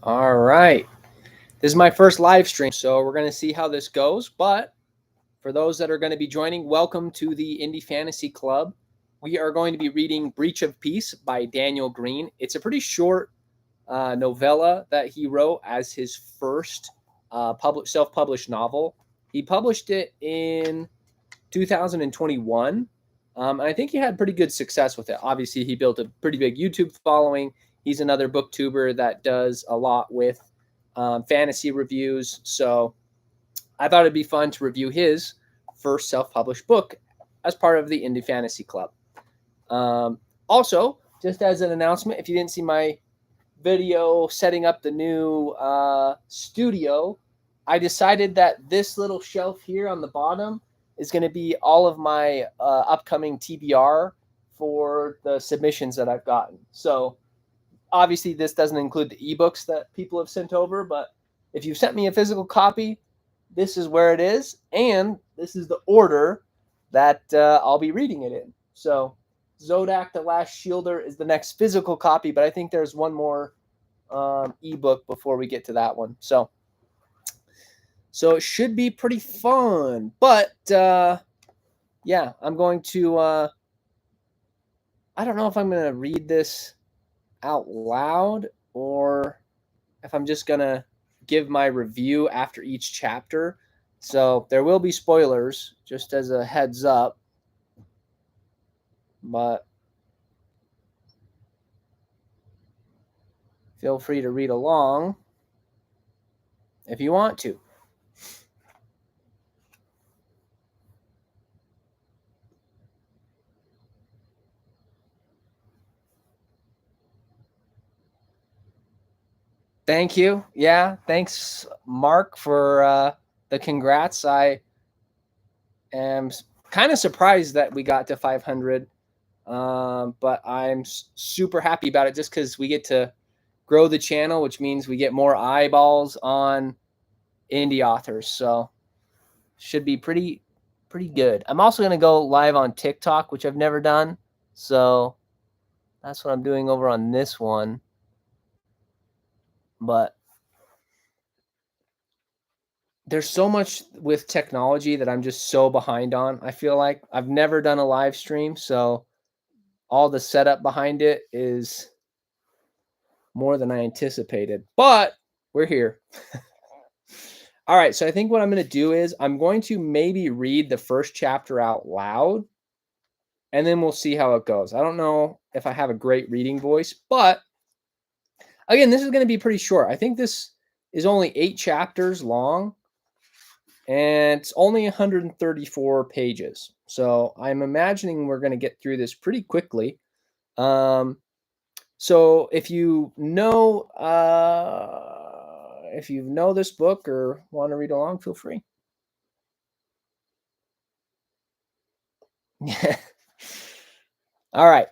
All right. This is my first live stream, so we're going to see how this goes. But for those that are going to be joining, welcome to the Indie Fantasy Club. We are going to be reading Breach of Peace by Daniel Greene. It's a pretty short novella that he wrote as his first self-published novel. He published it in 2021. And I think he had pretty good success with it. Obviously, he built a pretty big YouTube following. He's another booktuber that does a lot with fantasy reviews. So I thought it'd be fun to review his first self-published book as part of the Indie Fantasy Club. Also, just as an announcement, if you didn't see my video setting up the new studio, I decided that this little shelf here on the bottom is going to be all of my upcoming TBR for the submissions that I've gotten. So obviously this doesn't include the ebooks that people have sent over, but if you've sent me a physical copy, this is where it is, and this is the order that I'll be reading it in. So Zodak, The Last Shielder is the next physical copy, but I think there's one more ebook before we get to that one. So it should be pretty fun. But yeah, I'm going to I don't know if I'm going to read this out loud or if I'm just going to give my review after each chapter. So there will be spoilers, just as a heads up. But feel free to read along if you want to. Thank you. Yeah, thanks, Mark, for the congrats. I am kind of surprised that we got to 500, but I'm super happy about it just because we get to grow the channel, which means we get more eyeballs on indie authors. So should be pretty good. I'm also going to go live on TikTok, which I've never done. So that's what I'm doing over on this one. But there's so much with technology that I'm just so behind on. I feel like I've never done a live stream, so all the setup behind it is more than I anticipated. But we're here. All right, so I think what I'm going to do is I'm going to maybe read the first chapter out loud, and then we'll see how it goes. I don't know if I have a great reading voice, but again, this is going to be pretty short. I think this is only 8 chapters long, and it's only 134 pages. So I'm imagining we're going to get through this pretty quickly. So if you know this book or want to read along, feel free. All right.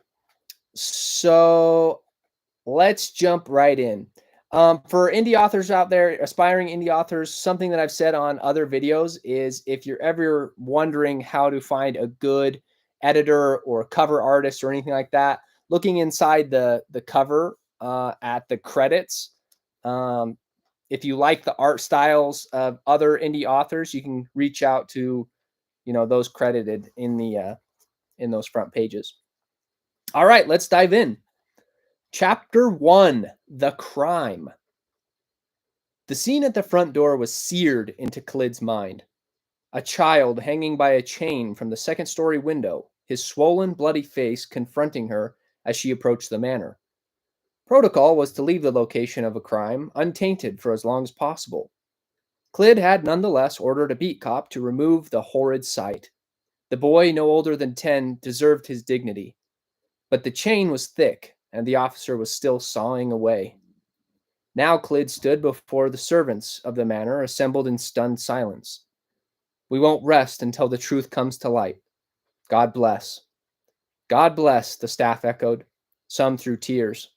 So let's jump right in. For indie authors out there, aspiring indie authors, something that I've said on other videos is if you're ever wondering how to find a good editor or cover artist or anything like that, looking inside the cover at the credits, if you like the art styles of other indie authors, you can reach out to those credited in those front pages. All right, let's dive in. Chapter 1, The Crime. The scene at the front door was seared into Clid's mind. A child hanging by a chain from the second-story window, his swollen, bloody face confronting her as she approached the manor. Protocol was to leave the location of a crime untainted for as long as possible. Clid had nonetheless ordered a beat cop to remove the horrid sight. The boy, no older than 10, deserved his dignity. But the chain was thick, and the officer was still sawing away. Now Clid stood before the servants of the manor, assembled in stunned silence. We won't rest until the truth comes to light. God bless. God bless, the staff echoed, some through tears.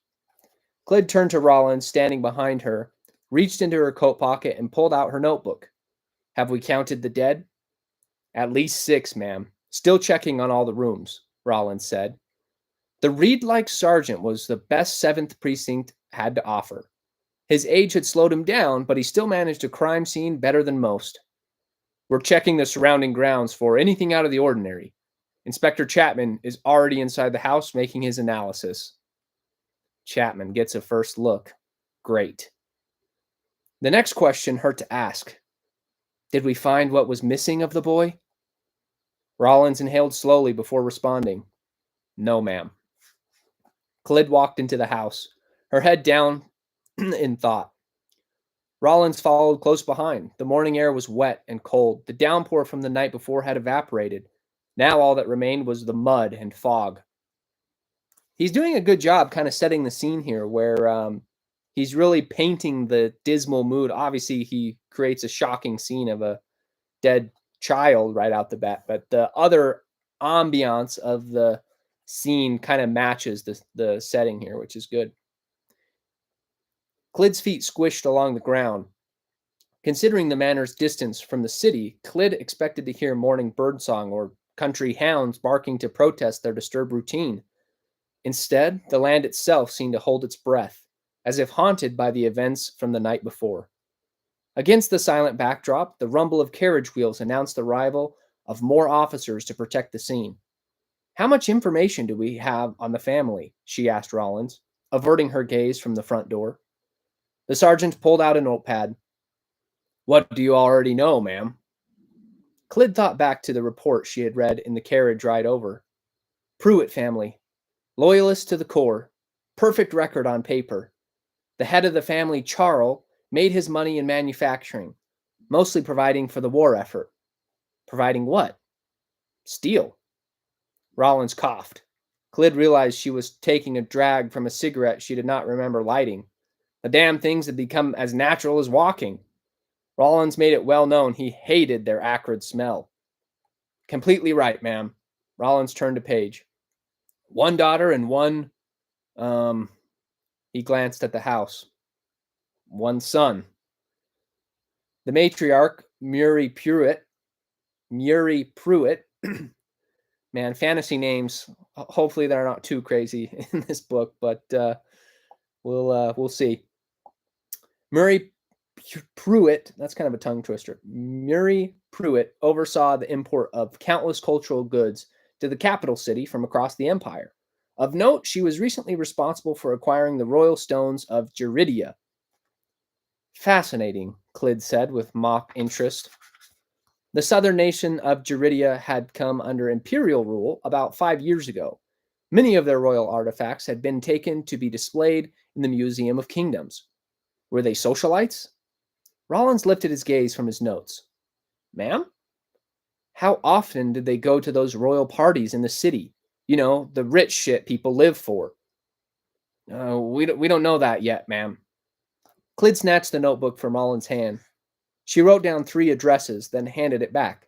Clid turned to Rollins, standing behind her, reached into her coat pocket and pulled out her notebook. Have we counted the dead? At least 6, ma'am. Still checking on all the rooms, Rollins said. The reed-like sergeant was the best 7th Precinct had to offer. His age had slowed him down, but he still managed a crime scene better than most. We're checking the surrounding grounds for anything out of the ordinary. Inspector Chapman is already inside the house making his analysis. Chapman gets a first look. Great. The next question hurt to ask. Did we find what was missing of the boy? Rollins inhaled slowly before responding. No, ma'am. Clyd walked into the house, her head down in thought. Rollins followed close behind. The morning air was wet and cold. The downpour from the night before had evaporated. Now all that remained was the mud and fog. He's doing a good job kind of setting the scene here where he's really painting the dismal mood. Obviously, he creates a shocking scene of a dead child right out the bat, but the other ambiance of the scene kind of matches the setting here, which is good. Clyd's feet squished along the ground. Considering the manor's distance from the city, Clyd expected to hear morning birdsong or country hounds barking to protest their disturbed routine. Instead, the land itself seemed to hold its breath, as if haunted by the events from the night before. Against the silent backdrop, the rumble of carriage wheels announced the arrival of more officers to protect the scene. How much information do we have on the family? She asked Rollins, averting her gaze from the front door. The sergeant pulled out a notepad. What do you already know, ma'am? Clyd thought back to the report she had read in the carriage ride over. Pruitt family. Loyalists to the core. Perfect record on paper. The head of the family, Charles, made his money in manufacturing, mostly providing for the war effort. Providing what? Steel. Rollins coughed. Clyd realized she was taking a drag from a cigarette she did not remember lighting. The damn things had become as natural as walking. Rollins made it well known he hated their acrid smell. Completely right, ma'am. Rollins turned a page. One daughter and one, he glanced at the house. One son. The matriarch, Murray Pruitt, man, fantasy names. Hopefully they're not too crazy in this book, but we'll see. Murray Pruitt, that's kind of a tongue twister. Murray Pruitt oversaw the import of countless cultural goods to the capital city from across the empire. Of note, she was recently responsible for acquiring the royal stones of Jeridia. Fascinating, Clyd said with mock interest. The southern nation of Jeridia had come under imperial rule about 5 years ago. Many of their royal artifacts had been taken to be displayed in the Museum of Kingdoms. Were they socialites? Rollins lifted his gaze from his notes. Ma'am? How often did they go to those royal parties in the city? You know, the rich shit people live for. We don't know that yet, ma'am. Clyd snatched the notebook from Rollins' hand. She wrote down 3 addresses, then handed it back.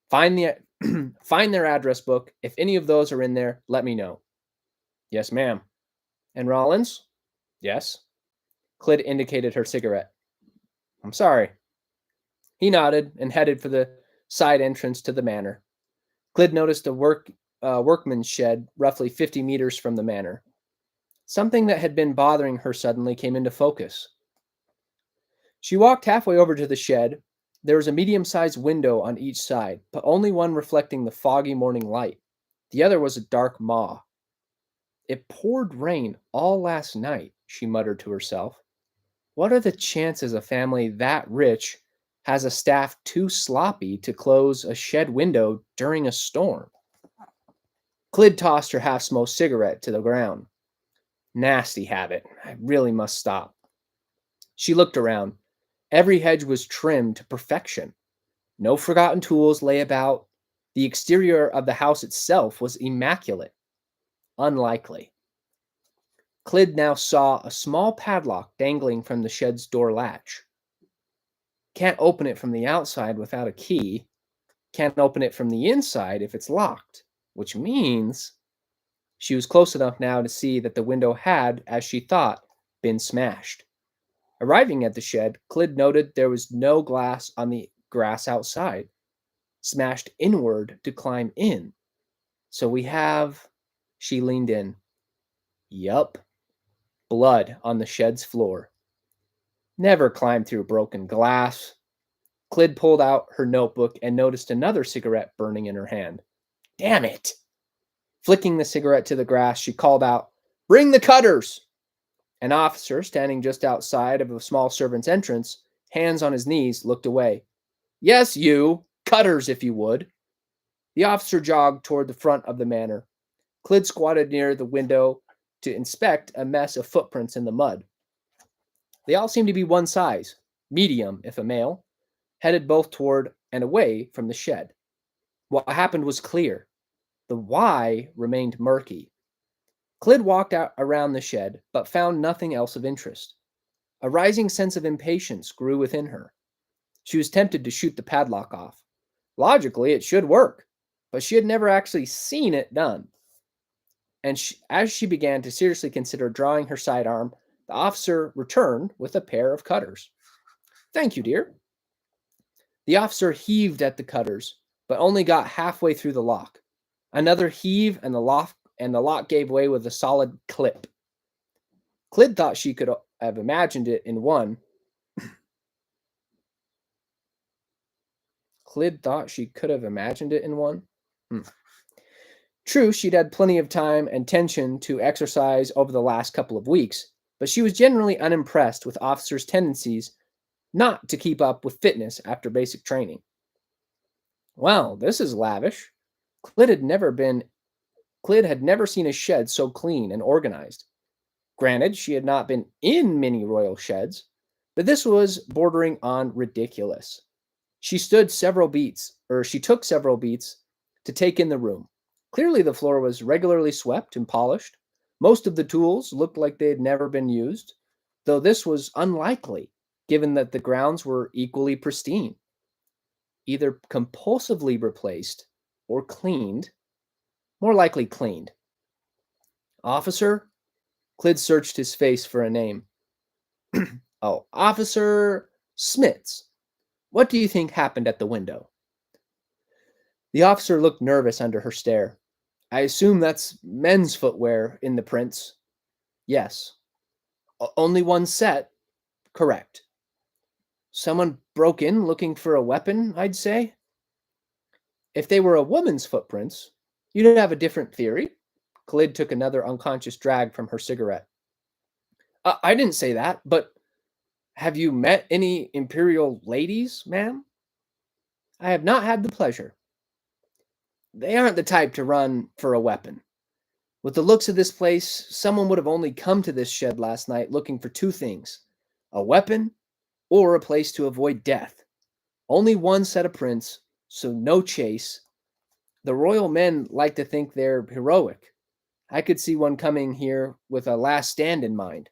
Find their address book. If any of those are in there, let me know. Yes, ma'am. And Rollins? Yes. Clyd indicated her cigarette. I'm sorry. He nodded and headed for the side entrance to the manor. Clyd noticed a workman's shed roughly 50 meters from the manor. Something that had been bothering her suddenly came into focus. She walked halfway over to the shed. There was a medium-sized window on each side, but only one reflecting the foggy morning light. The other was a dark maw. It poured rain all last night, she muttered to herself. What are the chances a family that rich has a staff too sloppy to close a shed window during a storm? Clyd tossed her half-smoked cigarette to the ground. Nasty habit. I really must stop. She looked around. Every hedge was trimmed to perfection. No forgotten tools lay about. The exterior of the house itself was immaculate. Unlikely. Clyd now saw a small padlock dangling from the shed's door latch. Can't open it from the outside without a key. Can't open it from the inside if it's locked, which means she was close enough now to see that the window had, as she thought, been smashed. Arriving at the shed, Clyd noted there was no glass on the grass outside, smashed inward to climb in. So we have... She leaned in. Yup. Blood on the shed's floor. Never climbed through broken glass. Clyd pulled out her notebook and noticed another cigarette burning in her hand. Damn it! Flicking the cigarette to the grass, she called out, "Bring the cutters!" An officer, standing just outside of a small servant's entrance, hands on his knees, looked away. "Yes, you! Cutters, if you would!" The officer jogged toward the front of the manor. Clyd squatted near the window to inspect a mess of footprints in the mud. They all seemed to be one size, medium if a male, headed both toward and away from the shed. What happened was clear. The why remained murky. Clyd walked out around the shed, but found nothing else of interest. A rising sense of impatience grew within her. She was tempted to shoot the padlock off. Logically, it should work, but she had never actually seen it done. And as she began to seriously consider drawing her sidearm, the officer returned with a pair of cutters. "Thank you, dear." The officer heaved at the cutters, but only got halfway through the lock. Another heave, and the lock gave way with a solid clip. Clyd thought she could have imagined it in one. True, she'd had plenty of time and tension to exercise over the last couple of weeks, but she was generally unimpressed with officers' tendencies not to keep up with fitness after basic training. Well, this is lavish. Clyd had never seen a shed so clean and organized. Granted, she had not been in many royal sheds, but this was bordering on ridiculous. She took several beats to take in the room. Clearly, the floor was regularly swept and polished. Most of the tools looked like they had never been used, though this was unlikely, given that the grounds were equally pristine. Either compulsively replaced or cleaned, more likely cleaned. "Officer?" Clyd searched his face for a name. "Oh, Officer Smits. What do you think happened at the window?" The officer looked nervous under her stare. "I assume that's men's footwear in the prints." "Yes." Only one set?" "Correct." "Someone broke in looking for a weapon, I'd say." "If they were a woman's footprints, you'd have a different theory." Clyd took another unconscious drag from her cigarette. I didn't say that, but have you met any imperial ladies, ma'am?" "I have not had the pleasure." "They aren't the type to run for a weapon. With the looks of this place, someone would have only come to this shed last night looking for two things: a weapon or a place to avoid death. Only one set of prints, so no chase. The royal men like to think they're heroic. I could see one coming here with a last stand in mind."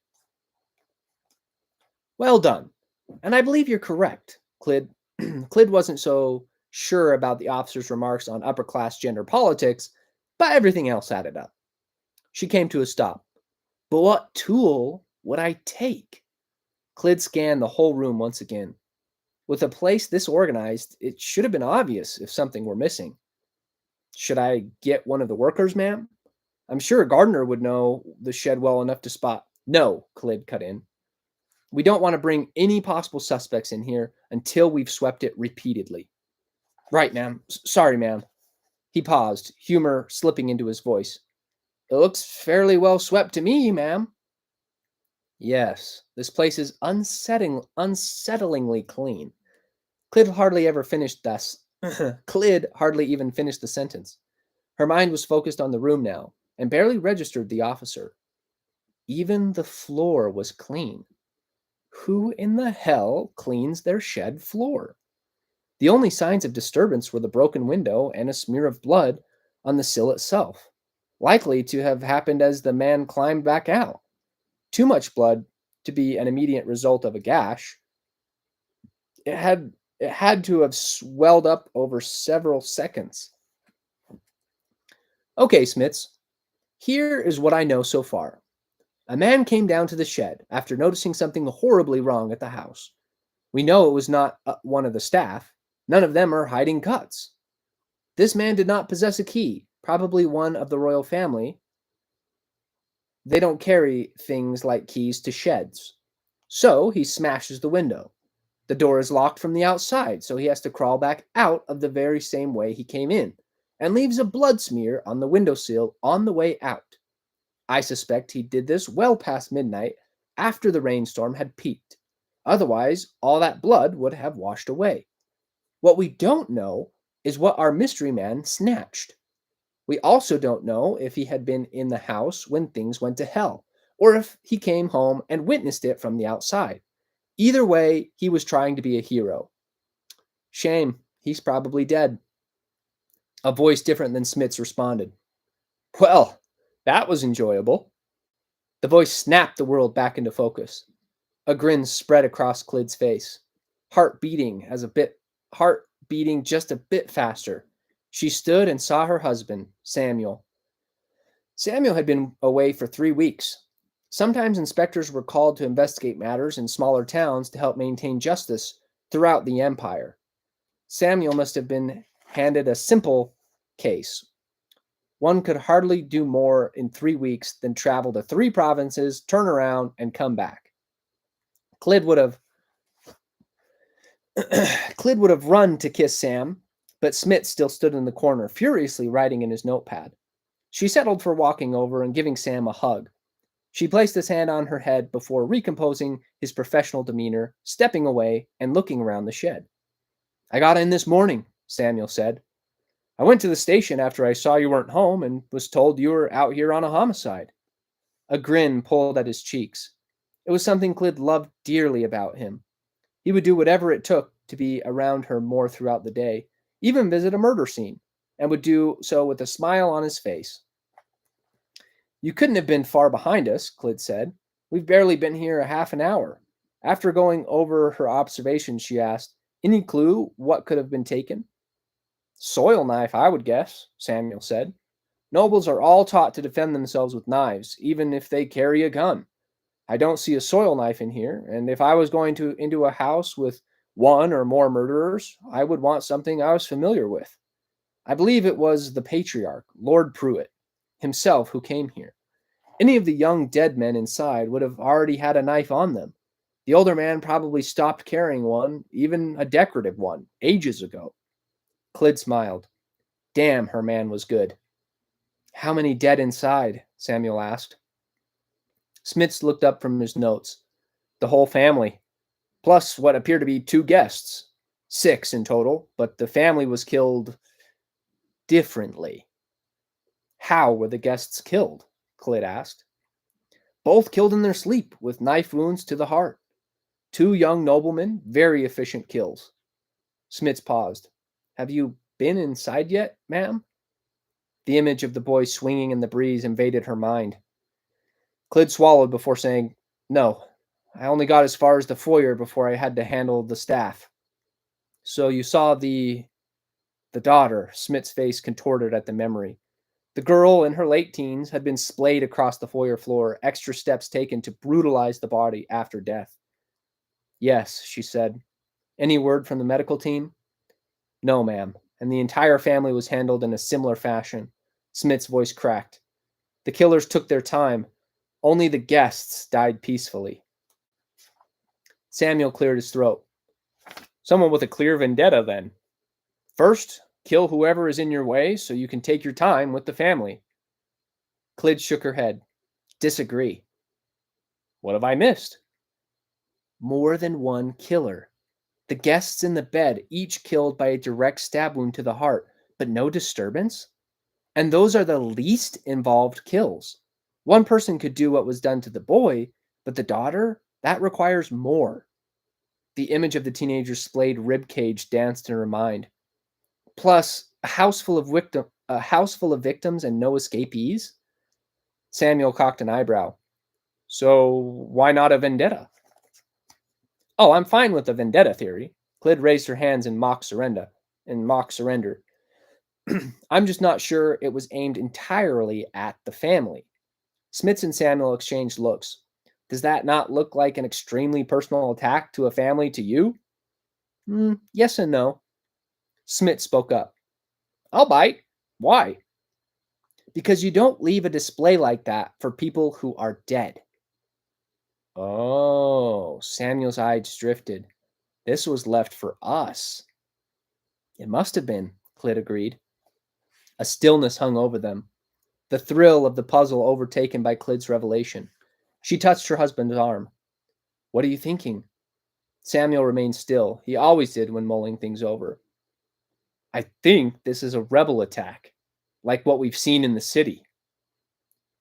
"Well done. And I believe you're correct." Clyd wasn't so sure about the officer's remarks on upper class gender politics, but everything else added up. She came to a stop. "But what tool would I take?" Clyd scanned the whole room once again. With a place this organized, it should have been obvious if something were missing. "Should I get one of the workers, ma'am? I'm sure a gardener would know the shed well enough to spot." "No," Clyd cut in. "We don't want to bring any possible suspects in here until we've swept it repeatedly." "Right, ma'am. Sorry, ma'am." He paused, humor slipping into his voice. "It looks fairly well swept to me, ma'am." "Yes, this place is unsettlingly clean." Clyd hardly ever finished thus. Clyd hardly even finished the sentence. Her mind was focused on the room now, and barely registered the officer. Even the floor was clean. Who in the hell cleans their shed floor? The only signs of disturbance were the broken window and a smear of blood on the sill itself, likely to have happened as the man climbed back out. Too much blood to be an immediate result of a gash. It had to have swelled up over several seconds. "Okay, Smits, here is what I know so far. A man came down to the shed after noticing something horribly wrong at the house. We know it was not one of the staff. None of them are hiding cuts. This man did not possess a key, probably one of the royal family. They don't carry things like keys to sheds. So he smashes the window. The door is locked from the outside, so he has to crawl back out of the very same way he came in and leaves a blood smear on the windowsill on the way out. I suspect he did this well past midnight after the rainstorm had peaked. Otherwise, all that blood would have washed away. What we don't know is what our mystery man snatched. We also don't know if he had been in the house when things went to hell, or if he came home and witnessed it from the outside. Either way, he was trying to be a hero. Shame, he's probably dead. A voice different than Smith's responded. Well, that was enjoyable. The voice snapped the world back into focus. A grin spread across Clyd's face. Heart beating just a bit faster. She stood and saw her husband, Samuel. Samuel had been away for 3 weeks. Sometimes inspectors were called to investigate matters in smaller towns to help maintain justice throughout the empire. Samuel must have been handed a simple case. One could hardly do more in 3 weeks than travel to 3 provinces, turn around, and come back. Clyd would have Clyd would have run to kiss Sam, but Smith still stood in the corner, furiously writing in his notepad. She settled for walking over and giving Sam a hug. She placed his hand on her head before recomposing his professional demeanor, stepping away and looking around the shed. I got in this morning, Samuel said. I went to the station after I saw you weren't home and was told you were out here on a homicide. A grin pulled at his cheeks. It was something Clyd loved dearly about him. He would do whatever it took to be around her more throughout the day, even visit a murder scene, and would do so with a smile on his face. You couldn't have been far behind us, Clyd said. We've barely been here a half an hour. After going over her observations, she asked, Any clue what could have been taken? Soil knife, I would guess, Samuel said. Nobles are all taught to defend themselves with knives, even if they carry a gun. I don't see a soil knife in here, and if I was going into a house with one or more murderers, I would want something I was familiar with. I believe it was the patriarch, Lord Pruitt, himself who came here. Any of the young dead men inside would have already had a knife on them. The older man probably stopped carrying one, even a decorative one, ages ago. Clyd smiled. Damn, her man was good. How many dead inside? Samuel asked. Smits looked up from his notes. The whole family, plus what appear to be 2 guests. 6 in total, but the family was killed differently. How were the guests killed? Clyd asked. Both killed in their sleep, with knife wounds to the heart. 2 young noblemen, very efficient kills. Smits paused. Have you been inside yet, ma'am? The image of the boy swinging in the breeze invaded her mind. Clyd swallowed before saying, No, I only got as far as the foyer before I had to handle the staff. So you saw the daughter. Smith's face contorted at the memory. The girl in her late teens had been splayed across the foyer floor, extra steps taken to brutalize the body after death. Yes, she said. Any word from the medical team? No, ma'am. And the entire family was handled in a similar fashion. Smith's voice cracked. The killers took their time. Only the guests died peacefully. Samuel cleared his throat. Someone with a clear vendetta, then. First, kill whoever is in your way so you can take your time with the family. Clyd shook her head. Disagree. What have I missed? More than one killer. The guests in the bed, each killed by a direct stab wound to the heart, but no disturbance? And those are the least involved kills. One person could do what was done to the boy, but the daughter, that requires more. The image of the teenager's splayed rib cage danced in her mind. Plus, a house full of victims and no escapees? Samuel cocked an eyebrow. So why not a vendetta? Oh, I'm fine with the vendetta theory. Clyd raised her hands in mock surrender. I'm just not sure it was aimed entirely at the family. Smits and Samuel exchanged looks. Does that not look like an extremely personal attack to a family to you? Yes and no. Smits spoke up. I'll bite. Why? Because you don't leave a display like that for people who are dead. Oh, Samuel's eyes drifted. This was left for us. It must have been, Clit agreed. A stillness hung over them, the thrill of the puzzle overtaken by Clid's revelation. She touched her husband's arm. What are you thinking? Samuel remained still. He always did when mulling things over. I think this is a rebel attack, like what we've seen in the city.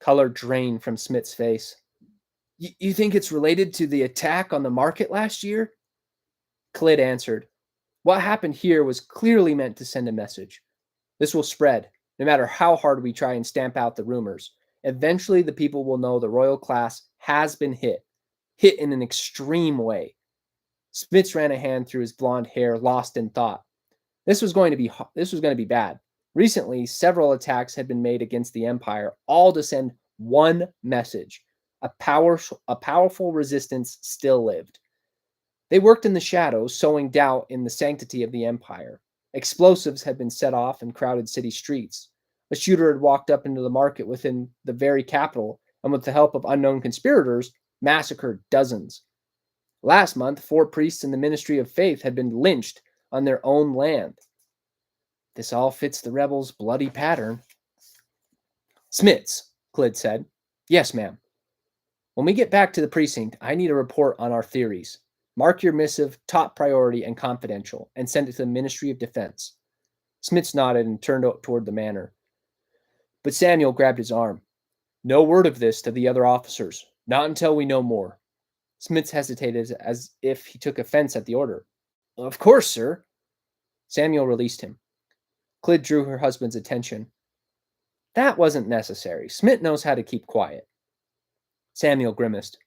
Color drained from Smith's face. You think it's related to the attack on the market last year? Clid answered. What happened here was clearly meant to send a message. This will spread, no matter how hard we try and stamp out the rumors. Eventually, the people will know the royal class has been hit in an extreme way. Spitz ran a hand through his blonde hair, lost in thought. This was going to be bad. Recently, several attacks had been made against the empire, all to send one message. A powerful resistance still lived. They worked in the shadows, sowing doubt in the sanctity of the empire. Explosives had been set off in crowded city streets. A shooter had walked up into the market within the very capital, and with the help of unknown conspirators, massacred dozens. Last month, 4 priests in the Ministry of Faith had been lynched on their own land. This all fits the rebels' bloody pattern. Smiths, Clid said. Yes, ma'am. When we get back to the precinct, I need a report on our theories. Mark your missive top priority and confidential, and send it to the Ministry of Defense. Smiths nodded and turned toward the manor. But Samuel grabbed his arm. No word of this to the other officers, not until we know more. Smiths hesitated as if he took offense at the order. Of course, sir. Samuel released him. Clid drew her husband's attention. That wasn't necessary. Smith knows how to keep quiet. Samuel grimaced.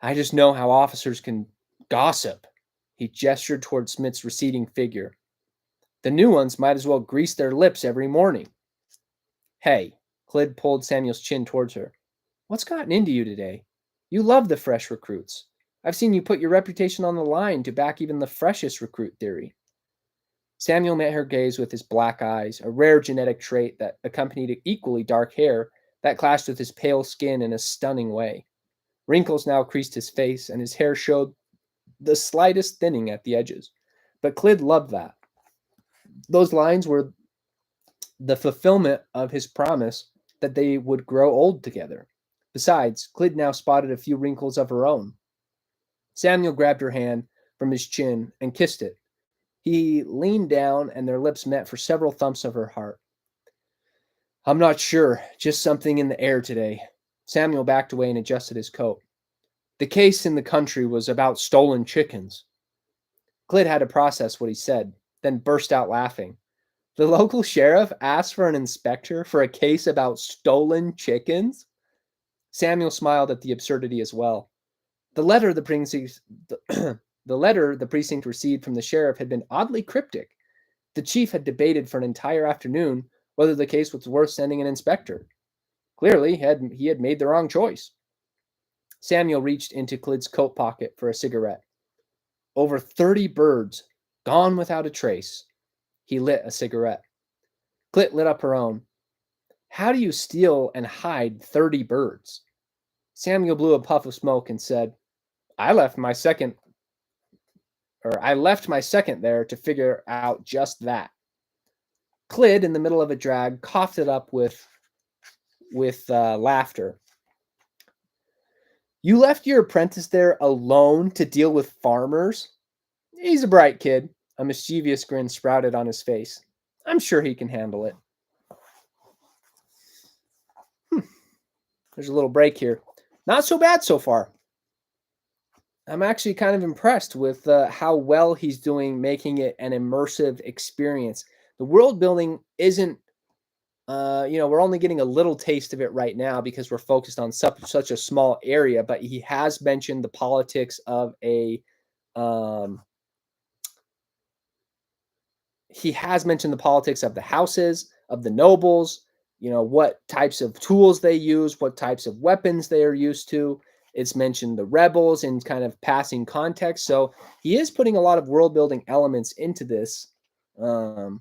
I just know how officers can gossip. He gestured toward Smith's receding figure. The new ones might as well grease their lips every morning. Hey, Clid pulled Samuel's chin towards her. What's gotten into you today? You love the fresh recruits. I've seen you put your reputation on the line to back even the freshest recruit theory. Samuel met her gaze with his black eyes, a rare genetic trait that accompanied equally dark hair that clashed with his pale skin in a stunning way. Wrinkles now creased his face, and his hair showed the slightest thinning at the edges. But Clid loved that. Those lines were the fulfillment of his promise that they would grow old together. Besides, Clid now spotted a few wrinkles of her own. Samuel grabbed her hand from his chin and kissed it. He leaned down, and their lips met for several thumps of her heart. I'm not sure, just something in the air today. Samuel backed away and adjusted his coat. The case in the country was about stolen chickens. Clid had to process what he said, then burst out laughing. The local sheriff asked for an inspector for a case about stolen chickens? Samuel smiled at the absurdity as well. The letter the precinct received from the sheriff had been oddly cryptic. The chief had debated for an entire afternoon whether the case was worth sending an inspector. Clearly, he had made the wrong choice. Samuel reached into Clid's coat pocket for a cigarette. Over 30 birds, gone without a trace. He lit a cigarette. Clid lit up her own. How do you steal and hide 30 birds? Samuel blew a puff of smoke and said, I left my second there to figure out just that. Clid, in the middle of a drag, coughed it up with laughter. You left your apprentice there alone to deal with farmers? He's a bright kid. A mischievous grin sprouted on his face. I'm sure he can handle it. There's a little break here. Not so bad so far. I'm actually kind of impressed with how well he's doing making it an immersive experience. The world building isn't, we're only getting a little taste of it right now because we're focused on such a small area, but he has mentioned the politics of the houses, of the nobles, what types of tools they use, what types of weapons they are used to. It's mentioned the rebels in kind of passing context. So he is putting a lot of world building elements into this in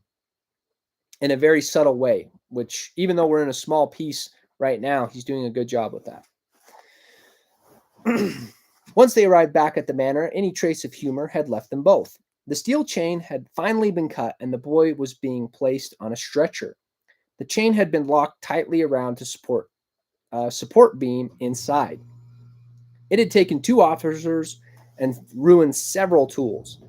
a very subtle way, which even though we're in a small piece right now, he's doing a good job with that. Once they arrived back at the manor, any trace of humor had left them both. The steel chain had finally been cut, and the boy was being placed on a stretcher. The chain had been locked tightly around to support beam inside. It had taken 2 officers and ruined several tools.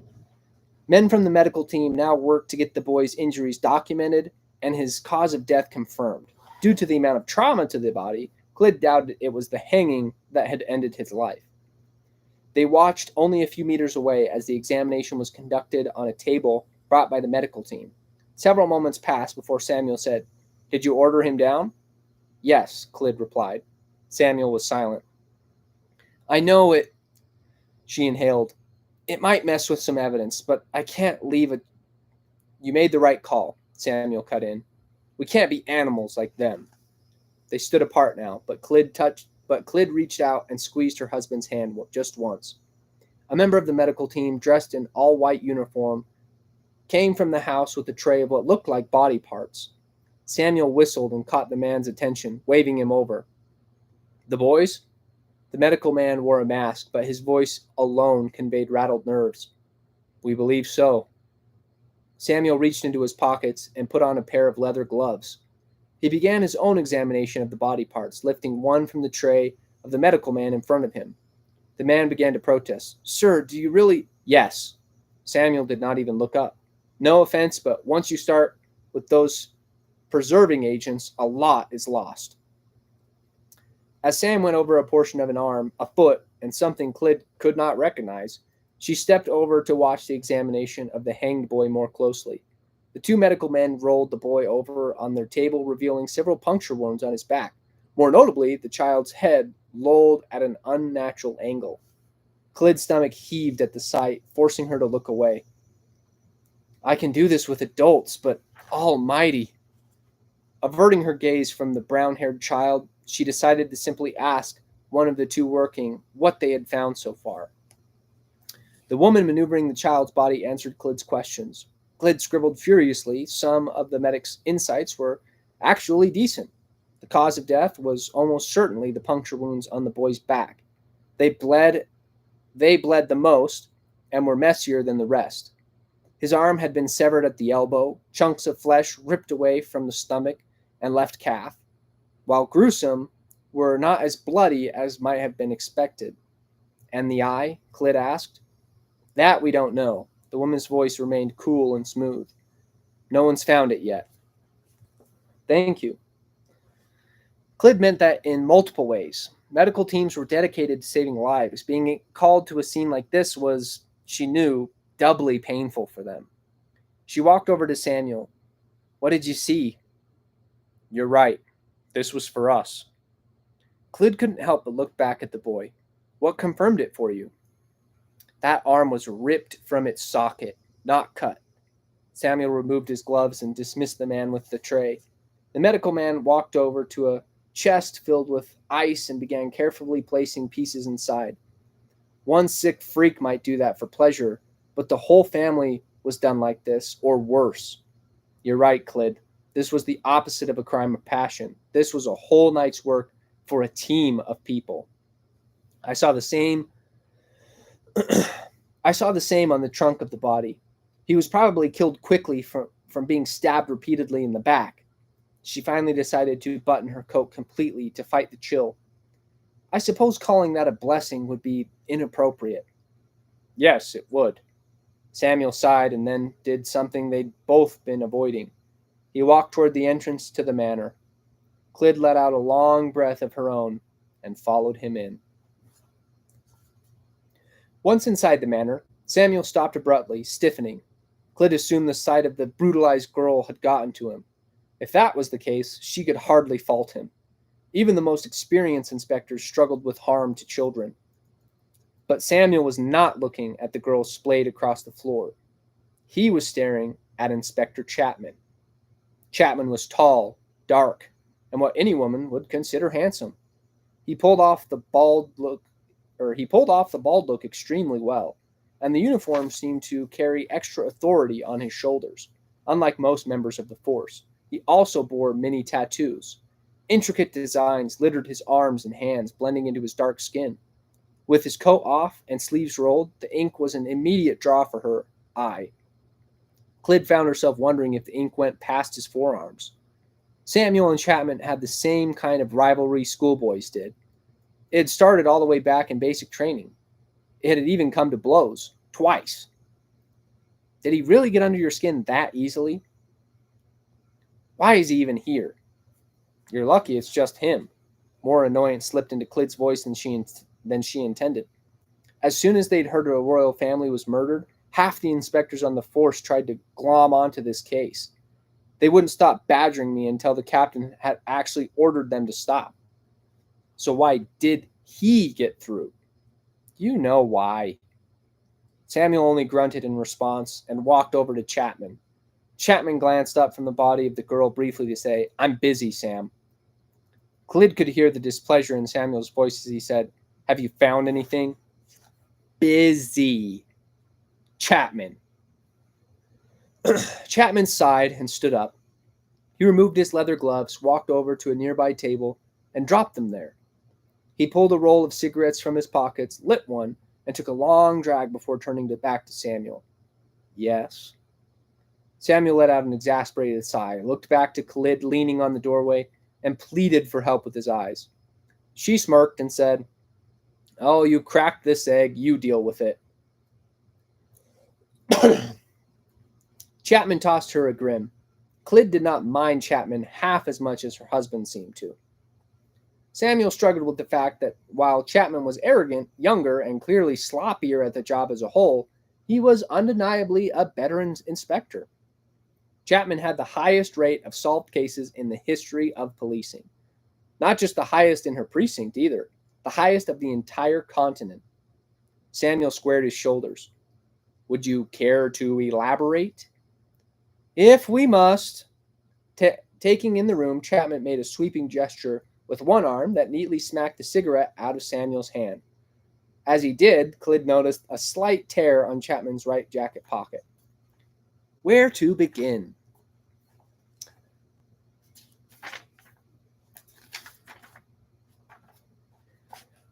Men from the medical team now worked to get the boy's injuries documented and his cause of death confirmed. Due to the amount of trauma to the body, Clyde doubted it was the hanging that had ended his life. They watched only a few meters away as the examination was conducted on a table brought by the medical team. Several moments passed before Samuel said, "Did you order him down?" "Yes," Clyde replied. Samuel was silent. "I know it," she inhaled. "It might mess with some evidence, but I can't leave it." "You made the right call," Samuel cut in. "We can't be animals like them." They stood apart now, but Clyde reached out and squeezed her husband's hand just once. A member of the medical team, dressed in all-white uniform, came from the house with a tray of what looked like body parts. Samuel whistled and caught the man's attention, waving him over. "The boys?" The medical man wore a mask, but his voice alone conveyed rattled nerves. "We believe so." Samuel reached into his pockets and put on a pair of leather gloves. He began his own examination of the body parts, lifting one from the tray of the medical man in front of him. The man began to protest. "Sir, do you really—" "Yes." Samuel did not even look up. "No offense, but once you start with those preserving agents, a lot is lost." As Sam went over a portion of an arm, a foot, and something Clyde could not recognize, she stepped over to watch the examination of the hanged boy more closely. The 2 medical men rolled the boy over on their table, revealing several puncture wounds on his back. More notably, the child's head lolled at an unnatural angle. Clyde's stomach heaved at the sight, forcing her to look away. "I can do this with adults, but almighty." Averting her gaze from the brown-haired child, she decided to simply ask one of the 2 working what they had found so far. The woman maneuvering the child's body answered Clyde's questions. Clyde scribbled furiously. Some of the medic's insights were actually decent. The cause of death was almost certainly the puncture wounds on the boy's back. They bled the most and were messier than the rest. His arm had been severed at the elbow, chunks of flesh ripped away from the stomach and left calf, while gruesome, were not as bloody as might have been expected. "And the eye?" Clyde asked. "That we don't know." The woman's voice remained cool and smooth. "No one's found it yet." "Thank you." Clyde meant that in multiple ways. Medical teams were dedicated to saving lives. Being called to a scene like this was, she knew, doubly painful for them. She walked over to Samuel. "What did you see?" "You're right. This was for us." Clyde couldn't help but look back at the boy. "What confirmed it for you?" "That arm was ripped from its socket, not cut." Samuel removed his gloves and dismissed the man with the tray. The medical man walked over to a chest filled with ice and began carefully placing pieces inside. One sick freak might do that for pleasure, but the whole family was done like this, or worse. "You're right, Clyde. This was the opposite of a crime of passion. This was a whole night's work for a team of people. I saw the same I saw the same on the trunk of the body. He was probably killed quickly from being stabbed repeatedly in the back." She finally decided to button her coat completely to fight the chill. "I suppose calling that a blessing would be inappropriate." "Yes, it would." Samuel sighed and then did something they'd both been avoiding. He walked toward the entrance to the manor. Clyde let out a long breath of her own and followed him in. Once inside the manor, Samuel stopped abruptly, stiffening. Clyde assumed the sight of the brutalized girl had gotten to him. If that was the case, she could hardly fault him. Even the most experienced inspectors struggled with harm to children. But Samuel was not looking at the girl splayed across the floor. He was staring at Inspector Chapman. Chapman was tall, dark, and what any woman would consider handsome. He pulled off the bald look extremely well, and the uniform seemed to carry extra authority on his shoulders. Unlike most members of the force, he also bore many tattoos. Intricate designs littered his arms and hands, blending into his dark skin. With his coat off and sleeves rolled, the ink was an immediate draw for her eye. Clyd found herself wondering if the ink went past his forearms. Samuel and Chapman had the same kind of rivalry schoolboys did. It had started all the way back in basic training. It had even come to blows, twice. Did he really get under your skin that easily? Why is he even here? You're lucky it's just him. More annoyance slipped into Clyd's voice than she intended. As soon as they'd heard a royal family was murdered, half the inspectors on the force tried to glom onto this case. They wouldn't stop badgering me until the captain had actually ordered them to stop. So why did he get through? You know why. Samuel only grunted in response and walked over to Chapman. Chapman glanced up from the body of the girl briefly to say, "I'm busy, Sam." Clyd could hear the displeasure in Samuel's voice as he said, "Have you found anything?" Busy. Chapman. Chapman sighed and stood up. He removed his leather gloves, walked over to a nearby table, and dropped them there. He pulled a roll of cigarettes from his pockets, lit one, and took a long drag before turning back to Samuel. "Yes." Samuel let out an exasperated sigh, looked back to Clyd leaning on the doorway, and pleaded for help with his eyes. She smirked and said, "Oh, you cracked this egg, you deal with it." Chapman tossed her a grin. Clyd did not mind Chapman half as much as her husband seemed to. Samuel struggled with the fact that while Chapman was arrogant, younger, and clearly sloppier at the job as a whole, he was undeniably a better inspector. Chapman had the highest rate of solved cases in the history of policing. Not just the highest in her precinct either, the highest of the entire continent. Samuel squared his shoulders. "Would you care to elaborate?" "If we must." Taking in the room, Chapman made a sweeping gesture with one arm that neatly smacked the cigarette out of Samuel's hand. As he did, Clyd noticed a slight tear on Chapman's right jacket pocket. Where to begin?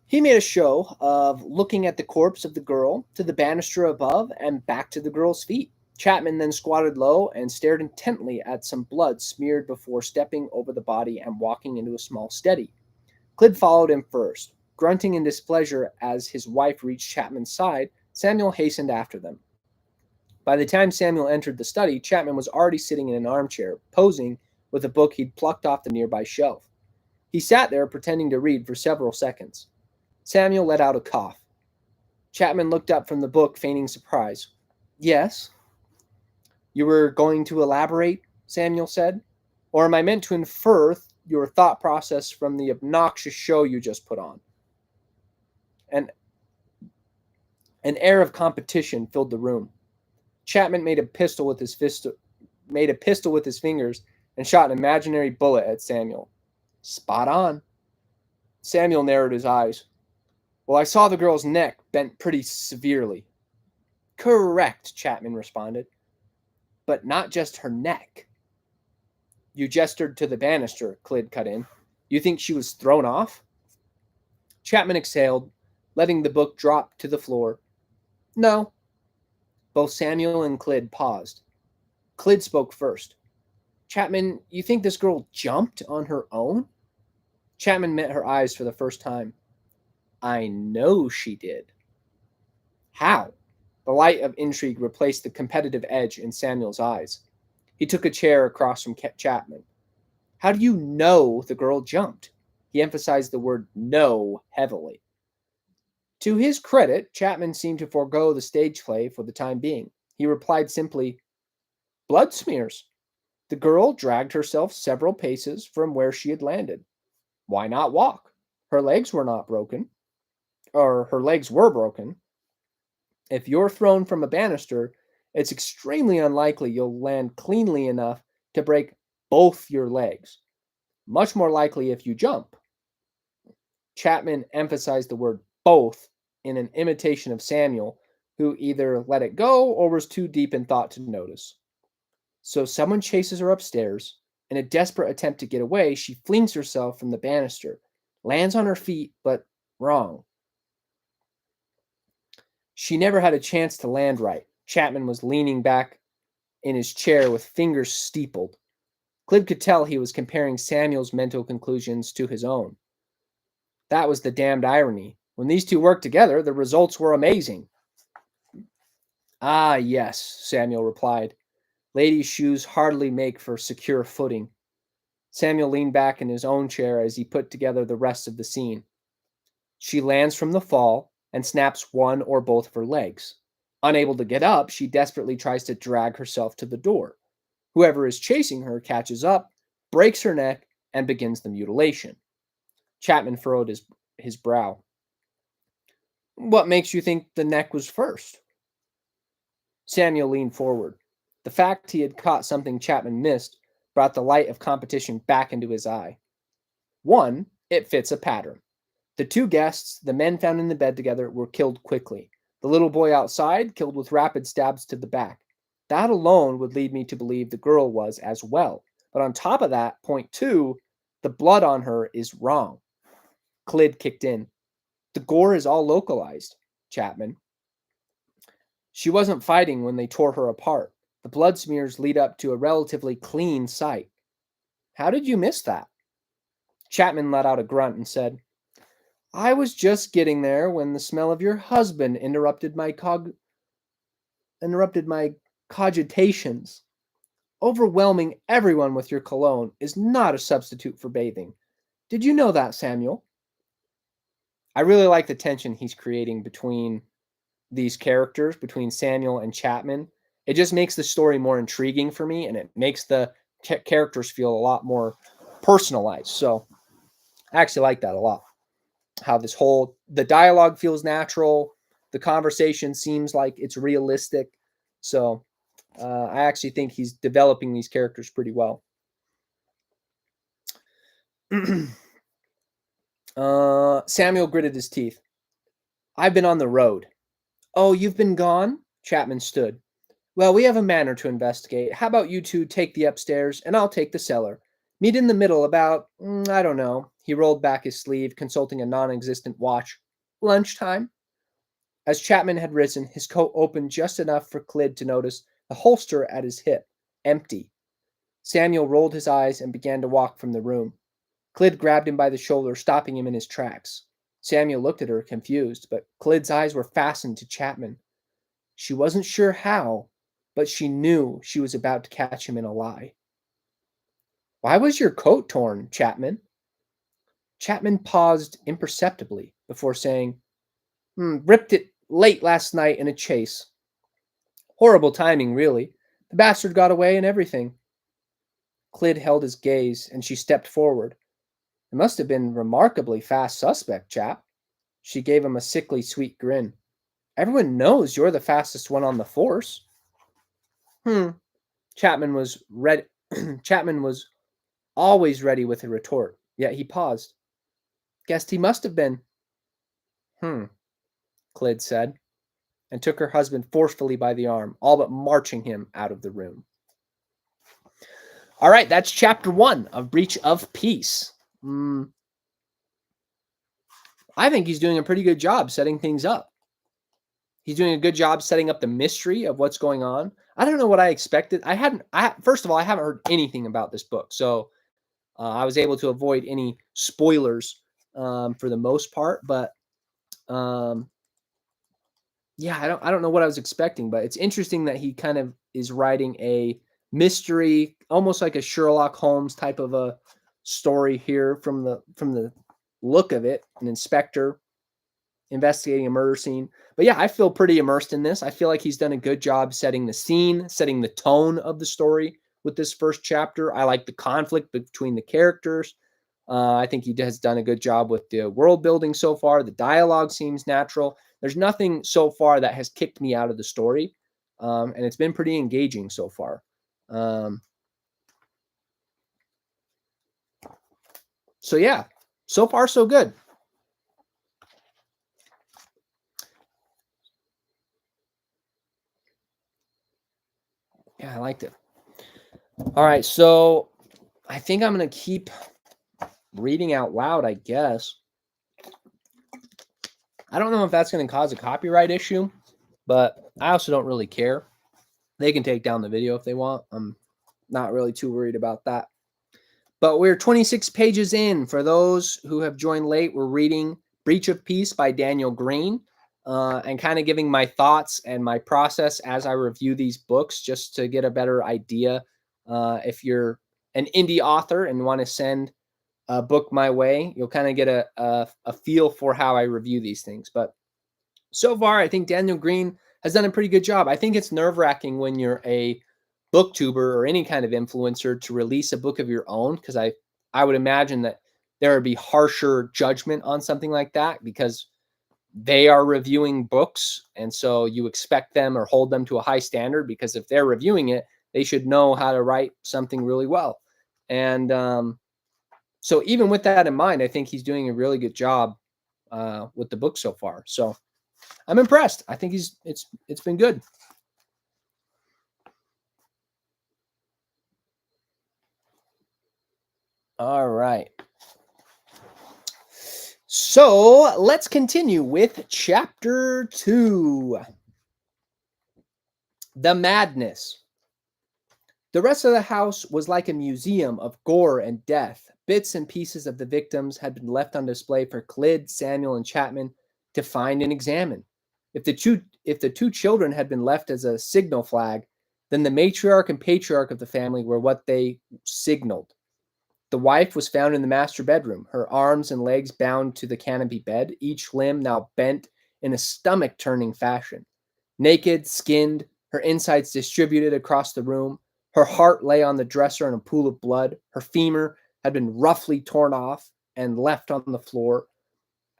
He made a show of looking at the corpse of the girl to the banister above and back to the girl's feet. Chapman then squatted low and stared intently at some blood smeared before stepping over the body and walking into a small study. Clyd followed him first. Grunting in displeasure as his wife reached Chapman's side, Samuel hastened after them. By the time Samuel entered the study, Chapman was already sitting in an armchair, posing with a book he'd plucked off the nearby shelf. He sat there pretending to read for several seconds. Samuel let out a cough. Chapman looked up from the book, feigning surprise. "Yes?" "You were going to elaborate?" Samuel said. "Or am I meant to infer your thought process from the obnoxious show you just put on?" An air of competition filled the room. Chapman made a pistol with his fingers and shot an imaginary bullet at Samuel. "Spot on." Samuel narrowed his eyes. "Well, I saw the girl's neck bent pretty severely." "Correct," Chapman responded. "But not just her neck." "You gestured to the banister," Clyd cut in. "You think she was thrown off?" Chapman exhaled, letting the book drop to the floor. "No." Both Samuel and Clyd paused. Clyd spoke first. "Chapman, you think this girl jumped on her own?" Chapman met her eyes for the first time. "I know she did." "How?" The light of intrigue replaced the competitive edge in Samuel's eyes. He took a chair across from Chapman. "How do you know the girl jumped?" He emphasized the word "know" heavily. To his credit, Chapman seemed to forego the stage play for the time being. He replied simply, "Blood smears. The girl dragged herself several paces from where she had landed. Why not walk? Her legs were not broken. Or her legs were broken. If you're thrown from a banister, it's extremely unlikely you'll land cleanly enough to break both your legs. Much more likely if you jump." Chapman emphasized the word both in an imitation of Samuel, who either let it go or was too deep in thought to notice. "So someone chases her upstairs. In a desperate attempt to get away, she flings herself from the banister, lands on her feet, but wrong. She never had a chance to land right. Chapman was leaning back in his chair with fingers steepled. Clid could tell he was comparing Samuel's mental conclusions to his own. That was the damned irony. When these two worked together, the results were amazing. Ah, yes, Samuel replied. Ladies' shoes hardly make for secure footing. Samuel leaned back in his own chair as he put together the rest of the scene. She lands from the fall and snaps one or both of her legs. Unable to get up, she desperately tries to drag herself to the door. Whoever is chasing her catches up, breaks her neck, and begins the mutilation. Chapman furrowed his brow. What makes you think the neck was first? Samuel leaned forward. The fact he had caught something Chapman missed brought the light of competition back into his eye. One, it fits a pattern. The two guests, the men found in the bed together, were killed quickly. The little boy outside, killed with rapid stabs to the back. That alone would lead me to believe the girl was as well. But on top of that, point two, the blood on her is wrong. Clid kicked in. The gore is all localized, Chapman. She wasn't fighting when they tore her apart. The blood smears lead up to a relatively clean site. How did you miss that? Chapman let out a grunt and said, I was just getting there when the smell of your husband interrupted my cogitations. Overwhelming everyone with your cologne is not a substitute for bathing. Did you know that, Samuel? I really like the tension he's creating between these characters, between Samuel and Chapman. It just makes the story more intriguing for me, and it makes the characters feel a lot more personalized. So I actually like that a lot. How the dialogue feels natural, the conversation seems like it's realistic. So I actually think he's developing these characters pretty well. Samuel gritted his teeth. I've been on the road. Oh, you've been gone? Chapman stood. Well, we have a matter to investigate. How about you two take the upstairs, and I'll take the cellar. Meet in the middle about, I don't know. He rolled back his sleeve, consulting a non-existent watch. Lunchtime? As Chapman had risen, his coat opened just enough for Clid to notice the holster at his hip, empty. Samuel rolled his eyes and began to walk from the room. Clid grabbed him by the shoulder, stopping him in his tracks. Samuel looked at her, confused, but Clid's eyes were fastened to Chapman. She wasn't sure how, but she knew she was about to catch him in a lie. Why was your coat torn, Chapman? Chapman paused imperceptibly before saying, ripped it late last night in a chase. Horrible timing, really. The bastard got away and everything. Clid held his gaze, and she stepped forward. It must have been remarkably fast suspect, chap. She gave him a sickly sweet grin. Everyone knows you're the fastest one on the force. Chapman was ready. Chapman was always ready with a retort, yet he paused. Guessed he must have been. Clid said, and took her husband forcefully by the arm, all but marching him out of the room. All right, that's chapter 1 of Breach of Peace. I think he's doing a pretty good job setting things up. He's doing a good job setting up the mystery of what's going on. I don't know what I expected. First of all, I haven't heard anything about this book, so I was able to avoid any spoilers for the most part. But yeah, I don't know what I was expecting, but it's interesting that he kind of is writing a mystery, almost like a Sherlock Holmes type of a story here from the look of it, an inspector investigating a murder scene. But yeah, I feel pretty immersed in this. I feel like he's done a good job setting the scene, setting the tone of the story with this first chapter. I like the conflict between the characters. I think he has done a good job with the world building so far. The dialogue seems natural. There's nothing so far that has kicked me out of the story. And it's been pretty engaging so far. So yeah, so far so good. Yeah, I liked it. All right, so I think I'm going to keep reading out loud, I guess. I don't know if that's going to cause a copyright issue. but I also don't really care. They can take down the video if they want. I'm not really too worried about that. But we're 26 pages in. For those who have joined late, we're reading Breach of Peace by Daniel Greene, and kind of giving my thoughts and my process as I review these books just to get a better idea. If you're an indie author and want to send a book my way, you'll kind of get a feel for how I review these things. But so far, I think Daniel Greene has done a pretty good job. I think it's nerve-wracking when you're a booktuber or any kind of influencer to release a book of your own, because I would imagine that there would be harsher judgment on something like that because they are reviewing books, and so you expect them or hold them to a high standard, because if they're reviewing it, they should know how to write something really well. And so even with that in mind, I think he's doing a really good job with the book so far. So I'm impressed. I think it's been good. All right. So let's continue with chapter 2. The Madness. The rest of the house was like a museum of gore and death. Bits and pieces of the victims had been left on display for Clyd, Samuel, and Chapman to find and examine. If the two children had been left as a signal flag, then the matriarch and patriarch of the family were what they signaled. The wife was found in the master bedroom, her arms and legs bound to the canopy bed, each limb now bent in a stomach-turning fashion. Naked, skinned, her insides distributed across the room, her heart lay on the dresser in a pool of blood, her femur had been roughly torn off and left on the floor.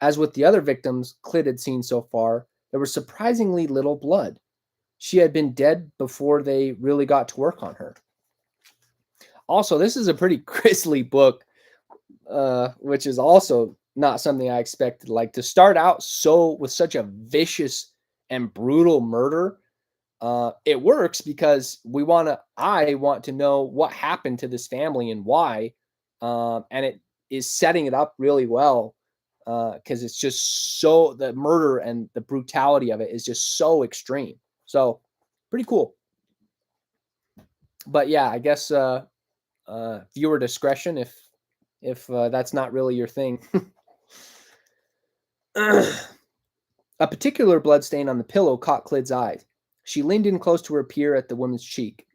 As with the other victims Clyd had seen so far, there was surprisingly little blood. She had been dead before they really got to work on her. Also, this is a pretty grisly book, which is also not something I expected. Like, to start out with such a vicious and brutal murder, it works because I want to know what happened to this family and why, and it is setting it up really well, because it's just the murder and the brutality of it is just so extreme. So pretty cool. But yeah, I guess viewer discretion if that's not really your thing. A particular bloodstain on the pillow caught Clyd's eye. She leaned in close to her peer at the woman's cheek.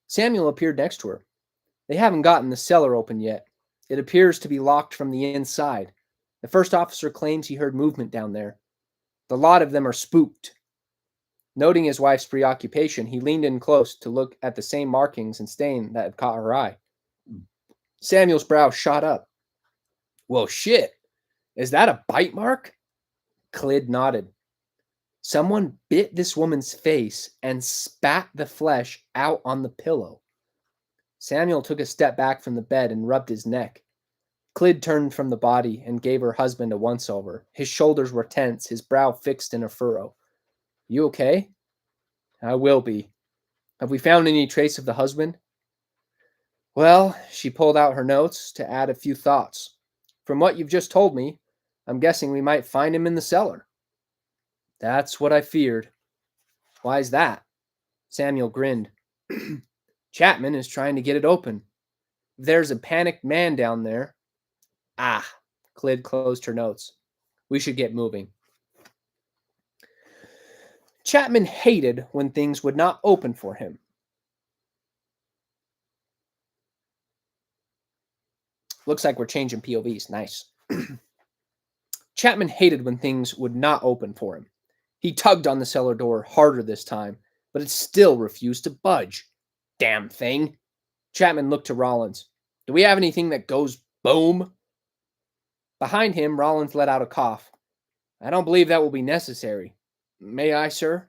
Samuel appeared next to her. They haven't gotten the cellar open yet. It appears to be locked from the inside. The first officer claims he heard movement down there. The lot of them are spooked. Noting his wife's preoccupation, he leaned in close to look at the same markings and stain that had caught her eye. Samuel's brow shot up. Well, shit. Is that a bite mark? Clyd nodded. Someone bit this woman's face and spat the flesh out on the pillow. Samuel took a step back from the bed and rubbed his neck. Clyd turned from the body and gave her husband a once-over. His shoulders were tense, his brow fixed in a furrow. You okay? I will be. Have we found any trace of the husband? Well, she pulled out her notes to add a few thoughts. From what you've just told me, I'm guessing we might find him in the cellar. That's what I feared. Why's that? Samuel grinned. Chapman is trying to get it open. If there's a panicked man down there. Ah, Clyd closed her notes. We should get moving. Chapman hated when things would not open for him. Looks like we're changing POVs. Nice. Chapman hated when things would not open for him. He tugged on the cellar door harder this time, but it still refused to budge. Damn thing. Chapman looked to Rollins. Do we have anything that goes boom? Behind him, Rollins let out a cough. I don't believe that will be necessary. May I, sir?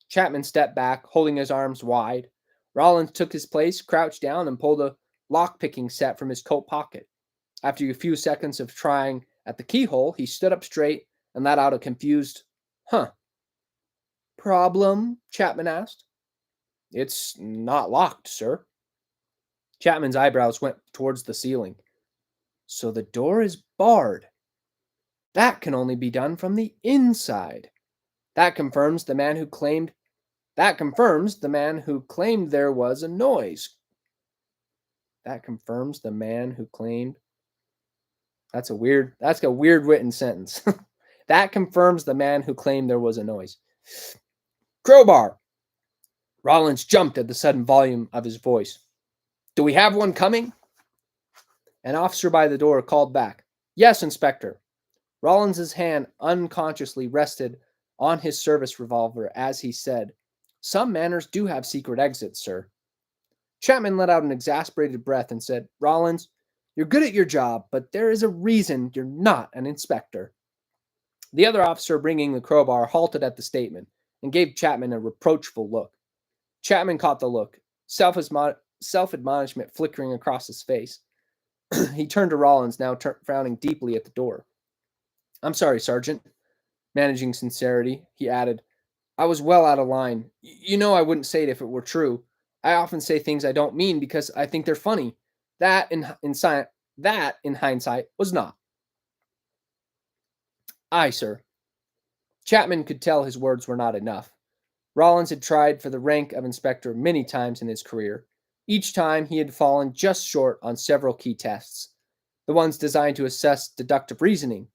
Chapman stepped back, holding his arms wide. Rollins took his place, crouched down, and pulled a lock-picking set from his coat pocket. After a few seconds of trying at the keyhole, he stood up straight and let out a confused, huh. Problem? Chapman asked. It's not locked, sir. Chapman's eyebrows went towards the ceiling. So the door is barred. That can only be done from the inside. That confirms the man who claimed there was a noise. That confirms the man who claimed. That's a weird written sentence. That confirms the man who claimed there was a noise. Crowbar. Rollins jumped at the sudden volume of his voice. Do we have one coming? An officer by the door called back. Yes, Inspector. Rollins's hand unconsciously rested on his service revolver as he said, Some manors do have secret exits, sir. Chapman let out an exasperated breath and said, Rollins, you're good at your job, but there is a reason you're not an inspector. The other officer bringing the crowbar halted at the statement and gave Chapman a reproachful look. Chapman caught the look, self-admonishment flickering across his face. He turned to Rollins, now frowning deeply at the door. I'm sorry, Sergeant. Managing sincerity, he added, I was well out of line. You know I wouldn't say it if it were true. I often say things I don't mean because I think they're funny. That, in hindsight, was not. Aye, sir. Chapman could tell his words were not enough. Rollins had tried for the rank of inspector many times in his career. Each time he had fallen just short on several key tests, the ones designed to assess deductive reasoning.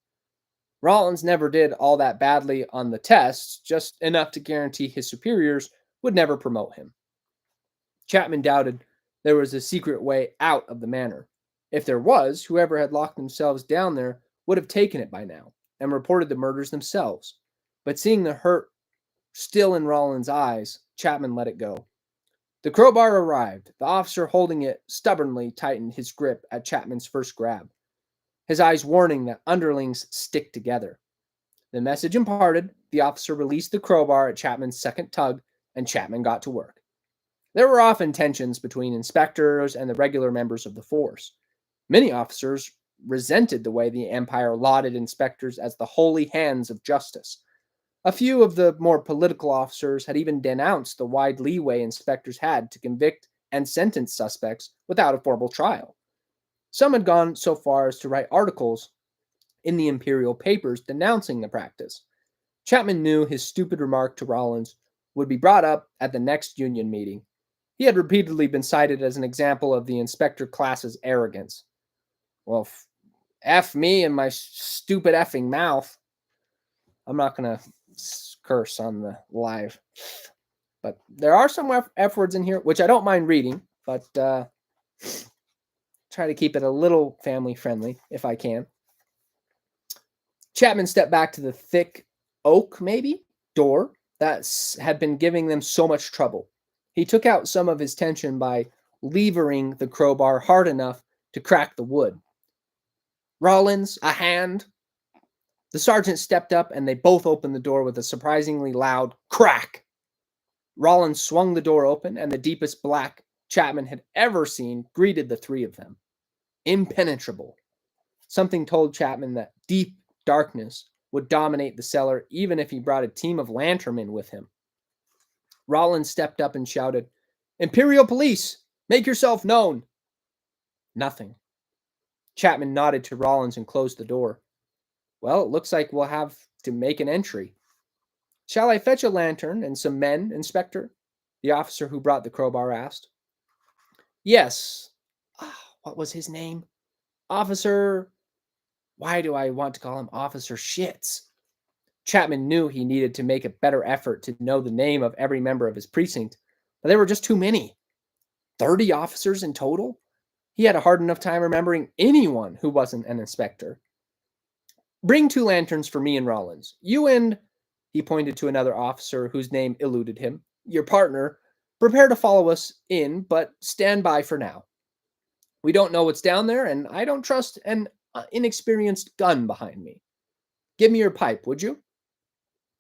Rollins never did all that badly on the tests, just enough to guarantee his superiors would never promote him. Chapman doubted there was a secret way out of the manor. If there was, whoever had locked themselves down there would have taken it by now and reported the murders themselves. But seeing the hurt still in Rollins' eyes, Chapman let it go. The crowbar arrived. The officer holding it stubbornly tightened his grip at Chapman's first grab, his eyes warning that underlings stick together. The message imparted, the officer released the crowbar at Chapman's second tug, and Chapman got to work. There were often tensions between inspectors and the regular members of the force. Many officers resented the way the Empire lauded inspectors as the holy hands of justice. A few of the more political officers had even denounced the wide leeway inspectors had to convict and sentence suspects without a formal trial. Some had gone so far as to write articles in the imperial papers denouncing the practice. Chapman knew his stupid remark to Rollins would be brought up at the next union meeting. He had repeatedly been cited as an example of the inspector class's arrogance. Well, F me and my stupid effing mouth. I'm not going to curse on the live. But there are some F words in here, which I don't mind reading, but try to keep it a little family friendly if I can. Chapman stepped back to the thick oak, door that had been giving them so much trouble. He took out some of his tension by levering the crowbar hard enough to crack the wood. Rollins, a hand. The sergeant stepped up and they both opened the door with a surprisingly loud crack. Rollins swung the door open and the deepest black Chapman had ever seen greeted the three of them. Impenetrable. Something told Chapman that deep darkness would dominate the cellar even if he brought a team of lanternmen with him. Rollins stepped up and shouted, Imperial Police, make yourself known. Nothing. Chapman nodded to Rollins and closed the door. Well, it looks like we'll have to make an entry. Shall I fetch a lantern and some men, Inspector? The officer who brought the crowbar asked. Yes. What was his name? Officer... Why do I want to call him Officer Shits? Chapman knew he needed to make a better effort to know the name of every member of his precinct, but there were just too many. 30 officers in total? He had a hard enough time remembering anyone who wasn't an inspector. Bring 2 lanterns for me and Rollins. You and, he pointed to another officer whose name eluded him, your partner, prepare to follow us in, but stand by for now. We don't know what's down there, and I don't trust an inexperienced gun behind me. Give me your pipe, would you?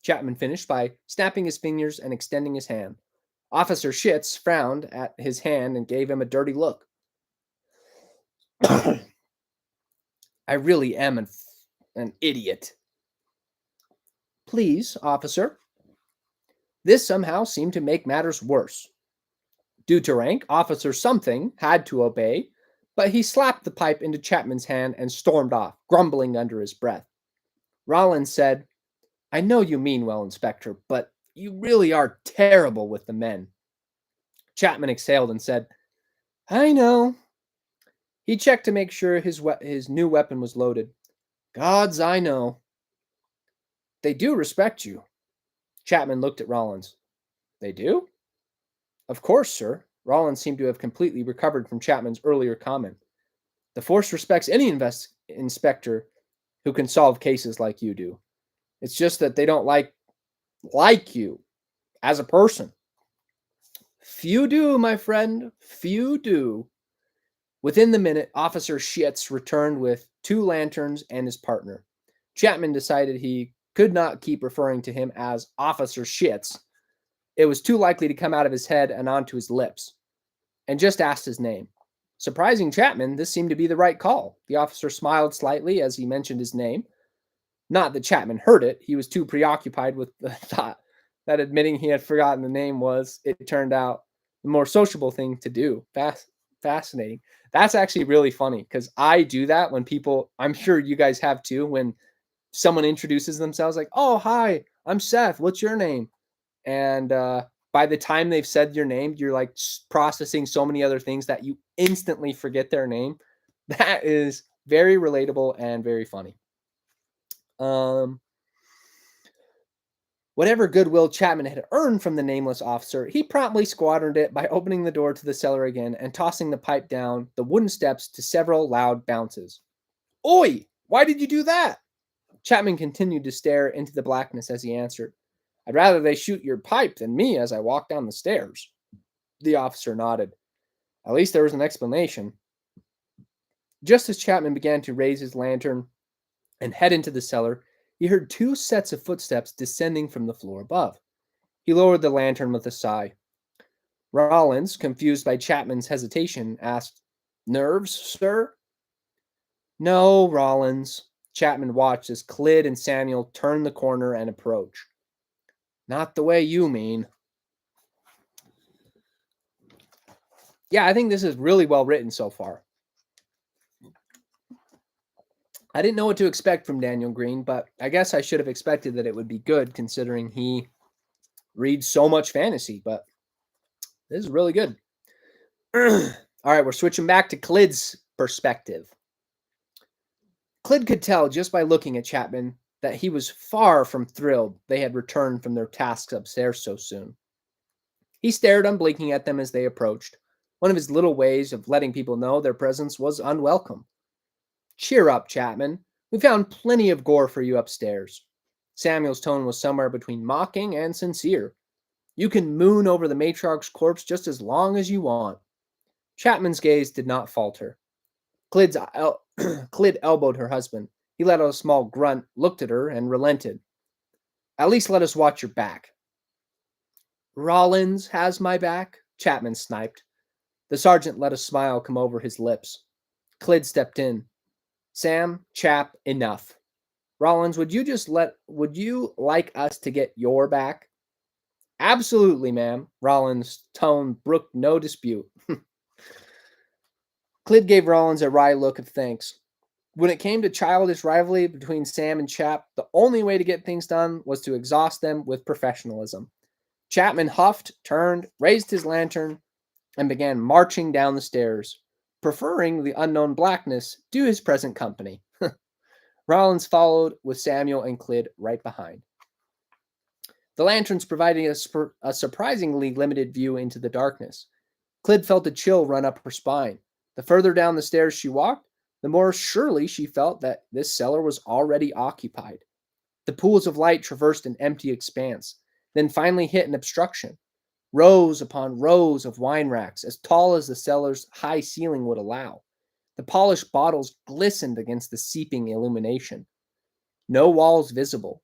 Chapman finished by snapping his fingers and extending his hand. Officer Shits frowned at his hand and gave him a dirty look. I really am an idiot. Please, officer. This somehow seemed to make matters worse. Due to rank, Officer Something had to obey, but he slapped the pipe into Chapman's hand and stormed off, grumbling under his breath. Rollins said, I know you mean well, Inspector, but you really are terrible with the men. Chapman exhaled and said, I know. He checked to make sure his new weapon was loaded. Gods, I know. They do respect you. Chapman looked at Rollins. They do? Of course, sir. Rollins seemed to have completely recovered from Chapman's earlier comment. The force respects any inspector who can solve cases like you do. It's just that they don't like you as a person. Few do, my friend. Few do. Within the minute, Officer Schitz returned with 2 lanterns and his partner. Chapman decided he could not keep referring to him as Officer Schitz. It was too likely to come out of his head and onto his lips, and just asked his name. Surprising Chapman, this seemed to be the right call. The officer smiled slightly as he mentioned his name. Not that Chapman heard it. He was too preoccupied with the thought that admitting he had forgotten the name was, it turned out, the more sociable thing to do. Fascinating. That's actually really funny because I do that when people, I'm sure you guys have too, when someone introduces themselves like, oh, hi, I'm Seth. What's your name? And by the time they've said your name, you're like processing so many other things that you instantly forget their name. That is very relatable and very funny. Whatever goodwill Chapman had earned from the nameless officer, he promptly squandered it by opening the door to the cellar again and tossing the pipe down the wooden steps to several loud bounces. Oi! Why did you do that? Chapman continued to stare into the blackness as he answered. I'd rather they shoot your pipe than me as I walk down the stairs. The officer nodded. At least there was an explanation. Just as Chapman began to raise his lantern and head into the cellar, he heard 2 sets of footsteps descending from the floor above. He lowered the lantern with a sigh. Rollins, confused by Chapman's hesitation, asked, Nerves, sir? No, Rollins. Chapman watched as Clyde and Samuel turned the corner and approach. Not the way you mean. Yeah, I think this is really well written so far. I didn't know what to expect from Daniel Greene, but I guess I should have expected that it would be good considering he reads so much fantasy, but this is really good. All right, we're switching back to Clyde's perspective. Clyde could tell just by looking at Chapman that he was far from thrilled they had returned from their tasks upstairs so soon. He stared unblinking at them as they approached, one of his little ways of letting people know their presence was unwelcome. Cheer up, Chapman. We found plenty of gore for you upstairs. Samuel's tone was somewhere between mocking and sincere. You can moon over the matriarch's corpse just as long as you want. Chapman's gaze did not falter. Clyde elbowed her husband. He let out a small grunt, looked at her, and relented. At least let us watch your back. Rollins has my back, Chapman sniped. The sergeant let a smile come over his lips. Clyde stepped in. Sam, Chap, enough. Rollins, would you like us to get your back? Absolutely, ma'am. Rollins' tone brooked no dispute. Clyde gave Rollins a wry look of thanks. When it came to childish rivalry between Sam and Chap, the only way to get things done was to exhaust them with professionalism. Chapman huffed, turned, raised his lantern, and began marching down the stairs, preferring the unknown blackness to his present company. Rollins followed with Samuel and Clyde right behind. The lanterns provided a surprisingly limited view into the darkness. Clyde felt a chill run up her spine. The further down the stairs she walked, the more surely she felt that this cellar was already occupied. The pools of light traversed an empty expanse, then finally hit an obstruction. Rows upon rows of wine racks, as tall as the cellar's high ceiling would allow. The polished bottles glistened against the seeping illumination. No walls visible.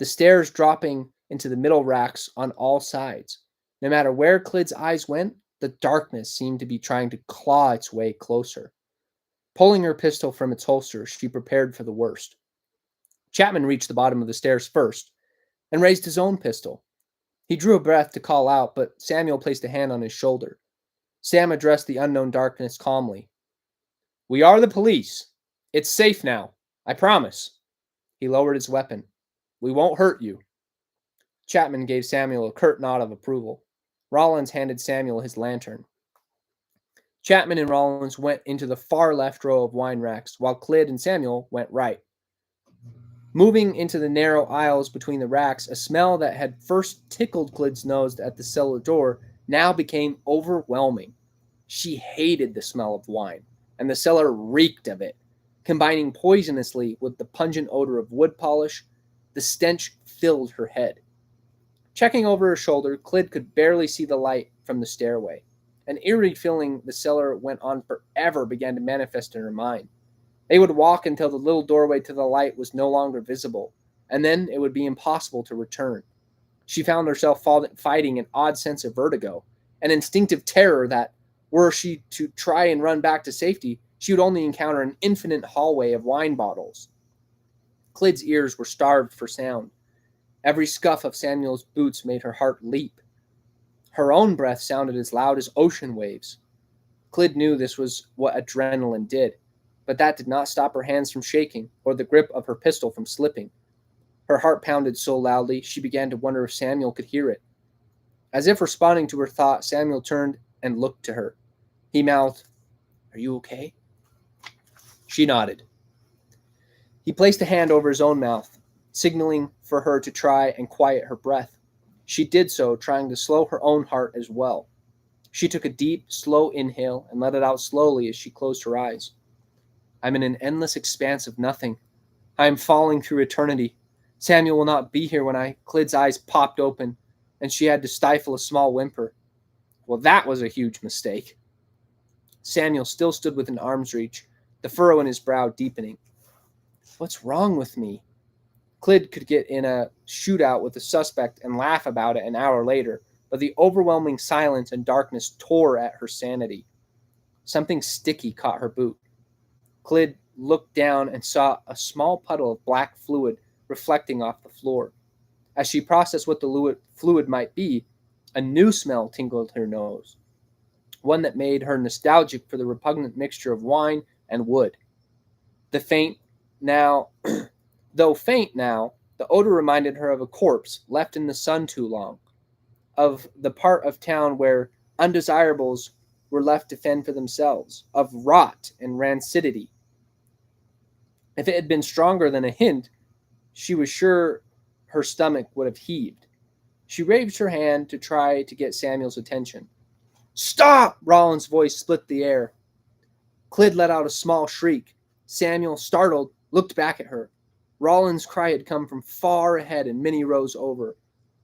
The stairs dropping into the middle racks on all sides. No matter where Clyde's eyes went, the darkness seemed to be trying to claw its way closer. Pulling her pistol from its holster, she prepared for the worst. Chapman reached the bottom of the stairs first and raised his own pistol. He drew a breath to call out, but Samuel placed a hand on his shoulder. Sam addressed the unknown darkness calmly. We are the police. It's safe now. I promise. He lowered his weapon. We won't hurt you." Chapman gave Samuel a curt nod of approval. Rollins handed Samuel his lantern. Chapman and Rollins went into the far left row of wine racks, while Clyd and Samuel went right. Moving into the narrow aisles between the racks, a smell that had first tickled Clyd's nose at the cellar door now became overwhelming. She hated the smell of wine, and the cellar reeked of it. Combining poisonously with the pungent odor of wood polish, the stench filled her head. Checking over her shoulder, Clyd could barely see the light from the stairway. An eerie feeling the cellar went on forever began to manifest in her mind. They would walk until the little doorway to the light was no longer visible, and then it would be impossible to return. She found herself fighting an odd sense of vertigo, an instinctive terror that, were she to try and run back to safety, she would only encounter an infinite hallway of wine bottles. Clyd's ears were starved for sound. Every scuff of Samuel's boots made her heart leap. Her own breath sounded as loud as ocean waves. Clyd knew this was what adrenaline did, but that did not stop her hands from shaking or the grip of her pistol from slipping. Her heart pounded so loudly she began to wonder if Samuel could hear it. As if responding to her thought, Samuel turned and looked to her. He mouthed, "Are you okay?" She nodded. He placed a hand over his own mouth, signaling for her to try and quiet her breath. She did so, trying to slow her own heart as well. She took a deep, slow inhale and let it out slowly as she closed her eyes. "I'm in an endless expanse of nothing. I am falling through eternity. Samuel will not be here when Clyd's eyes popped open, and she had to stifle a small whimper. Well, that was a huge mistake." Samuel still stood within arm's reach, the furrow in his brow deepening. "What's wrong with me?" Clyd could get in a shootout with the suspect and laugh about it an hour later, but the overwhelming silence and darkness tore at her sanity. Something sticky caught her boot. Clyd looked down and saw a small puddle of black fluid reflecting off the floor. As she processed what the fluid might be, a new smell tingled her nose, one that made her nostalgic for the repugnant mixture of wine and wood. Though faint now, the odor reminded her of a corpse left in the sun too long, of the part of town where undesirables were left to fend for themselves, of rot and rancidity. If it had been stronger than a hint, she was sure her stomach would have heaved. She raised her hand to try to get Samuel's attention. "Stop!" Rollins' voice split the air. Clyd let out a small shriek. Samuel, startled, looked back at her. Rollins' cry had come from far ahead and many rows over.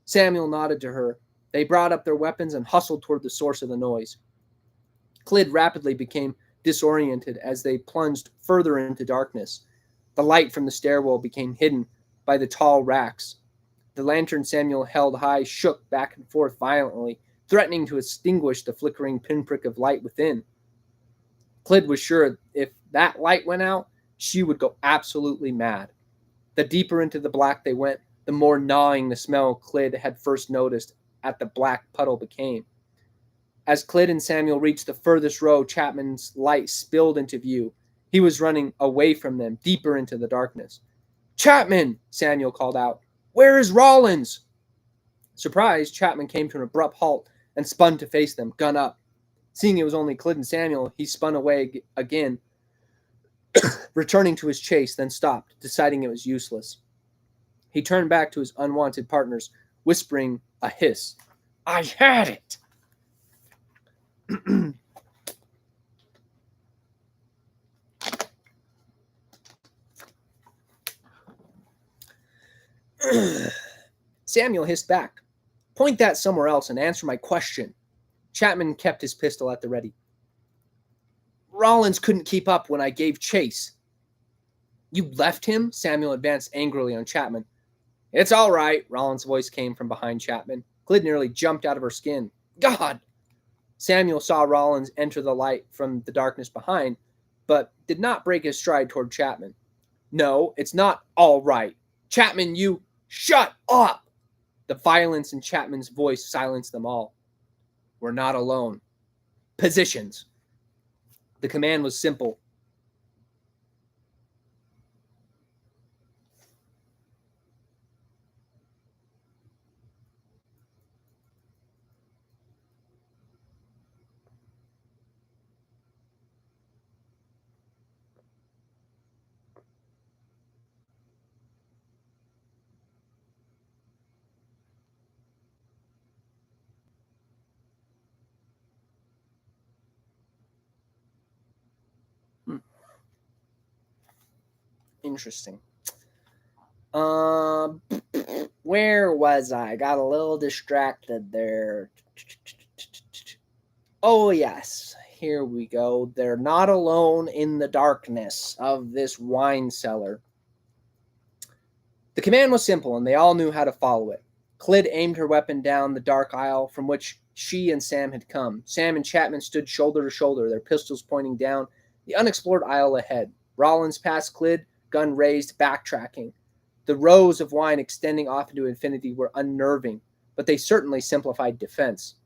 Samuel nodded to her. They brought up their weapons and hustled toward the source of the noise. Clyd rapidly became disoriented as they plunged further into darkness. The light from the stairwell became hidden by the tall racks. The lantern Samuel held high shook back and forth violently, threatening to extinguish the flickering pinprick of light within. Clyd was sure if that light went out, she would go absolutely mad. The deeper into the black they went, the more gnawing the smell Clyd had first noticed at the black puddle became. As Clyd and Samuel reached the furthest row, Chapman's light spilled into view. He was running away from them, deeper into the darkness. "Chapman!" Samuel called out. "Where is Rollins?" Surprised, Chapman came to an abrupt halt and spun to face them, gun up. Seeing it was only Clyd and Samuel, he spun away again, returning to his chase, then stopped, deciding it was useless. He turned back to his unwanted partners, whispering a hiss. "I had it!" Samuel hissed back. "Point that somewhere else and answer my question." Chapman kept his pistol at the ready. "Rollins couldn't keep up when I gave chase." "You left him?" Samuel advanced angrily on Chapman. "It's all right," Rollins' voice came from behind Chapman. Clyd nearly jumped out of her skin. "God!" Samuel saw Rollins enter the light from the darkness behind, but did not break his stride toward Chapman. "No, it's not all right. Chapman, you... Shut up!" The violence in Chapman's voice silenced them all. "We're not alone. Positions." The command was simple. Interesting. Where was I? Got a little distracted there. Oh, yes. Here we go. They're not alone in the darkness of this wine cellar. The command was simple, and they all knew how to follow it. Clyd aimed her weapon down the dark aisle from which she and Sam had come. Sam and Chapman stood shoulder to shoulder, their pistols pointing down the unexplored aisle ahead. Rollins passed Clyd, gun raised, backtracking. The rows of wine extending off into infinity were unnerving, but they certainly simplified defense.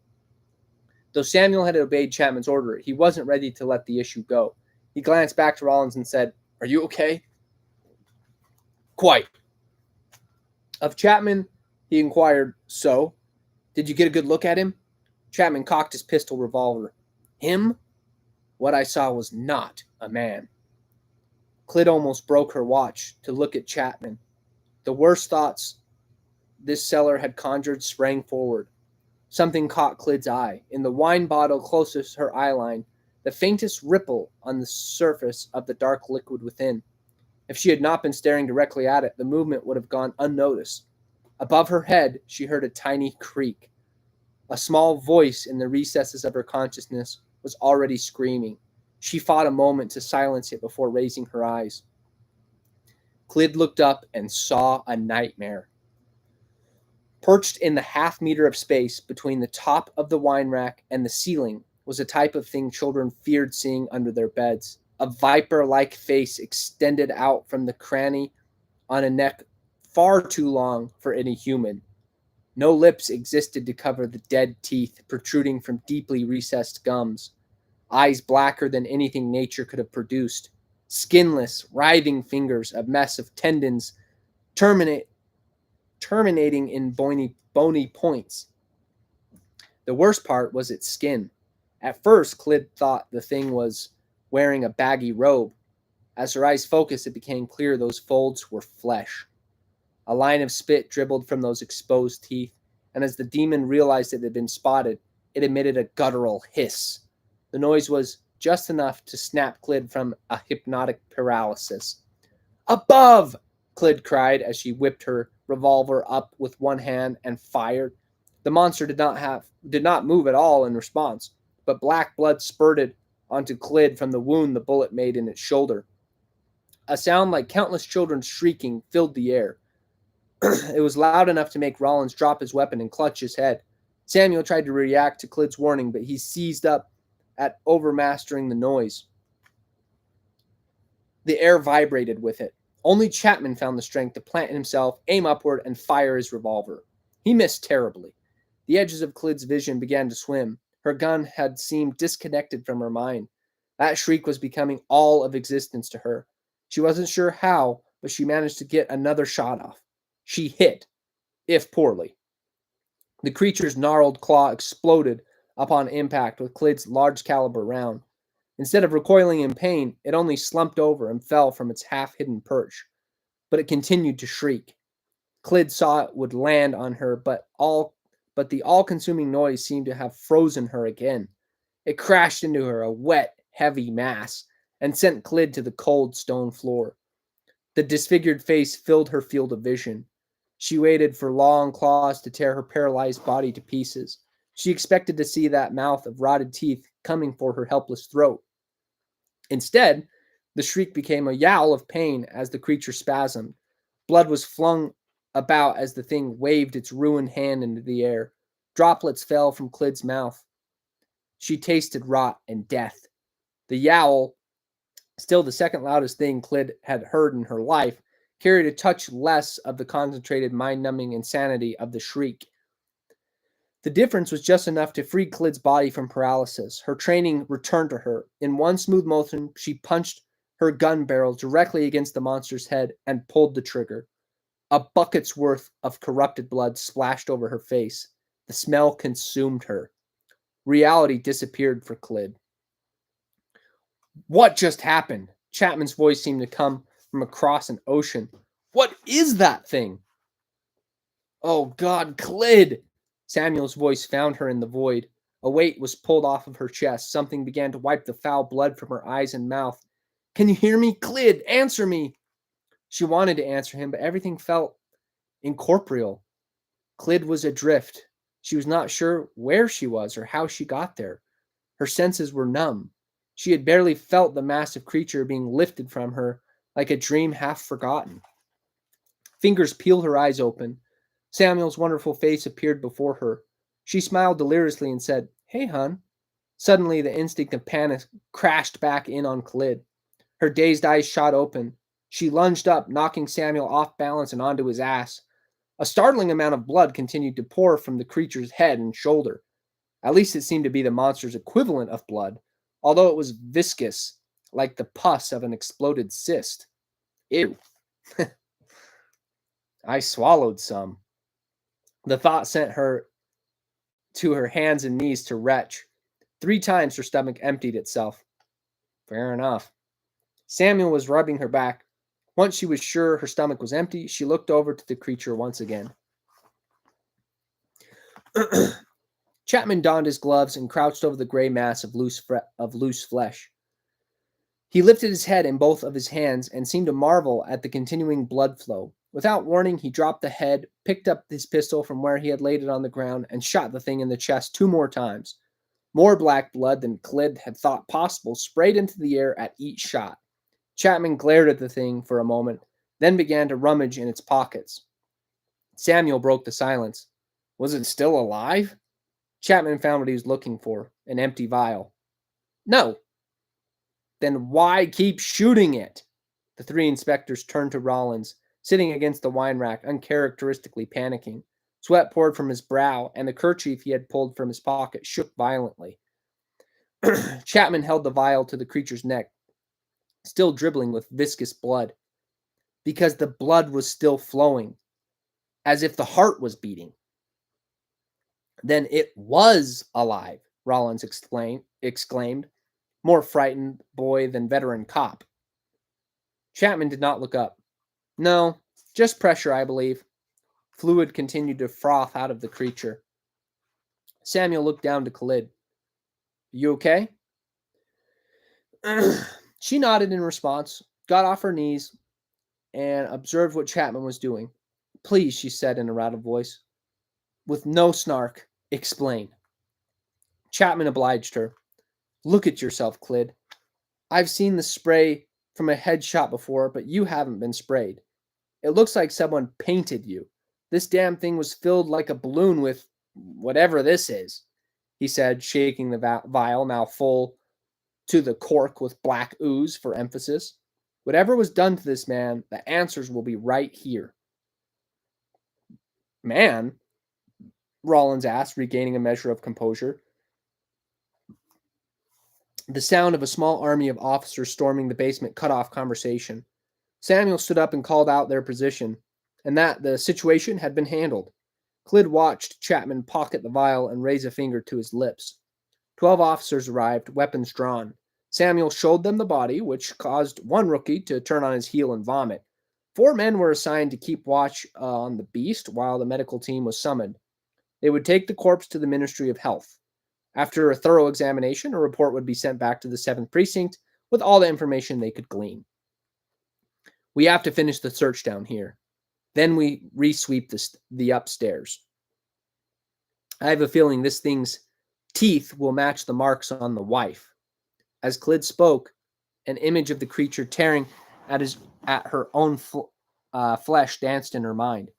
Though Samuel had obeyed Chapman's order, he wasn't ready to let the issue go. He glanced back to Rollins and said, "Are you okay?" "Quite." Of Chapman, he inquired, "So, did you get a good look at him?" Chapman cocked his pistol revolver. "Him? What I saw was not a man." Clyd almost broke her watch to look at Chapman. The worst thoughts this cellar had conjured sprang forward. Something caught Clyd's eye. In the wine bottle closest to her eyeline, the faintest ripple on the surface of the dark liquid within. If she had not been staring directly at it, the movement would have gone unnoticed. Above her head, she heard a tiny creak. A small voice in the recesses of her consciousness was already screaming. She fought a moment to silence it before raising her eyes. Clyd looked up and saw a nightmare. Perched in the half-meter of space between the top of the wine rack and the ceiling was a type of thing children feared seeing under their beds. A viper-like face extended out from the cranny on a neck far too long for any human. No lips existed to cover the dead teeth protruding from deeply recessed gums. Eyes blacker than anything nature could have produced. Skinless, writhing fingers, a mess of tendons terminating in bony points. The worst part was its skin. At first, Clyd thought the thing was wearing a baggy robe. As her eyes focused, it became clear those folds were flesh. A line of spit dribbled from those exposed teeth, and as the demon realized it had been spotted, it emitted a guttural hiss. The noise was just enough to snap Clyd from a hypnotic paralysis. "Above!" Clyd cried as she whipped her revolver up with one hand and fired. The monster did not move at all in response, but black blood spurted onto Clyd from the wound the bullet made in its shoulder. A sound like countless children shrieking filled the air. It was loud enough to make Rollins drop his weapon and clutch his head. Samuel tried to react to Clyd's warning, but he seized up at overmastering the noise. The air vibrated with it. Only Chapman found the strength to plant himself, aim upward, and fire his revolver. He missed terribly. The edges of Clyd's vision began to swim. Her gun had seemed disconnected from her mind. That shriek was becoming all of existence to her. She wasn't sure how, but she managed to get another shot off. She hit, if poorly. The creature's gnarled claw exploded upon impact with Clyd's large caliber round. Instead of recoiling in pain, it only slumped over and fell from its half-hidden perch. But it continued to shriek. Clyd saw it would land on her, but the all-consuming noise seemed to have frozen her again. It crashed into her, a wet, heavy mass, and sent Clyd to the cold stone floor. The disfigured face filled her field of vision. She waited for long claws to tear her paralyzed body to pieces. She expected to see that mouth of rotted teeth coming for her helpless throat. Instead, the shriek became a yowl of pain as the creature spasmed. Blood was flung about as the thing waved its ruined hand into the air. Droplets fell from Clyd's mouth. She tasted rot and death. The yowl, still the second loudest thing Clyd had heard in her life, carried a touch less of the concentrated mind-numbing insanity of the shriek. The difference was just enough to free Clyd's body from paralysis. Her training returned to her. In one smooth motion, she punched her gun barrel directly against the monster's head and pulled the trigger. A bucket's worth of corrupted blood splashed over her face. The smell consumed her. Reality disappeared for Clyd. "What just happened?" Chapman's voice seemed to come from across an ocean. "What is that thing?" "Oh God, Clyd!" Samuel's voice found her in the void. A weight was pulled off of her chest. Something began to wipe the foul blood from her eyes and mouth. "Can you hear me? Clyd, answer me!" She wanted to answer him, but everything felt incorporeal. Clyd was adrift. She was not sure where she was or how she got there. Her senses were numb. She had barely felt the massive creature being lifted from her like a dream half forgotten. Fingers peeled her eyes open. Samuel's wonderful face appeared before her. She smiled deliriously and said, "Hey, hun." Suddenly, the instinct of panic crashed back in on Clyd. Her dazed eyes shot open. She lunged up, knocking Samuel off balance and onto his ass. A startling amount of blood continued to pour from the creature's head and shoulder. At least it seemed to be the monster's equivalent of blood, although it was viscous, like the pus of an exploded cyst. Ew. I swallowed some. The thought sent her to her hands and knees to retch. 3 times her stomach emptied itself. Fair enough. Samuel was rubbing her back. Once she was sure her stomach was empty, she looked over to the creature once again. Chapman donned his gloves and crouched over the gray mass of loose flesh. He lifted his head in both of his hands and seemed to marvel at the continuing blood flow. Without warning, he dropped the head, picked up his pistol from where he had laid it on the ground, and shot the thing in the chest 2 more times. More black blood than Clyd had thought possible sprayed into the air at each shot. Chapman glared at the thing for a moment, then began to rummage in its pockets. Samuel broke the silence. Was it still alive? Chapman found what he was looking for, an empty vial. No. Then why keep shooting it? The 3 inspectors turned to Rollins, sitting against the wine rack, uncharacteristically panicking. Sweat poured from his brow, and the kerchief he had pulled from his pocket shook violently. Chapman held the vial to the creature's neck, still dribbling with viscous blood, because the blood was still flowing, as if the heart was beating. Then it was alive, Rollins exclaimed, more frightened boy than veteran cop. Chapman did not look up. No, just pressure, I believe. Fluid continued to froth out of the creature. Samuel looked down to Clyd. You okay? She nodded in response, got off her knees, and observed what Chapman was doing. Please, she said in a rattled voice. With no snark, explain. Chapman obliged her. Look at yourself, Clyd. I've seen the spray from a headshot before, but you haven't been sprayed. It looks like someone painted you. This damn thing was filled like a balloon with whatever this is, he said, shaking the vial, now full to the cork with black ooze for emphasis. Whatever was done to this man, the answers will be right here. Man? Rollins asked, regaining a measure of composure. The sound of a small army of officers storming the basement cut off conversation. Samuel stood up and called out their position, and that the situation had been handled. Clyd watched Chapman pocket the vial and raise a finger to his lips. 12 officers arrived, weapons drawn. Samuel showed them the body, which caused one rookie to turn on his heel and vomit. 4 men were assigned to keep watch on the beast while the medical team was summoned. They would take the corpse to the Ministry of Health. After a thorough examination, a report would be sent back to the 7th Precinct with all the information they could glean. We have to finish the search down here. Then we re-sweep the upstairs. I have a feeling this thing's teeth will match the marks on the wife. As Clyd spoke, an image of the creature tearing at her own flesh danced in her mind.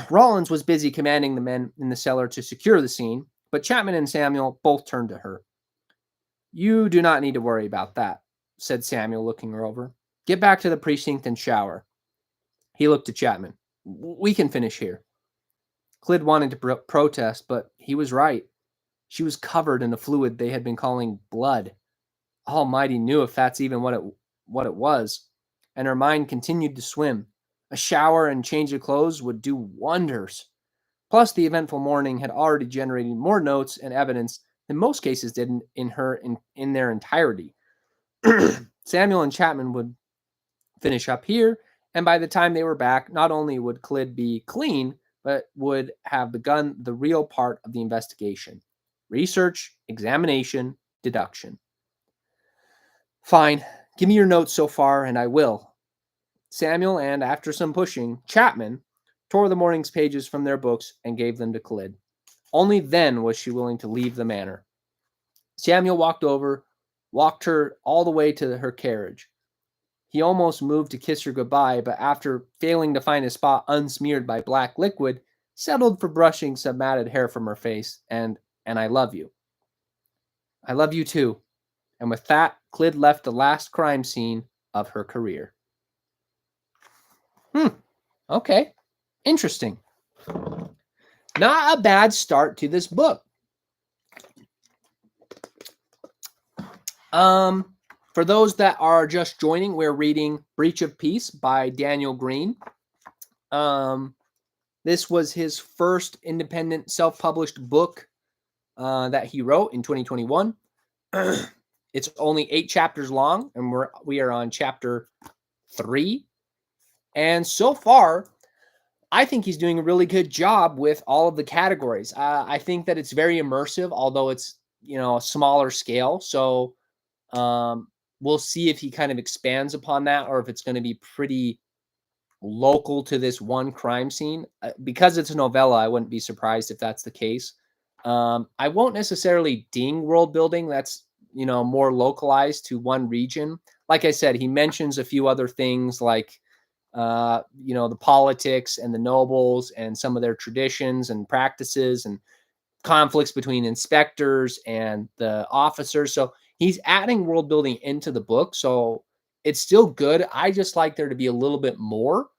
Rollins was busy commanding the men in the cellar to secure the scene, but Chapman and Samuel both turned to her. You do not need to worry about that, said Samuel, looking her over. Get back to the precinct and shower. He looked at Chapman. We can finish here. Clyd wanted to protest, but he was right. She was covered in a fluid they had been calling blood. Almighty knew if that's even what it was. And her mind continued to swim. A shower and change of clothes would do wonders. Plus, the eventful morning had already generated more notes and evidence than most cases did in their entirety. Samuel and Chapman would finish up here, and by the time they were back, not only would Clyd be clean, but would have begun the real part of the investigation. Research, examination, deduction. Fine. Give me your notes so far, and I will. Samuel and, after some pushing, Chapman tore the morning's pages from their books and gave them to Clyd. Only then was she willing to leave the manor. Samuel walked her all the way to her carriage. He almost moved to kiss her goodbye, but after failing to find a spot unsmeared by black liquid, settled for brushing some matted hair from her face and I love you. I love you too. And with that, Clyd left the last crime scene of her career. Okay. Interesting. Not a bad start to this book. For those that are just joining, we're reading Breach of Peace by Daniel Greene. This was his first independent self-published book that he wrote in 2021. It's only 8 chapters long, and we are on chapter 3. And so far, I think he's doing a really good job with all of the categories. I think that it's very immersive, although it's, a smaller scale. So we'll see if he kind of expands upon that, or if it's going to be pretty local to this one crime scene. Because it's a novella, I wouldn't be surprised if that's the case. I won't necessarily ding world building. That's, more localized to one region. Like I said, he mentions a few other things like, the politics and the nobles and some of their traditions and practices and conflicts between inspectors and the officers. So he's adding world building into the book. So it's still good. I just like there to be a little bit more,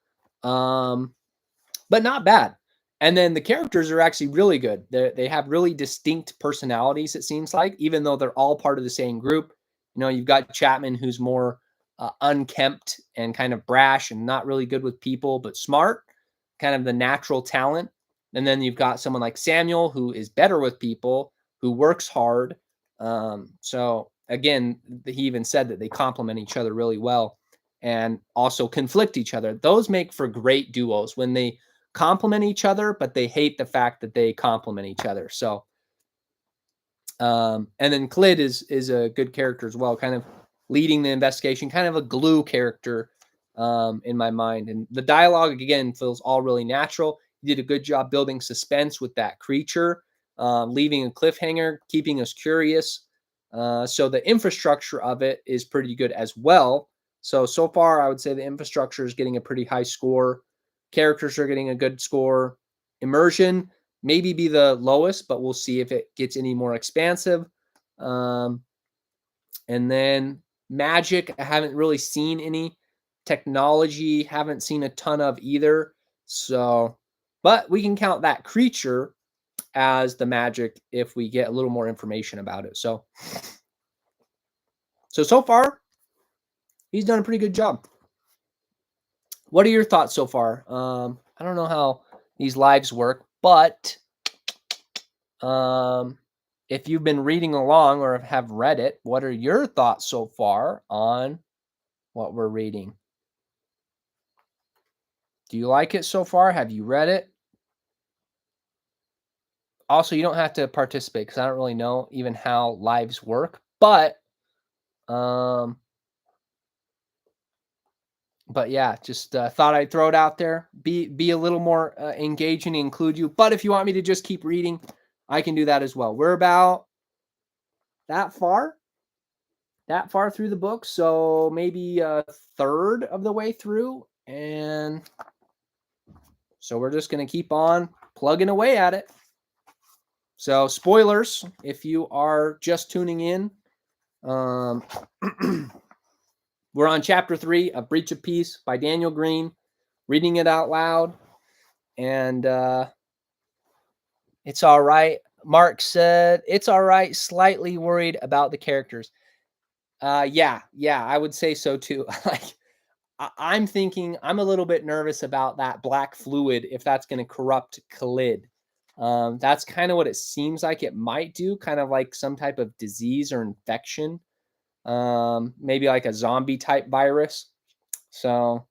but not bad. And then the characters are actually really good. They have really distinct personalities, it seems like, even though they're all part of the same group. You've got Chapman, who's more unkempt and kind of brash and not really good with people, but smart, kind of the natural talent. And then you've got someone like Samuel, who is better with people, who works hard. So again, he even said that they complement each other really well and also conflict each other. Those make for great duos when they complement each other, but they hate the fact that they complement each other. So, and then Clyd is a good character as well, kind of leading the investigation, kind of a glue character in my mind. And the dialogue, again, feels all really natural. He did a good job building suspense with that creature, leaving a cliffhanger, keeping us curious. So the infrastructure of it is pretty good as well. So far, I would say the infrastructure is getting a pretty high score. Characters are getting a good score. Immersion maybe be the lowest, but we'll see if it gets any more expansive. And then magic, I haven't really seen any. Technology, haven't seen a ton of either. So, but we can count that creature as the magic if we get a little more information about it. So far, he's done a pretty good job. What are your thoughts so far? I don't know how these lives work, but if you've been reading along or have read it, what are your thoughts so far on what we're reading? Do you like it so far? Have you read it? Also, you don't have to participate because I don't really know even how lives work, but yeah, just thought I'd throw it out there. Be a little more engaging and include you. But if you want me to just keep reading, I can do that as well. We're about that far through the book, so maybe a third of the way through, and so we're just going to keep on plugging away at it. So spoilers, if you are just tuning in, we're on chapter 3 of Breach of Peace by Daniel Greene, reading it out loud, and it's all right. Mark said, it's all right, slightly worried about the characters. Yeah, I would say so too. Like, I'm thinking I'm a little bit nervous about that black fluid, if that's going to corrupt Clyd. That's kind of what it seems like it might do, kind of like some type of disease or infection, maybe like a zombie type virus. So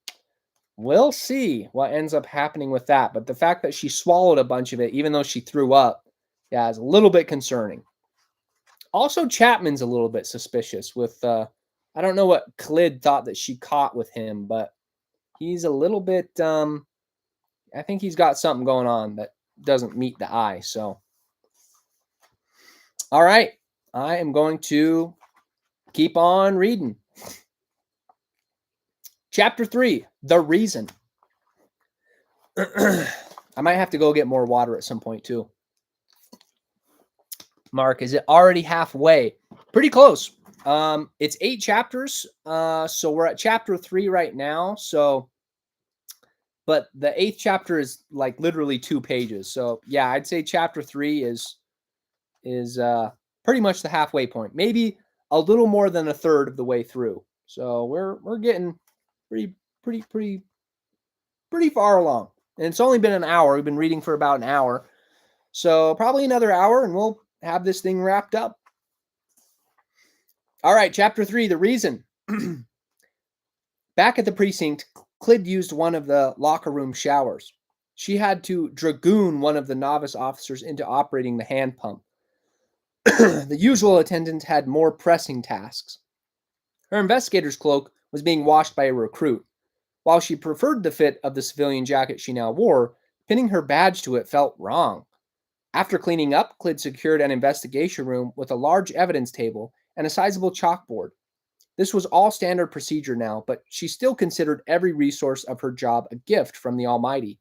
we'll see what ends up happening with that. But the fact that she swallowed a bunch of it, even though she threw up, yeah, is a little bit concerning. Also, Chapman's a little bit suspicious with, I don't know what Clyd thought that she caught with him, but he's a little bit, I think he's got something going on that doesn't meet the eye. So, all right, I am going to keep on reading. Chapter 3, The Reason. I might have to go get more water at some point too. Mark, is it already halfway? Pretty close. It's 8 chapters. So we're at chapter 3 right now. So, but the 8th chapter is like literally 2 pages. So yeah, I'd say chapter 3 is pretty much the halfway point. Maybe a little more than a third of the way through. So we're getting pretty far along. And it's only been an hour. We've been reading for about an hour. So probably another hour and we'll have this thing wrapped up. All right, chapter 3, The Reason. Back at the precinct, Clyd used one of the locker room showers. She had to dragoon one of the novice officers into operating the hand pump. The usual attendant had more pressing tasks. Her investigator's cloak was being washed by a recruit. While she preferred the fit of the civilian jacket she now wore, pinning her badge to it felt wrong. After cleaning up, Clyd secured an investigation room with a large evidence table and a sizable chalkboard. This was all standard procedure now, but she still considered every resource of her job a gift from the Almighty.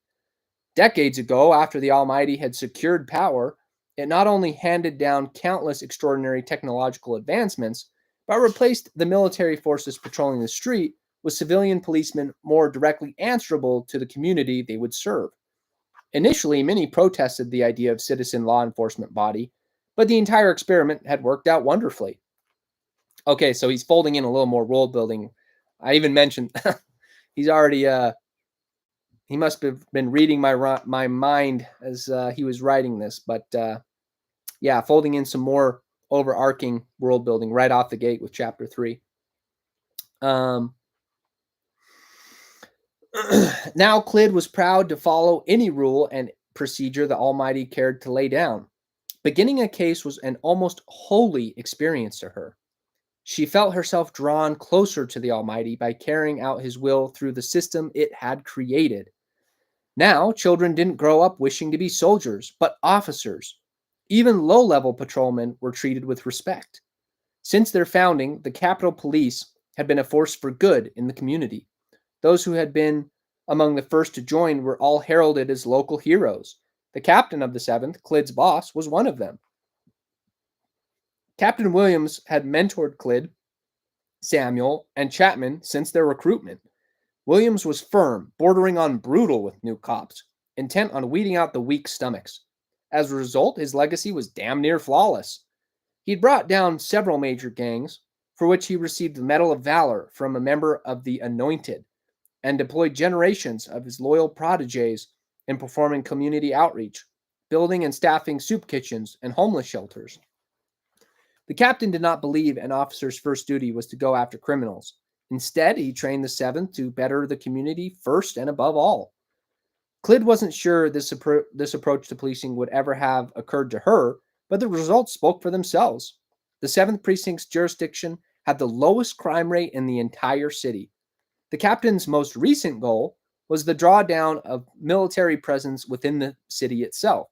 Decades ago, after the Almighty had secured power, it not only handed down countless extraordinary technological advancements, but replaced the military forces patrolling the street with civilian policemen more directly answerable to the community they would serve. Initially, many protested the idea of citizen law enforcement body, but the entire experiment had worked out wonderfully. Okay, so he's folding in a little more world building. I even mentioned he's already he must have been reading my mind as he was writing this, but yeah, folding in some more overarching world building right off the gate with chapter 3. Now Clyd was proud to follow any rule and procedure the Almighty cared to lay down. Beginning a case was an almost holy experience to her. She felt herself drawn closer to the Almighty by carrying out his will through the system it had created. Now, children didn't grow up wishing to be soldiers, but officers. Even low-level patrolmen were treated with respect. Since their founding, the Capitol Police had been a force for good in the community. Those who had been among the first to join were all heralded as local heroes. The captain of the 7th, Clyd's boss, was one of them. Captain Williams had mentored Clyd, Samuel, and Chapman since their recruitment. Williams was firm, bordering on brutal with new cops, intent on weeding out the weak stomachs. As a result, his legacy was damn near flawless. He'd brought down several major gangs, for which he received the Medal of Valor from a member of the Anointed, and deployed generations of his loyal protégés in performing community outreach, building and staffing soup kitchens and homeless shelters. The captain did not believe an officer's first duty was to go after criminals. Instead, he trained the 7th to better the community first and above all. Clyd wasn't sure this approach to policing would ever have occurred to her, but the results spoke for themselves. The 7th Precinct's jurisdiction had the lowest crime rate in the entire city. The captain's most recent goal was the drawdown of military presence within the city itself.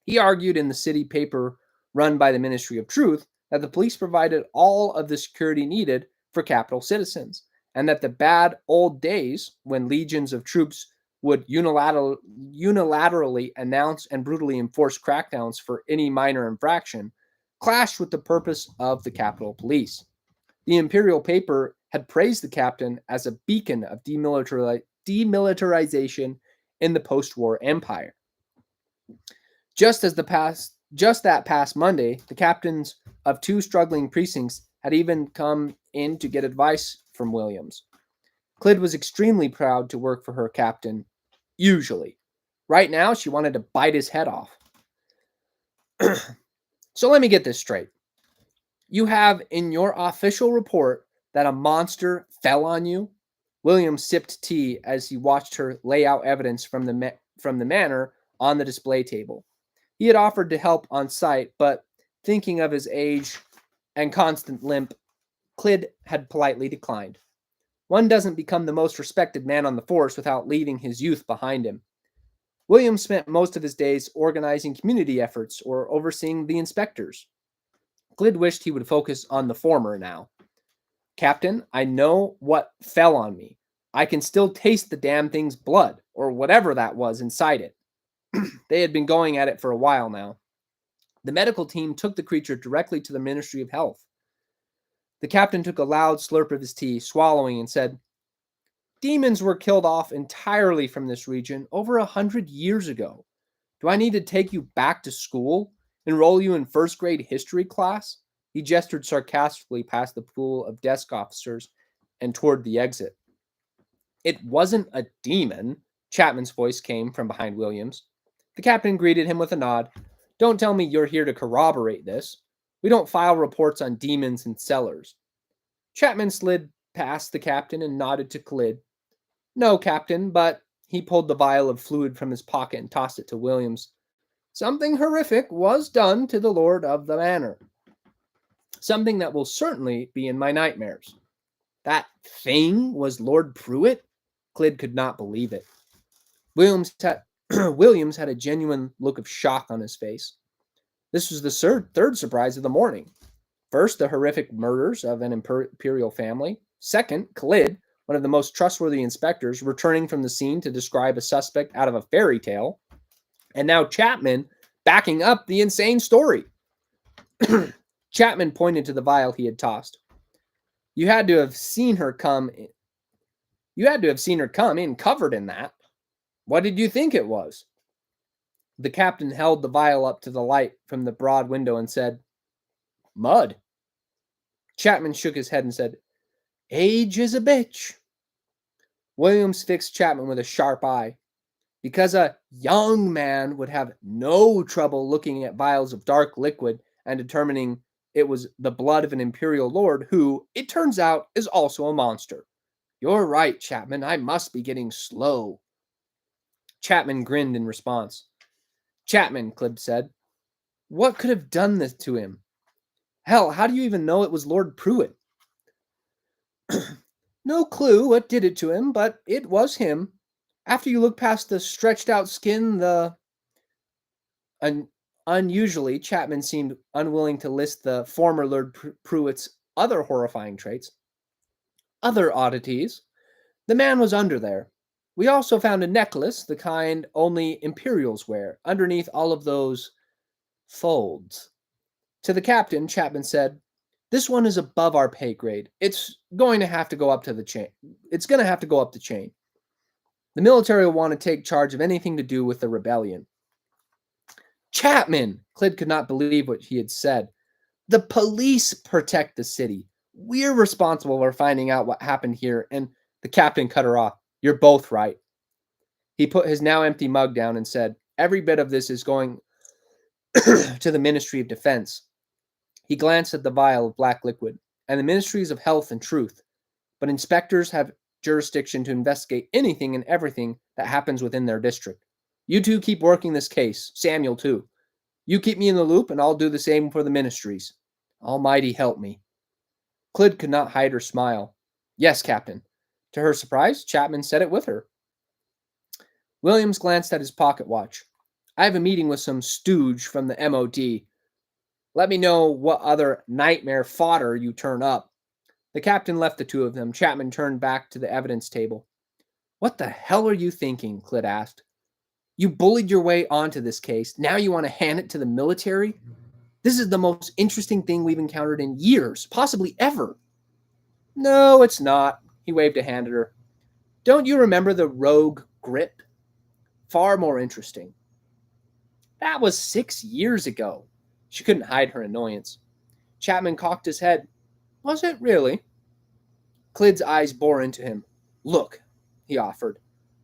He argued in the city paper run by the Ministry of Truth that the police provided all of the security needed for Capitol citizens, and that the bad old days when legions of troops would unilaterally announce and brutally enforce crackdowns for any minor infraction clashed with the purpose of the Capitol Police. The imperial paper had praised the captain as a beacon of demilitarization in the post-war empire. Just that past Monday, the captains of 2 struggling precincts had even come in to get advice from Williams. Clyd was extremely proud to work for her captain, usually. Right now, she wanted to bite his head off. So let me get this straight. You have in your official report that a monster fell on you? Williams sipped tea as he watched her lay out evidence from the manor on the display table. He had offered to help on site, but thinking of his age and constant limp, Clyd had politely declined. One doesn't become the most respected man on the force without leaving his youth behind him. Williams spent most of his days organizing community efforts or overseeing the inspectors. Glid wished he would focus on the former now. Captain, I know what fell on me. I can still taste the damn thing's blood, or whatever that was inside it. They had been going at it for a while now. The medical team took the creature directly to the Ministry of Health. The captain took a loud slurp of his tea, swallowing, and said, Demons were killed off entirely from this region over 100 years ago. Do I need to take you back to school? Enroll you in first grade history class? He gestured sarcastically past the pool of desk officers and toward the exit. It wasn't a demon, Chapman's voice came from behind Williams. The captain greeted him with a nod. Don't tell me you're here to corroborate this. We don't file reports on demons in cellars. Chapman slid past the captain and nodded to Clid. No, Captain, but he pulled the vial of fluid from his pocket and tossed it to Williams. Something horrific was done to the lord of the manor. Something that will certainly be in my nightmares. That thing was Lord Pruitt? Clid could not believe it. Williams had a genuine look of shock on his face. This was the third surprise of the morning. First, the horrific murders of an imperial family. Second, Clid, one of the most trustworthy inspectors, returning from the scene to describe a suspect out of a fairy tale. And now Chapman backing up the insane story. Chapman pointed to the vial he had tossed. You had to have seen her come in covered in that. What did you think it was? The captain held the vial up to the light from the broad window and said, Mud. Chapman shook his head and said, Age is a bitch. Williams fixed Chapman with a sharp eye. Because a young man would have no trouble looking at vials of dark liquid and determining it was the blood of an imperial lord who, it turns out, is also a monster. You're right, Chapman. I must be getting slow. Chapman grinned in response. Chapman, Clib said, what could have done this to him? Hell, how do you even know it was Lord Pruitt? No clue what did it to him, but it was him. After you look past the stretched out skin, unusually, Chapman seemed unwilling to list the former Lord Pruitt's other horrifying traits. Other oddities. The man was under there. We also found a necklace, the kind only Imperials wear, underneath all of those folds. To the captain, Chapman said, this one is above our pay grade. It's going to have to go up the chain. The military will want to take charge of anything to do with the rebellion. Chapman! Clid could not believe what he had said. The police protect the city. We're responsible for finding out what happened here. And the captain cut her off. You're both right. He put his now empty mug down and said, every bit of this is going to the Ministry of Defense. He glanced at the vial of black liquid, and the Ministries of Health and Truth. But inspectors have jurisdiction to investigate anything and everything that happens within their district. You two keep working this case. Samuel, too. You keep me in the loop, and I'll do the same for the ministries. Almighty help me. Clid could not hide her smile. Yes, Captain. To her surprise, Chapman said it with her. Williams glanced at his pocket watch. I have a meeting with some stooge from the MOD. Let me know what other nightmare fodder you turn up. The captain left the two of them. Chapman turned back to the evidence table. What the hell are you thinking? Clid asked. You bullied your way onto this case. Now you want to hand it to the military? This is the most interesting thing we've encountered in years, possibly ever. No, it's not. He waved a hand at her. Don't you remember the rogue grip? Far more interesting. That was 6 years ago. She couldn't hide her annoyance. Chapman cocked his head. Was it really? Clid's eyes bore into him. Look, he offered.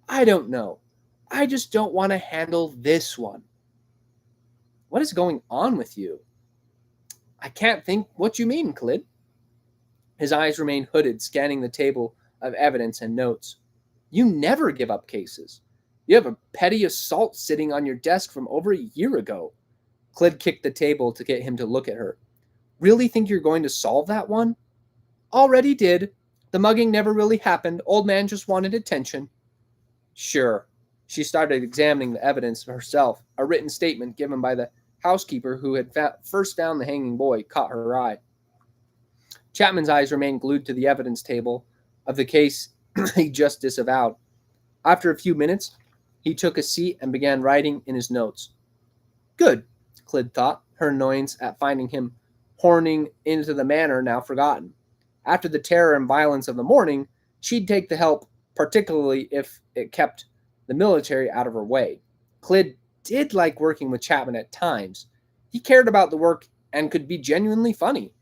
I don't know. I just don't want to handle this one. What is going on with you? I can't think what you mean, Clid. His eyes remained hooded, scanning the table of evidence and notes. You never give up cases. You have a petty assault sitting on your desk from over a year ago. Clid kicked the table to get him to look at her. Really think you're going to solve that one? Already did. The mugging never really happened. Old man just wanted attention. Sure. She started examining the evidence herself. A written statement given by the housekeeper who had first found the hanging boy caught her eye. Chapman's eyes remained glued to the evidence table of the case he just disavowed. After a few minutes, he took a seat and began writing in his notes. Good, Clyd thought, her annoyance at finding him horning into the manor now forgotten. After the terror and violence of the morning, she'd take the help, particularly if it kept the military out of her way. Clyd did like working with Chapman at times. He cared about the work and could be genuinely funny.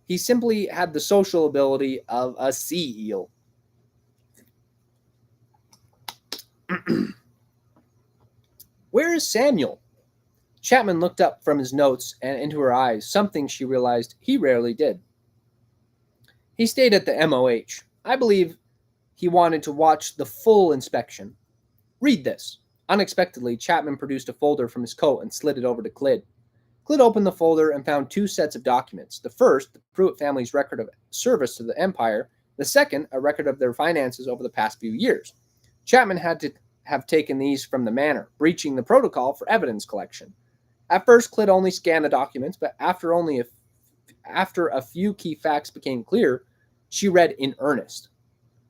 He simply had the social ability of a sea eel. Where is Samuel? Chapman looked up from his notes and into her eyes, something she realized he rarely did. He stayed at the MOH. I believe he wanted to watch the full inspection. Read this. Unexpectedly, Chapman produced a folder from his coat and slid it over to Clyd. Clyd opened the folder and found two sets of documents. The first, the Pruitt family's record of service to the Empire. The second, a record of their finances over the past few years. Chapman had to have taken these from the manor, breaching the protocol for evidence collection. At first, Clyd only scanned the documents, but after a few key facts became clear, she read in earnest.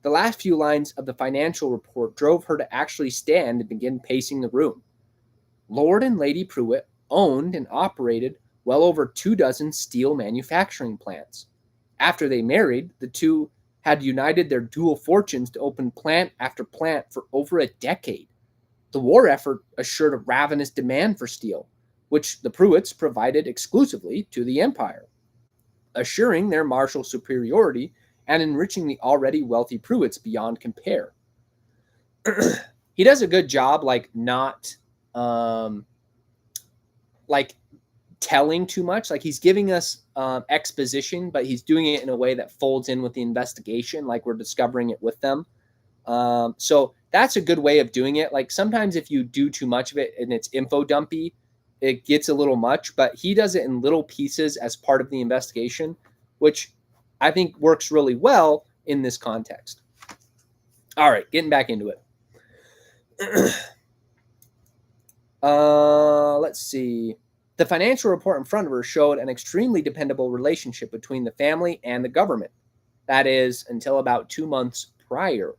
The last few lines of the financial report drove her to actually stand and begin pacing the room. Lord and Lady Pruitt owned and operated well over 24 steel manufacturing plants. After they married, the two had united their dual fortunes to open plant after plant for over a decade. The war effort assured a ravenous demand for steel, which the Pruitts provided exclusively to the Empire, assuring their martial superiority and enriching the already wealthy Pruitts beyond compare. He does a good job, not telling too much. Like, he's giving us exposition, but he's doing it in a way that folds in with the investigation, like we're discovering it with them. So that's a good way of doing it. Like, sometimes if you do too much of it and it's info dumpy, it gets a little much, but he does it in little pieces as part of the investigation, which I think works really well in this context. All right, getting back into it. Let's see. The financial report in front of her showed an extremely dependable relationship between the family and the government. That is, until about 2 months prior.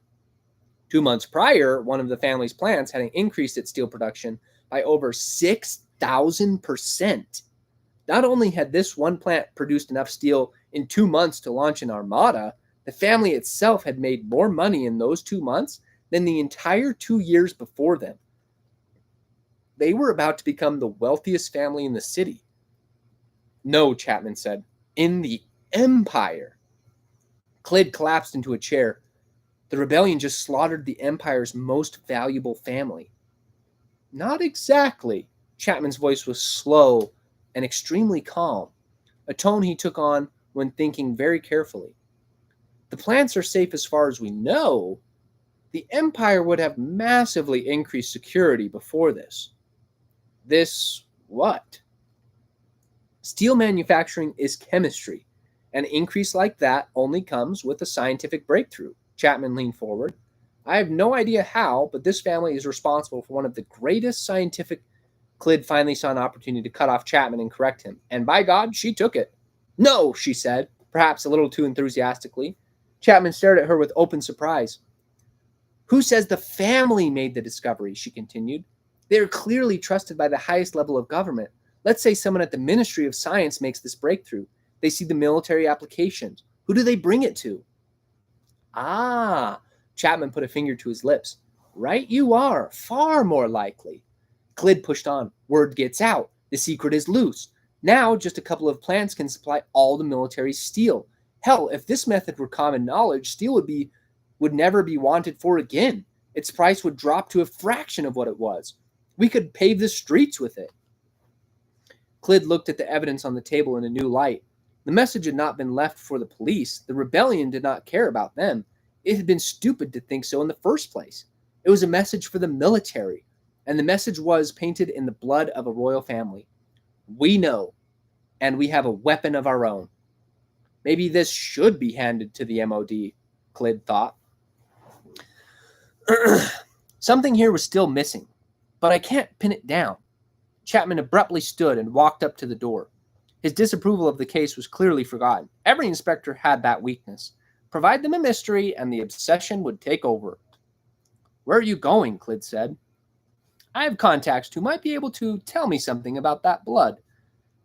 2 months prior, one of the family's plants had increased its steel production by over 6,000%. Not only had this one plant produced enough steel in 2 months to launch an armada, the family itself had made more money in those 2 months than the entire 2 years before them. They were about to become the wealthiest family in the city. No, Chapman said, in the Empire. Clyd collapsed into a chair. The rebellion just slaughtered the Empire's most valuable family. Not exactly. Chapman's voice was slow and extremely calm, a tone he took on when thinking very carefully. The plants are safe as far as we know. The Empire would have massively increased security before this. This what? Steel manufacturing is chemistry. An increase like that only comes with a scientific breakthrough. Chapman leaned forward. I have no idea how, but this family is responsible for one of the greatest scientific... Clyd finally saw an opportunity to cut off Chapman and correct him. And by God, she took it. No, she said, perhaps a little too enthusiastically. Chapman stared at her with open surprise. Who says the family made the discovery? She continued. They are clearly trusted by the highest level of government. Let's say someone at the Ministry of Science makes this breakthrough. They see the military applications. Who do they bring it to? Ah, Chapman put a finger to his lips. Right you are, far more likely. Clyd pushed on. Word gets out. The secret is loose. Now just a couple of plants can supply all the military's steel. Hell, if this method were common knowledge, steel would never be wanted for again. Its price would drop to a fraction of what it was. We could pave the streets with it. Clyd looked at the evidence on the table in a new light. The message had not been left for the police. The rebellion did not care about them. It had been stupid to think so in the first place. It was a message for the military, and the message was painted in the blood of a royal family. We know, and we have a weapon of our own. Maybe this should be handed to the MOD. Clyde thought. Something here was still missing, but I can't pin it down. Chapman abruptly stood and walked up to the door. His disapproval of the case was clearly forgotten. Every inspector had that weakness. Provide them a mystery, and the obsession would take over. Where are you going? Clyde said. I have contacts who might be able to tell me something about that blood.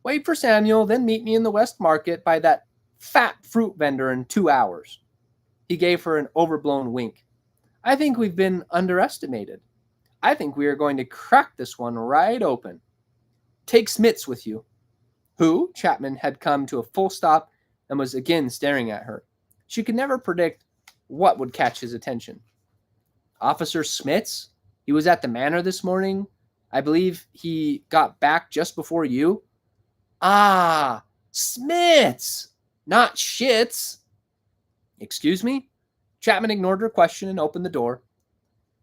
Wait for Samuel, then meet me in the West Market by that fat fruit vendor in 2 hours. He gave her an overblown wink. I think we've been underestimated. I think we are going to crack this one right open. Take Smits with you. Who? Chapman had come to a full stop and was again staring at her. She could never predict what would catch his attention. Officer Smits? He was at the manor this morning. I believe he got back just before you. Ah, Smits! Not Shits. Excuse me? Chapman ignored her question and opened the door.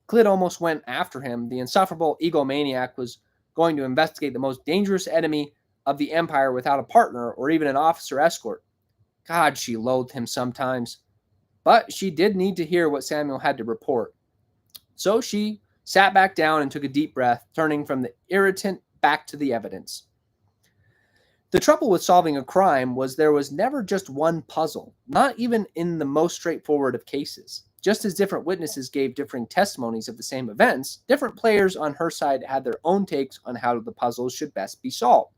Clyde almost went after him. The insufferable egomaniac was going to investigate the most dangerous enemy of the Empire without a partner or even an officer escort. God, she loathed him sometimes. But she did need to hear what Samuel had to report. So she sat back down and took a deep breath, turning from the irritant back to the evidence. The trouble with solving a crime was there was never just one puzzle, not even in the most straightforward of cases. Just as different witnesses gave differing testimonies of the same events, different players on her side had their own takes on how the puzzles should best be solved.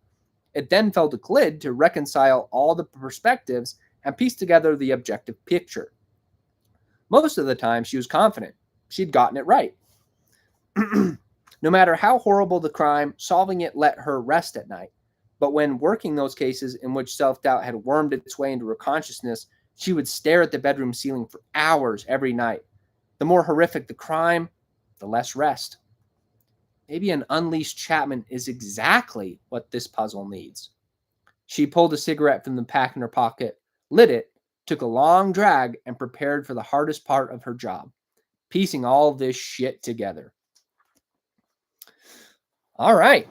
It then fell to Clyde to reconcile all the perspectives and piece together the objective picture. Most of the time, she was confident. She'd gotten it right. No matter how horrible the crime, solving it let her rest at night. But when working those cases in which self-doubt had wormed its way into her consciousness, she would stare at the bedroom ceiling for hours every night. The more horrific the crime, the less rest. Maybe an unleashed Chapman is exactly what this puzzle needs. She pulled a cigarette from the pack in her pocket, lit it, took a long drag, and prepared for the hardest part of her job, piecing all this shit together. All right.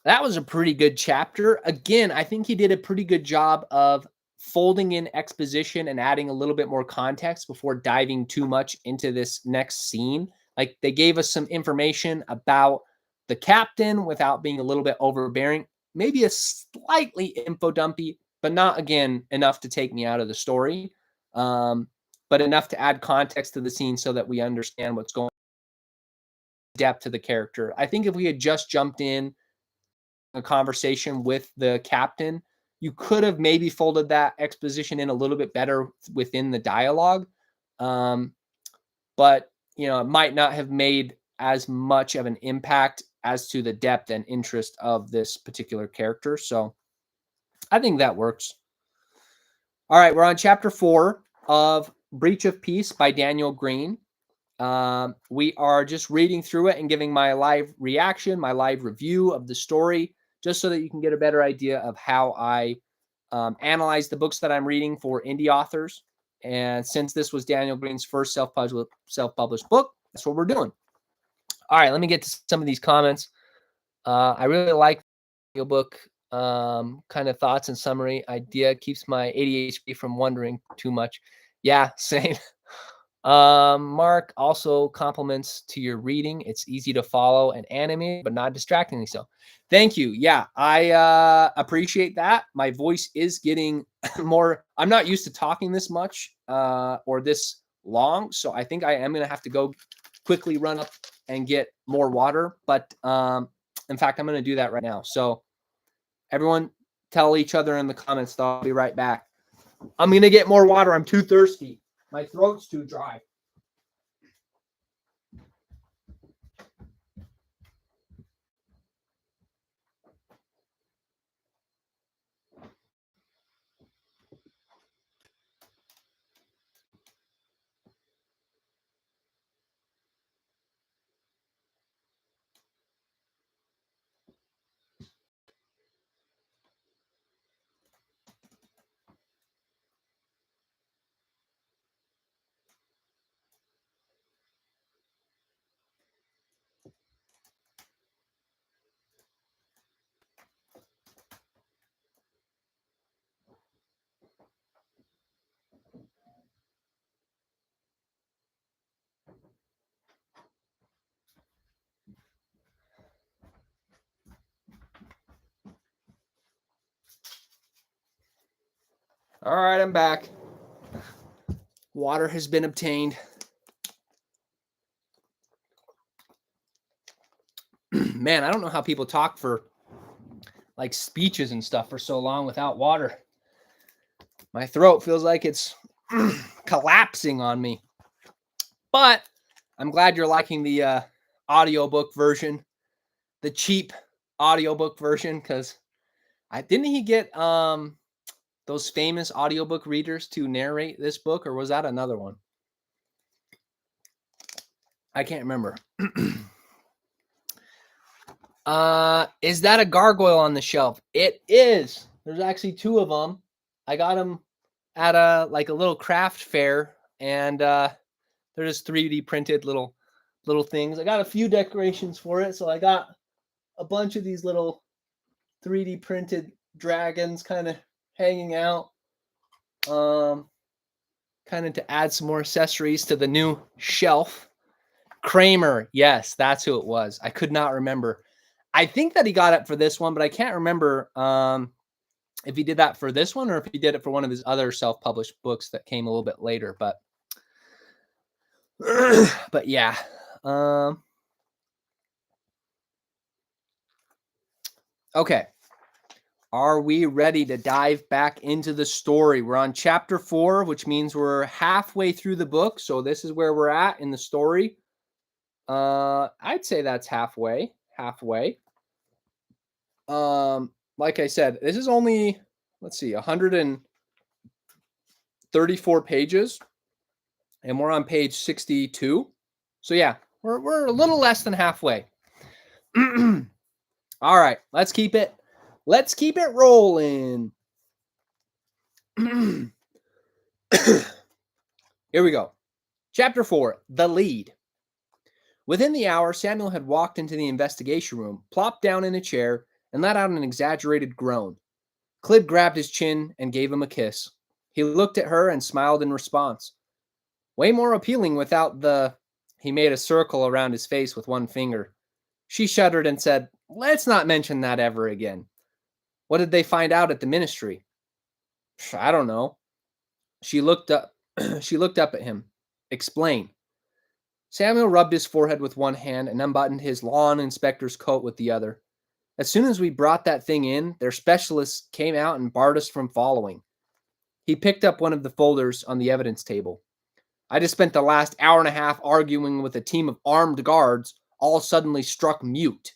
That was a pretty good chapter. Again, I think he did a pretty good job of folding in exposition and adding a little bit more context before diving too much into this next scene. Like, they gave us some information about the captain without being a little bit overbearing, maybe a slightly info dumpy, but not, again, enough to take me out of the story, but enough to add context to the scene so that we understand what's going on, depth to the character. I think if we had just jumped in a conversation with the captain, you could have maybe folded that exposition in a little bit better within the dialogue. But, it might not have made as much of an impact as to the depth and interest of this particular character. So I think that works. All right, we're on chapter 4 of Breach of Peace by Daniel Greene. We are just reading through it and giving my live reaction, my live review of the story, just so that you can get a better idea of how I analyze the books that I'm reading for indie authors. And since this was Daniel Greene's first self-published book, that's what we're doing. All right, let me get to some of these comments. I really like the book. Kind of thoughts and summary idea keeps my ADHD from wondering too much. Yeah, same. Mark, also compliments to your reading. It's easy to follow and animate, but not distractingly so. Thank you. Yeah, I appreciate that. My voice is getting more. I'm not used to talking this much or this long, so I think I am going to have to go quickly run up and get more water. But in fact, I'm going to do that right now. So everyone tell each other in the comments, I'll be right back. I'm going to get more water. I'm too thirsty. My throat's too dry. All right, I'm back. Water has been obtained. Man, I don't know how people talk for like speeches and stuff for so long without water. My throat feels like it's collapsing on me. But I'm glad you're liking the audiobook version, the cheap audiobook version, because didn't he get those famous audiobook readers to narrate this book, or was that another one? I can't remember. Is that a gargoyle on the shelf? It is. There's actually two of them. I got them at a little craft fair, and they're just 3D printed little things. I got a few decorations for it, so I got a bunch of these little 3D printed dragons kind of hanging out. Kind of to add some more accessories to the new shelf. Kramer, yes, that's who it was. I could not remember. I think that he got it for this one, but I can't remember if he did that for this one or if he did it for one of his other self-published books that came a little bit later. But yeah. Okay. Are we ready to dive back into the story? We're on chapter 4, which means we're halfway through the book. So this is where we're at in the story. I'd say that's halfway. Like I said, this is only, let's see, 134 pages, and we're on page 62. So yeah, we're a little less than halfway. All right, let's keep it rolling. Here we go. Chapter 4, The Lead. Within the hour, Samuel had walked into the investigation room, plopped down in a chair, and let out an exaggerated groan. Clyd grabbed his chin and gave him a kiss. He looked at her and smiled in response. Way more appealing without the... He made a circle around his face with one finger. She shuddered and said, "Let's not mention that ever again." What did they find out at the ministry? I don't know. She looked up at him. Explain. Samuel rubbed his forehead with one hand and unbuttoned his lawn inspector's coat with the other. As soon as we brought that thing in, their specialists came out and barred us from following. He picked up one of the folders on the evidence table. I just spent the last hour and a half arguing with a team of armed guards, all suddenly struck mute.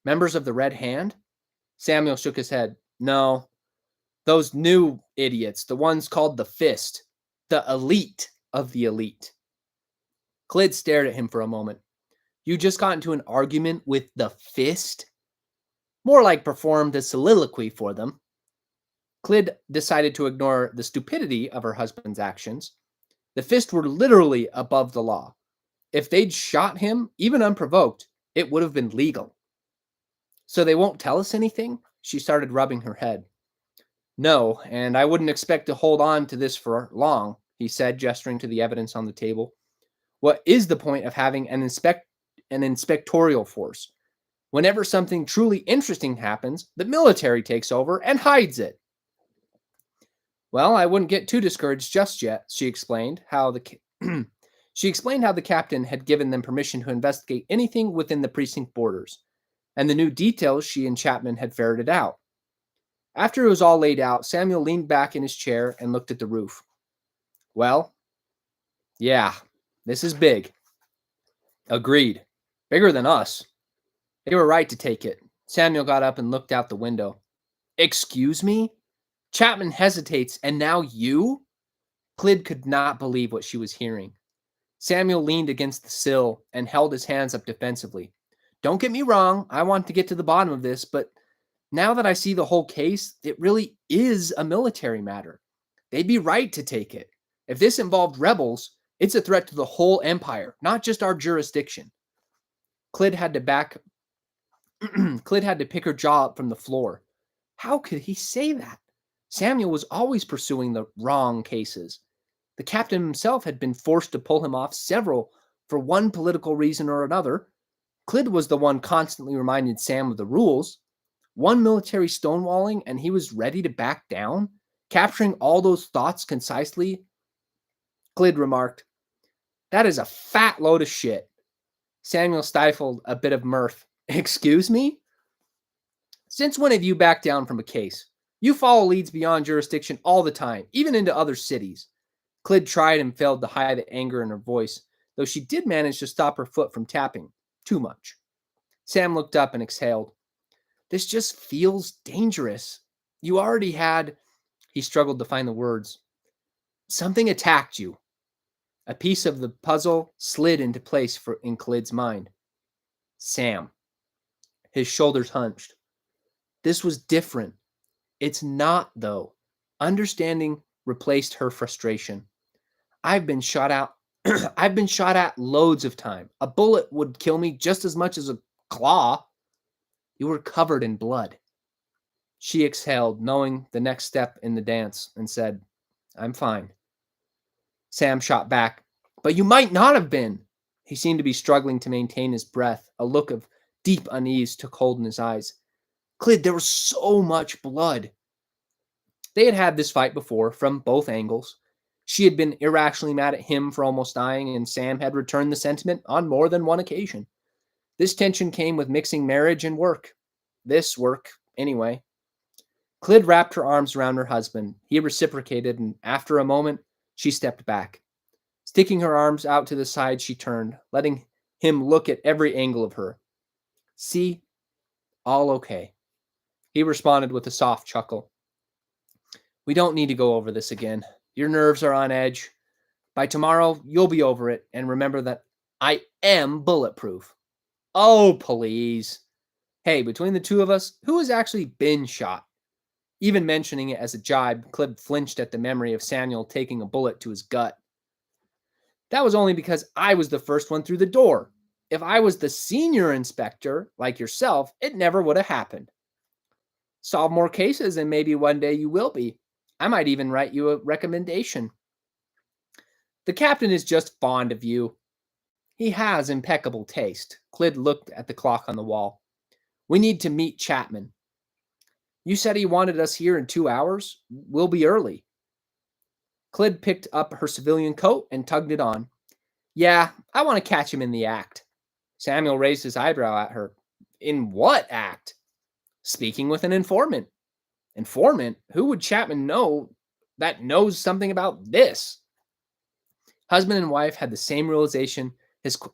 Members of the Red Hand? Samuel shook his head. No. Those new idiots, the ones called the Fist. The elite of the elite. Clyd stared at him for a moment. You just got into an argument with the Fist? More like performed a soliloquy for them. Clyd decided to ignore the stupidity of her husband's actions. The Fist were literally above the law. If they'd shot him, even unprovoked, it would have been legal. So they won't tell us anything? She started rubbing her head. No, and I wouldn't expect to hold on to this for long, he said, gesturing to the evidence on the table. What is the point of having an inspectorial force? Whenever something truly interesting happens, the military takes over and hides it. Well, I wouldn't get too discouraged just yet, she explained how the captain had given them permission to investigate anything within the precinct borders, and the new details she and Chapman had ferreted out. After it was all laid out, Samuel leaned back in his chair and looked at the roof. Well, yeah, this is big. Agreed. Bigger than us. They were right to take it. Samuel got up and looked out the window. Excuse me? Chapman hesitates, and now you? Clyd could not believe what she was hearing. Samuel leaned against the sill and held his hands up defensively. Don't get me wrong, I want to get to the bottom of this, but now that I see the whole case, it really is a military matter. They'd be right to take it. If this involved rebels, it's a threat to the whole empire, not just our jurisdiction. Clyd had to pick her jaw up from the floor. How could he say that? Samuel was always pursuing the wrong cases. The captain himself had been forced to pull him off several for one political reason or another. Clyd was the one constantly reminding Sam of the rules. One military stonewalling, and he was ready to back down. Capturing all those thoughts concisely, Clyd remarked, "That is a fat load of shit." Samuel stifled a bit of mirth. "Excuse me? Since when have you backed down from a case? You follow leads beyond jurisdiction all the time, even into other cities." Clyd tried and failed to hide the anger in her voice, though she did manage to stop her foot from tapping. Too much. Sam looked up and exhaled. "This just feels dangerous. You already had..." He struggled to find the words. "Something attacked you." A piece of the puzzle slid into place in Clyd's mind. Sam. His shoulders hunched. This was different. It's not, though. Understanding replaced her frustration. I've been shot out. I've been shot at loads of time. A bullet would kill me just as much as a claw. You were covered in blood. She exhaled, knowing the next step in the dance, and said, "I'm fine." Sam shot back. "But you might not have been." He seemed to be struggling to maintain his breath. A look of deep unease took hold in his eyes. "Clyd, there was so much blood." They had had this fight before, from both angles. She had been irrationally mad at him for almost dying, and Sam had returned the sentiment on more than one occasion. This tension came with mixing marriage and work. This work, anyway. Clyd wrapped her arms around her husband. He reciprocated, and after a moment, she stepped back. Sticking her arms out to the side, she turned, letting him look at every angle of her. "See? All okay." He responded with a soft chuckle. "We don't need to go over this again. Your nerves are on edge. By tomorrow, you'll be over it, and remember that I am bulletproof." "Oh, please." Hey, between the two of us, who has actually been shot? Even mentioning it as a jibe, Clyd flinched at the memory of Samuel taking a bullet to his gut. "That was only because I was the first one through the door. If I was the senior inspector, like yourself, it never would have happened." "Solve more cases, and maybe one day you will be. I might even write you a recommendation." "The captain is just fond of you." "He has impeccable taste." Clyd looked at the clock on the wall. "We need to meet Chapman." "You said he wanted us here in 2 hours. We'll be early." Clyd picked up her civilian coat and tugged it on. "Yeah, I want to catch him in the act." Samuel raised his eyebrow at her. "In what act?" "Speaking with an informant." "Informant? Who would Chapman know that knows something about this?" Husband and wife had the same realization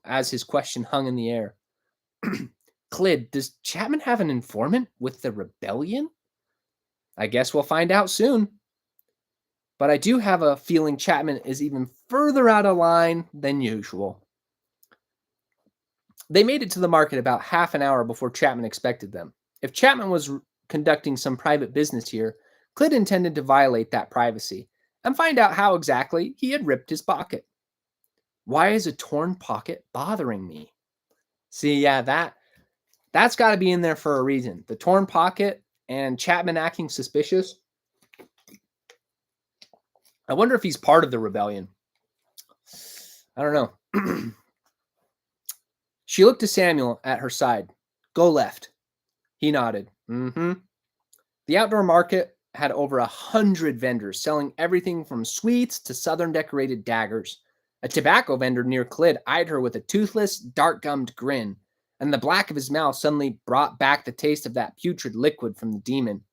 as his question hung in the air. "Clyd, does Chapman have an informant with the rebellion?" "I guess we'll find out soon. But I do have a feeling Chapman is even further out of line than usual." They made it to the market about half an hour before Chapman expected them. If Chapman was conducting some private business here, Clyd intended to violate that privacy and find out how exactly he had ripped his pocket. "Why is a torn pocket bothering me?" See, yeah, that's got to be in there for a reason. The torn pocket and Chapman acting suspicious. I wonder if he's part of the rebellion. I don't know. She looked to Samuel at her side. "Go left." He nodded. "Mm-hmm." The outdoor market had over 100 vendors selling everything from sweets to southern decorated daggers. A tobacco vendor near Clyd eyed her with a toothless, dark-gummed grin, and the black of his mouth suddenly brought back the taste of that putrid liquid from the demon.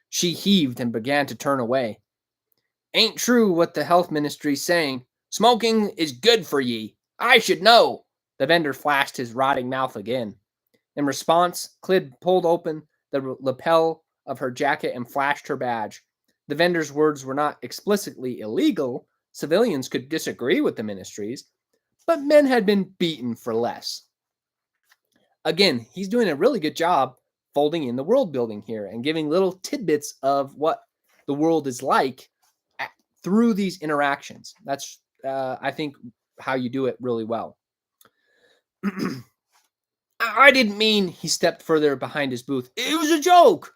She heaved and began to turn away. "Ain't true what the health ministry's saying. Smoking is good for ye. I should know." The vendor flashed his rotting mouth again. In response, Clyd pulled open the lapel of her jacket and flashed her badge. The vendor's words were not explicitly illegal. Civilians could disagree with the ministries, but men had been beaten for less. Again, he's doing a really good job folding in the world building here and giving little tidbits of what the world is like through these interactions. That's, I think, how you do it really well. "I didn't mean..." He stepped further behind his booth. "It was a joke."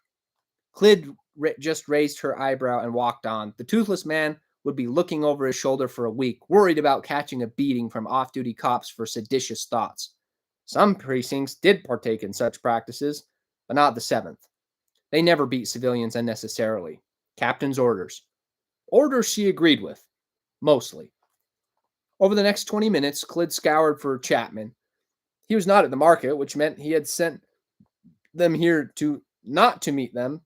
Clyd just raised her eyebrow and walked on. The toothless man would be looking over his shoulder for a week, worried about catching a beating from off-duty cops for seditious thoughts. Some precincts did partake in such practices, but not the 7th. They never beat civilians unnecessarily. Captain's orders. orders she agreed with, mostly. Over the next 20 minutes, Clyd scoured for Chapman. He was not at the market, which meant he had sent them here to not to meet them,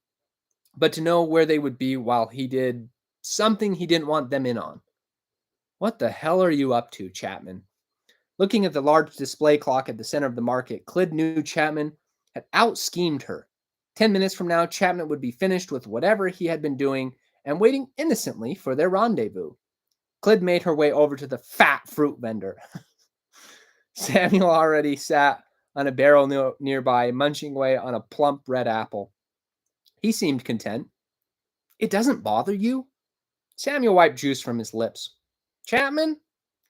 but to know where they would be while he did something he didn't want them in on. What the hell are you up to, Chapman? Looking at the large display clock at the center of the market, Clyd knew Chapman had out-schemed her. 10 minutes from now, Chapman would be finished with whatever he had been doing and waiting innocently for their rendezvous. Clyd made her way over to the fat fruit vendor. Samuel already sat on a barrel nearby, munching away on a plump red apple. He seemed content. It doesn't bother you? Samuel wiped juice from his lips. Chapman?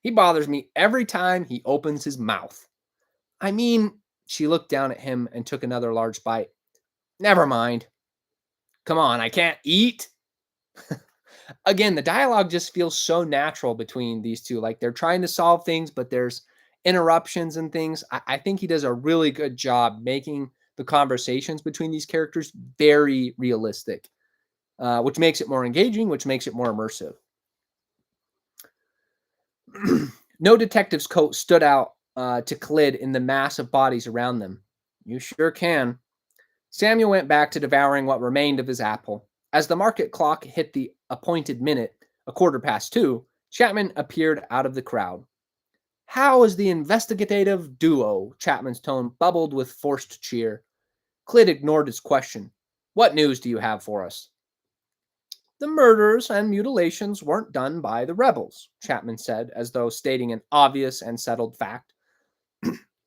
He bothers me every time he opens his mouth. I mean, she looked down at him and took another large bite. Never mind. Come on, I can't eat. Again, the dialogue just feels so natural between these two. Like they're trying to solve things, but there's interruptions and things. I think he does a really good job making the conversations between these characters very realistic, which makes it more engaging, which makes it more immersive. No detective's coat stood out to Clyd in the mass of bodies around them. You sure can. Samuel went back to devouring what remained of his apple. As the market clock hit the appointed minute, 2:15, Chapman appeared out of the crowd. How is the investigative duo? Chapman's tone bubbled with forced cheer. Clyd ignored his question. What news do you have for us? The murders and mutilations weren't done by the rebels, Chapman said, as though stating an obvious and settled fact.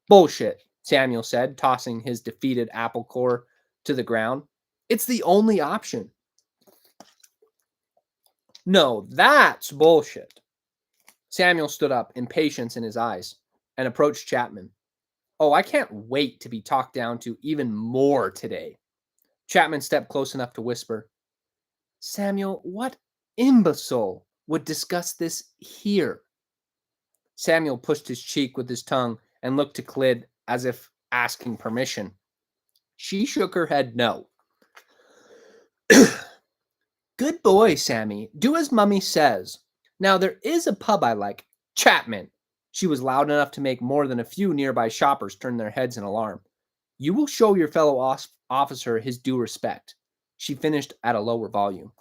Bullshit, Samuel said, tossing his defeated apple core to the ground. It's the only option. No, that's bullshit. Samuel stood up, impatience in his eyes, and approached Chapman. Oh, I can't wait to be talked down to even more today. Chapman stepped close enough to whisper, Samuel, what imbecile would discuss this here? Samuel pushed his cheek with his tongue and looked to Clyd as if asking permission. She shook her head no. Good boy, Sammy. Do as Mummy says. Now, there is a pub I like. Chapman. She was loud enough to make more than a few nearby shoppers turn their heads in alarm. You will show your fellow officer his due respect. She finished at a lower volume.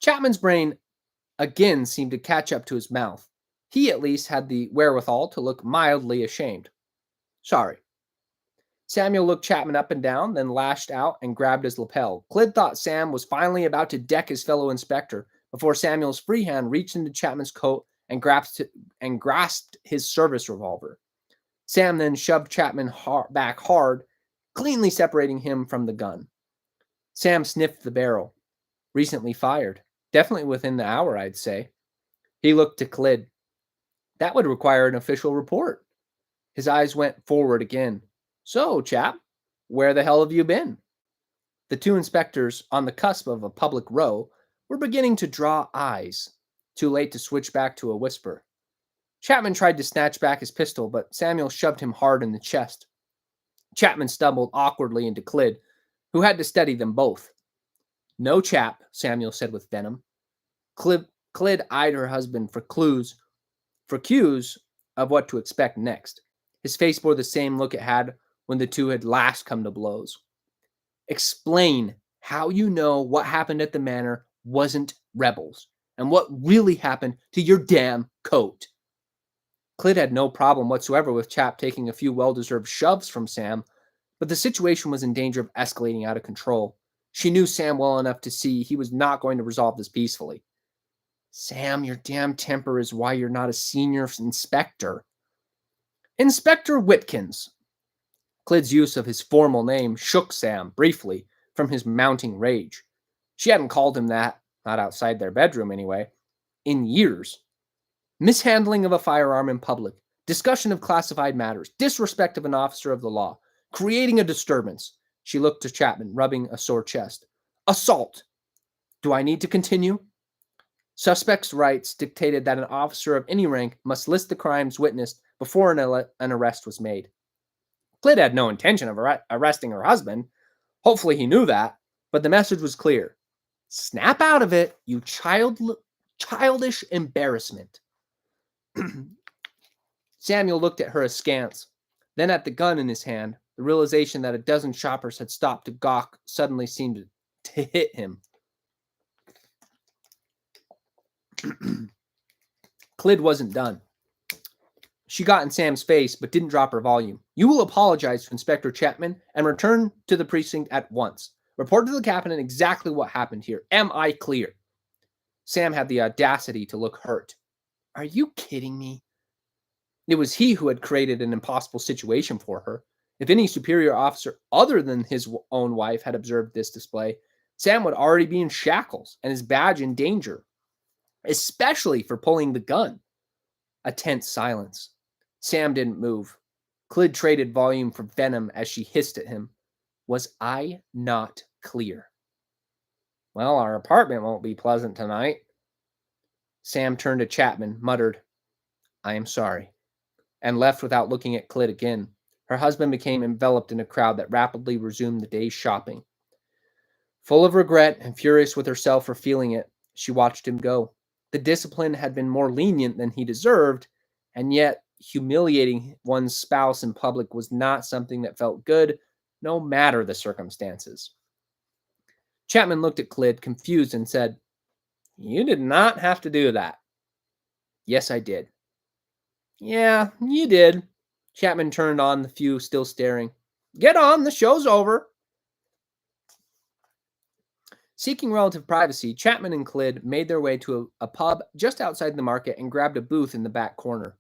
Chapman's brain again seemed to catch up to his mouth. He at least had the wherewithal to look mildly ashamed. Sorry. Samuel looked Chapman up and down, then lashed out and grabbed his lapel. Clyd thought Sam was finally about to deck his fellow inspector before Samuel's free hand reached into Chapman's coat and grasped his service revolver. Sam then shoved Chapman back hard, cleanly separating him from the gun. Sam sniffed the barrel. Recently fired. Definitely within the hour, I'd say. He looked to Clyd. That would require an official report. His eyes went forward again. So, chap, where the hell have you been? The two inspectors, on the cusp of a public row, were beginning to draw eyes. Too late to switch back to a whisper. Chapman tried to snatch back his pistol, but Samuel shoved him hard in the chest. Chapman stumbled awkwardly into Clyd, who had to steady them both. No, chap, Samuel said with venom. Clyd eyed her husband for cues of what to expect next. His face bore the same look it had when the two had last come to blows. Explain how you know what happened at the manor wasn't rebels, and what really happened to your damn coat. Clyd had no problem whatsoever with Chap taking a few well-deserved shoves from Sam, but the situation was in danger of escalating out of control. She knew Sam well enough to see he was not going to resolve this peacefully. Sam, your damn temper is why you're not a senior inspector. Inspector Whitkins. Clyd's use of his formal name shook Sam, briefly, from his mounting rage. She hadn't called him that, not outside their bedroom anyway, in years. Mishandling of a firearm in public, discussion of classified matters, disrespect of an officer of the law, creating a disturbance. She looked to Chapman, rubbing a sore chest. Assault. Do I need to continue? Suspect's rights dictated that an officer of any rank must list the crimes witnessed before an arrest was made. Clyd had no intention of arresting her husband. Hopefully he knew that, but the message was clear. Snap out of it, you childish embarrassment. Samuel looked at her askance, then at the gun in his hand. The realization that a dozen shoppers had stopped to gawk suddenly seemed to hit him. Clyd wasn't done. She got in Sam's face, but didn't drop her volume. You will apologize to Inspector Chapman and return to the precinct at once. Report to the captain exactly what happened here. Am I clear? Sam had the audacity to look hurt. Are you kidding me? It was he who had created an impossible situation for her. If any superior officer other than his own wife had observed this display, Sam would already be in shackles and his badge in danger, especially for pulling the gun. A tense silence. Sam didn't move. Clyd traded volume for venom as she hissed at him. Was I not clear? Well, our apartment won't be pleasant tonight. Sam turned to Chapman, muttered, I am sorry, and left without looking at Clyd again. Her husband became enveloped in a crowd that rapidly resumed the day's shopping. Full of regret and furious with herself for feeling it, she watched him go. The discipline had been more lenient than he deserved, and yet humiliating one's spouse in public was not something that felt good, no matter the circumstances. Chapman looked at Clyd, confused, and said, You did not have to do that. Yes, I did. Yeah, you did. Chapman turned on the few still staring. Get on, the show's over. Seeking relative privacy, Chapman and Clyd made their way to a pub just outside the market and grabbed a booth in the back corner.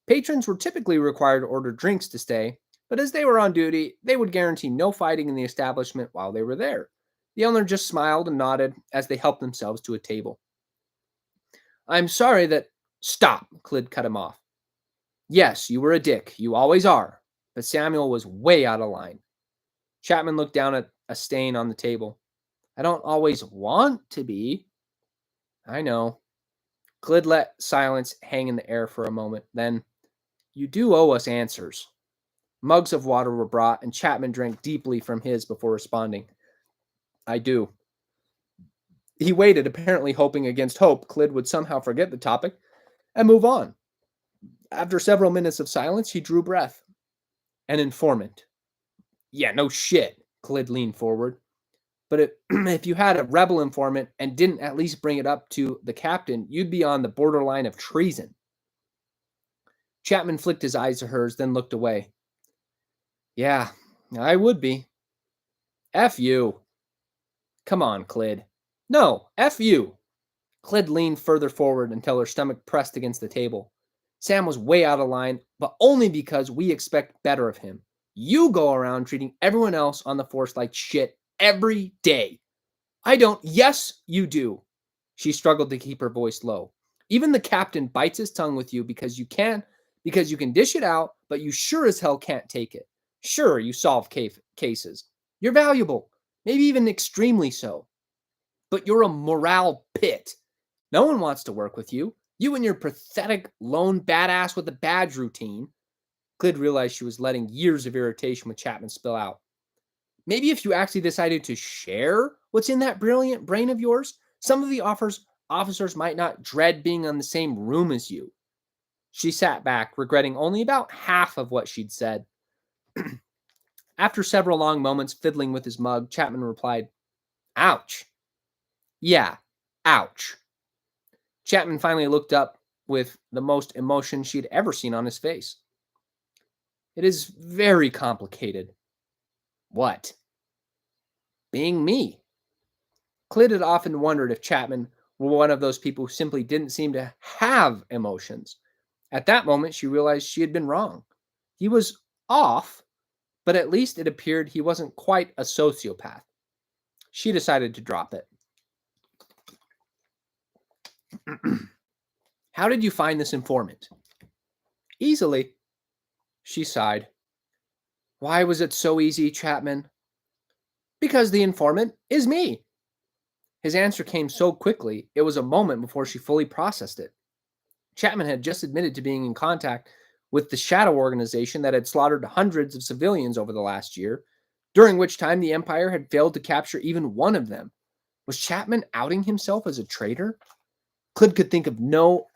Patrons were typically required to order drinks to stay, but as they were on duty, they would guarantee no fighting in the establishment while they were there. The owner just smiled and nodded as they helped themselves to a table. I'm sorry that... Stop, Clyd cut him off. Yes, you were a dick. You always are. But Samuel was way out of line. Chapman looked down at a stain on the table. I don't always want to be. I know. Clyd let silence hang in the air for a moment. Then, you do owe us answers. Mugs of water were brought, and Chapman drank deeply from his before responding. I do. He waited, apparently hoping against hope Clyd would somehow forget the topic and move on. After several minutes of silence, he drew breath. An informant. Yeah, no shit, Clyd leaned forward. But if you had a rebel informant and didn't at least bring it up to the captain, you'd be on the borderline of treason. Chapman flicked his eyes to hers, then looked away. Yeah, I would be. F you. Come on, Clyd. No, F you. Clyd leaned further forward until her stomach pressed against the table. Sam was way out of line, but only because we expect better of him. You go around treating everyone else on the force like shit every day. I don't. Yes, you do. She struggled to keep her voice low. Even the captain bites his tongue with you because you can dish it out, but you sure as hell can't take it. Sure, you solve cases. You're valuable, maybe even extremely so. But you're a morale pit. No one wants to work with you. You and your pathetic lone badass with a badge routine. Clyd realized she was letting years of irritation with Chapman spill out. Maybe if you actually decided to share what's in that brilliant brain of yours, some of the officers might not dread being in the same room as you. She sat back, regretting only about half of what she'd said. After several long moments fiddling with his mug, Chapman replied, Ouch. Yeah, ouch. Chapman finally looked up with the most emotion she'd ever seen on his face. It is very complicated. What? Being me. Clyd had often wondered if Chapman were one of those people who simply didn't seem to have emotions. At that moment, she realized she had been wrong. He was off, but at least it appeared he wasn't quite a sociopath. She decided to drop it. How did you find this informant? Easily. She sighed. Why was it so easy, Chapman? Because the informant is me. His answer came so quickly, it was a moment before she fully processed it. Chapman had just admitted to being in contact with the shadow organization that had slaughtered hundreds of civilians over the last year, during which time the Empire had failed to capture even one of them. Was Chapman outing himself as a traitor? Clyd could think of no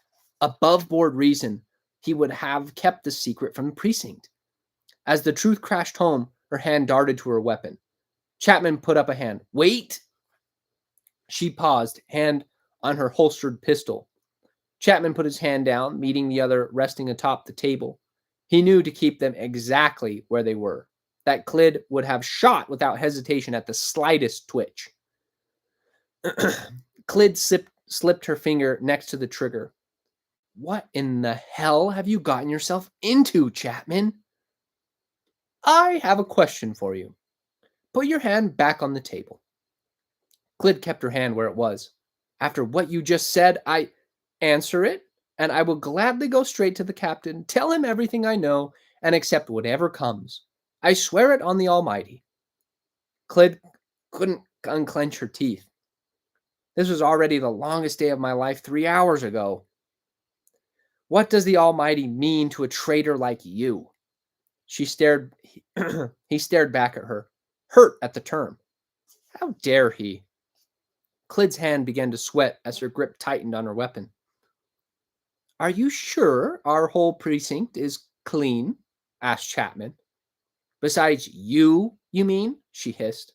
above-board reason he would have kept the secret from the precinct. As the truth crashed home, her hand darted to her weapon. Chapman put up a hand. Wait! She paused, hand on her holstered pistol. Chapman put his hand down, meeting the other resting atop the table. He knew to keep them exactly where they were, that Clyd would have shot without hesitation at the slightest twitch. Clyd slipped her finger next to the trigger. What in the hell have you gotten yourself into, Chapman? I have a question for you. Put your hand back on the table. Clyd kept her hand where it was. After what you just said, I answer it, and I will gladly go straight to the captain, tell him everything I know, and accept whatever comes. I swear it on the Almighty. Clyd couldn't unclench her teeth. This was already the longest day of my life 3 hours ago. What does the Almighty mean to a traitor like you? He stared back at her, hurt at the term. How dare he? Clyd's hand began to sweat as her grip tightened on her weapon. Are you sure our whole precinct is clean? Asked Chapman. Besides you mean? She hissed.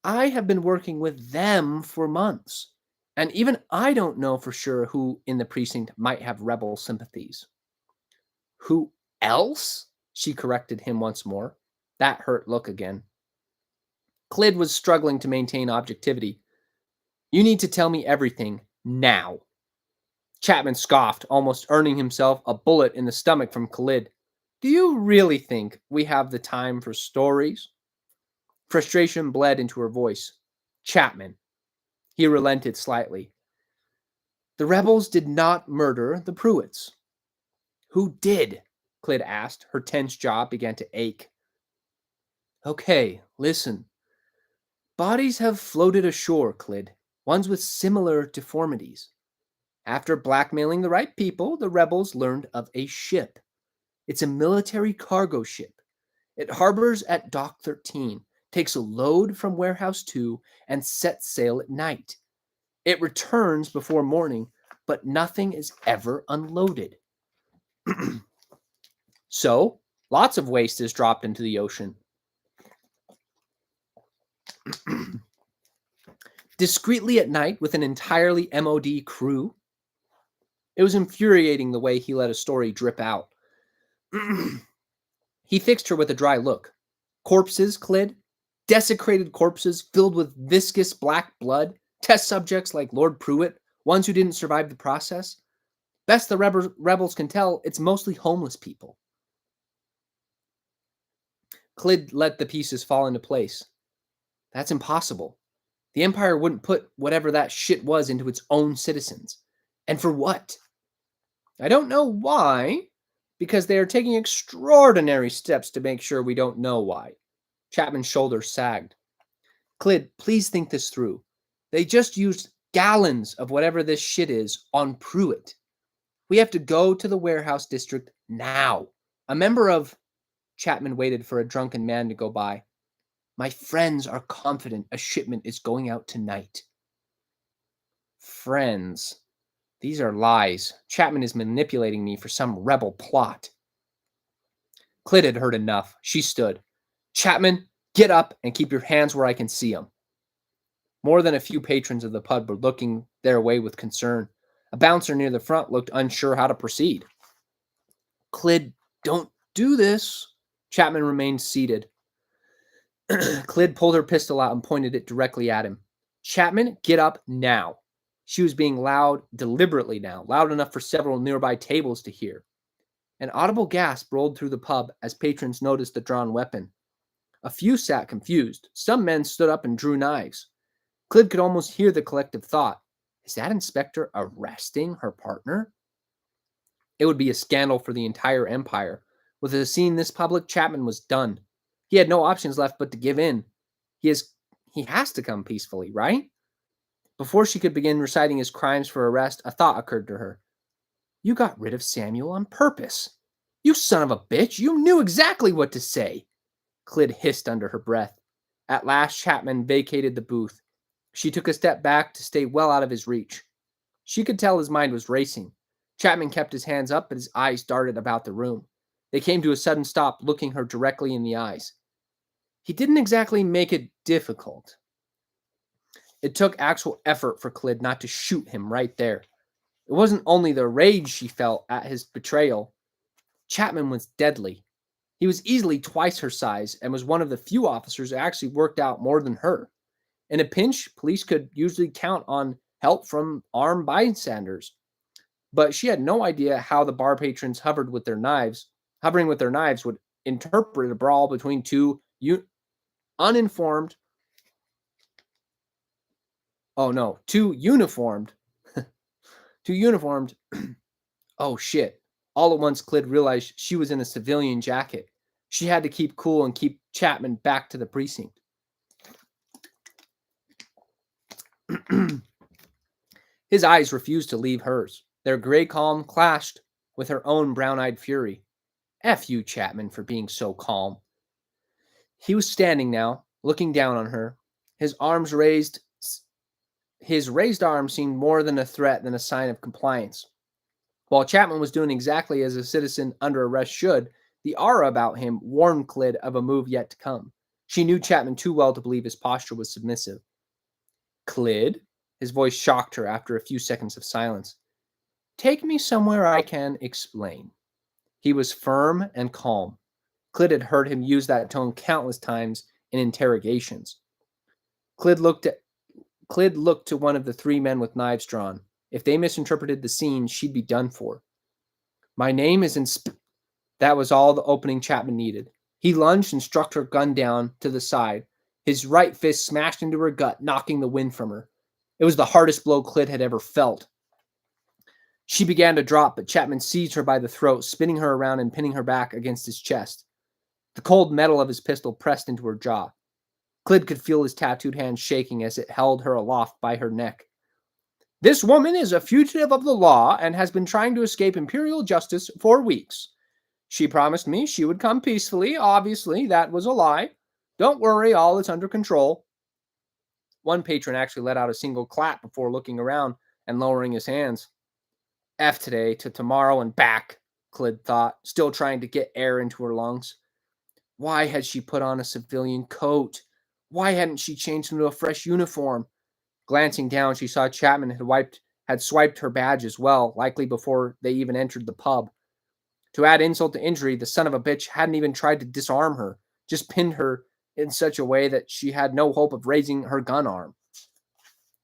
I have been working with them for months, and even I don't know for sure who in the precinct might have rebel sympathies. Who else? She corrected him once more. That hurt look again. Clyd was struggling to maintain objectivity. You need to tell me everything now. Chapman scoffed, almost earning himself a bullet in the stomach from Clyd. Do you really think we have the time for stories? Frustration bled into her voice. Chapman. He relented slightly. The rebels did not murder the Pruitts. Who did? Clyd asked. Her tense jaw began to ache. Okay, listen. Bodies have floated ashore, Clyd. Ones with similar deformities. After blackmailing the right people, the rebels learned of a ship. It's a military cargo ship. It harbors at Dock 13, takes a load from Warehouse 2, and sets sail at night. It returns before morning, but nothing is ever unloaded. So, lots of waste is dropped into the ocean. Discreetly at night with an entirely MOD crew. It was infuriating the way he let a story drip out. He fixed her with a dry look. Corpses, Clyd. Desecrated corpses filled with viscous black blood. Test subjects like Lord Pruitt, ones who didn't survive the process. Best the rebels can tell, it's mostly homeless people. Clyd let the pieces fall into place. That's impossible. The Empire wouldn't put whatever that shit was into its own citizens. And for what? I don't know why, because they are taking extraordinary steps to make sure we don't know why. Chapman's shoulders sagged. Clyd, please think this through. They just used gallons of whatever this shit is on Pruitt. We have to go to the warehouse district now. A member of... Chapman waited for a drunken man to go by. My friends are confident a shipment is going out tonight. Friends. These are lies. Chapman is manipulating me for some rebel plot. Clyd had heard enough. She stood. Chapman, get up and keep your hands where I can see them. More than a few patrons of the pub were looking their way with concern. A bouncer near the front looked unsure how to proceed. Clyd, don't do this. Chapman remained seated. Clyd pulled her pistol out and pointed it directly at him. Chapman, get up now. She was being loud, deliberately now, loud enough for several nearby tables to hear. An audible gasp rolled through the pub as patrons noticed the drawn weapon. A few sat confused. Some men stood up and drew knives. Clyd could almost hear the collective thought. Is that inspector arresting her partner? It would be a scandal for the entire empire. With a scene this public, Chapman was done. He had no options left but to give in. He has to come peacefully, right? Before she could begin reciting his crimes for arrest, a thought occurred to her. You got rid of Samuel on purpose. You son of a bitch, you knew exactly what to say. Clyd hissed under her breath. At last, Chapman vacated the booth. She took a step back to stay well out of his reach. She could tell his mind was racing. Chapman kept his hands up, but his eyes darted about the room. They came to a sudden stop, looking her directly in the eyes. He didn't exactly make it difficult. It took actual effort for Clyd not to shoot him right there. It wasn't only the rage she felt at his betrayal. Chapman was deadly. He was easily twice her size and was one of the few officers who actually worked out more than her. In a pinch, police could usually count on help from armed bystanders. But she had no idea how the bar patrons hovering with their knives would interpret a brawl between two uniformed, oh shit. All at once, Clyd realized she was in a civilian jacket. She had to keep cool and keep Chapman back to the precinct. His eyes refused to leave hers. Their gray calm clashed with her own brown-eyed fury. F you, Chapman, for being so calm. He was standing now, looking down on her. His raised arm seemed more than a threat than a sign of compliance. While Chapman was doing exactly as a citizen under arrest should, the aura about him warned Clyd of a move yet to come. She knew Chapman too well to believe his posture was submissive. Clyd? His voice shocked her after a few seconds of silence. Take me somewhere I can explain. He was firm and calm. Clyd had heard him use that tone countless times in interrogations. Clyd looked to one of the three men with knives drawn. If they misinterpreted the scene, she'd be done for. My name is That was all the opening Chapman needed. He lunged and struck her gun down to the side. His right fist smashed into her gut, knocking the wind from her. It was the hardest blow Clyd had ever felt. She began to drop, but Chapman seized her by the throat, spinning her around and pinning her back against his chest. The cold metal of his pistol pressed into her jaw. Clyd could feel his tattooed hand shaking as it held her aloft by her neck. This woman is a fugitive of the law and has been trying to escape imperial justice for weeks. She promised me she would come peacefully. Obviously, that was a lie. Don't worry, all is under control. One patron actually let out a single clap before looking around and lowering his hands. F today to tomorrow and back, Clyd thought, still trying to get air into her lungs. Why had she put on a civilian coat? Why hadn't she changed into a fresh uniform? Glancing down, she saw Chapman had swiped her badge as well, likely before they even entered the pub. To add insult to injury, the son of a bitch hadn't even tried to disarm her, just pinned her in such a way that she had no hope of raising her gun arm.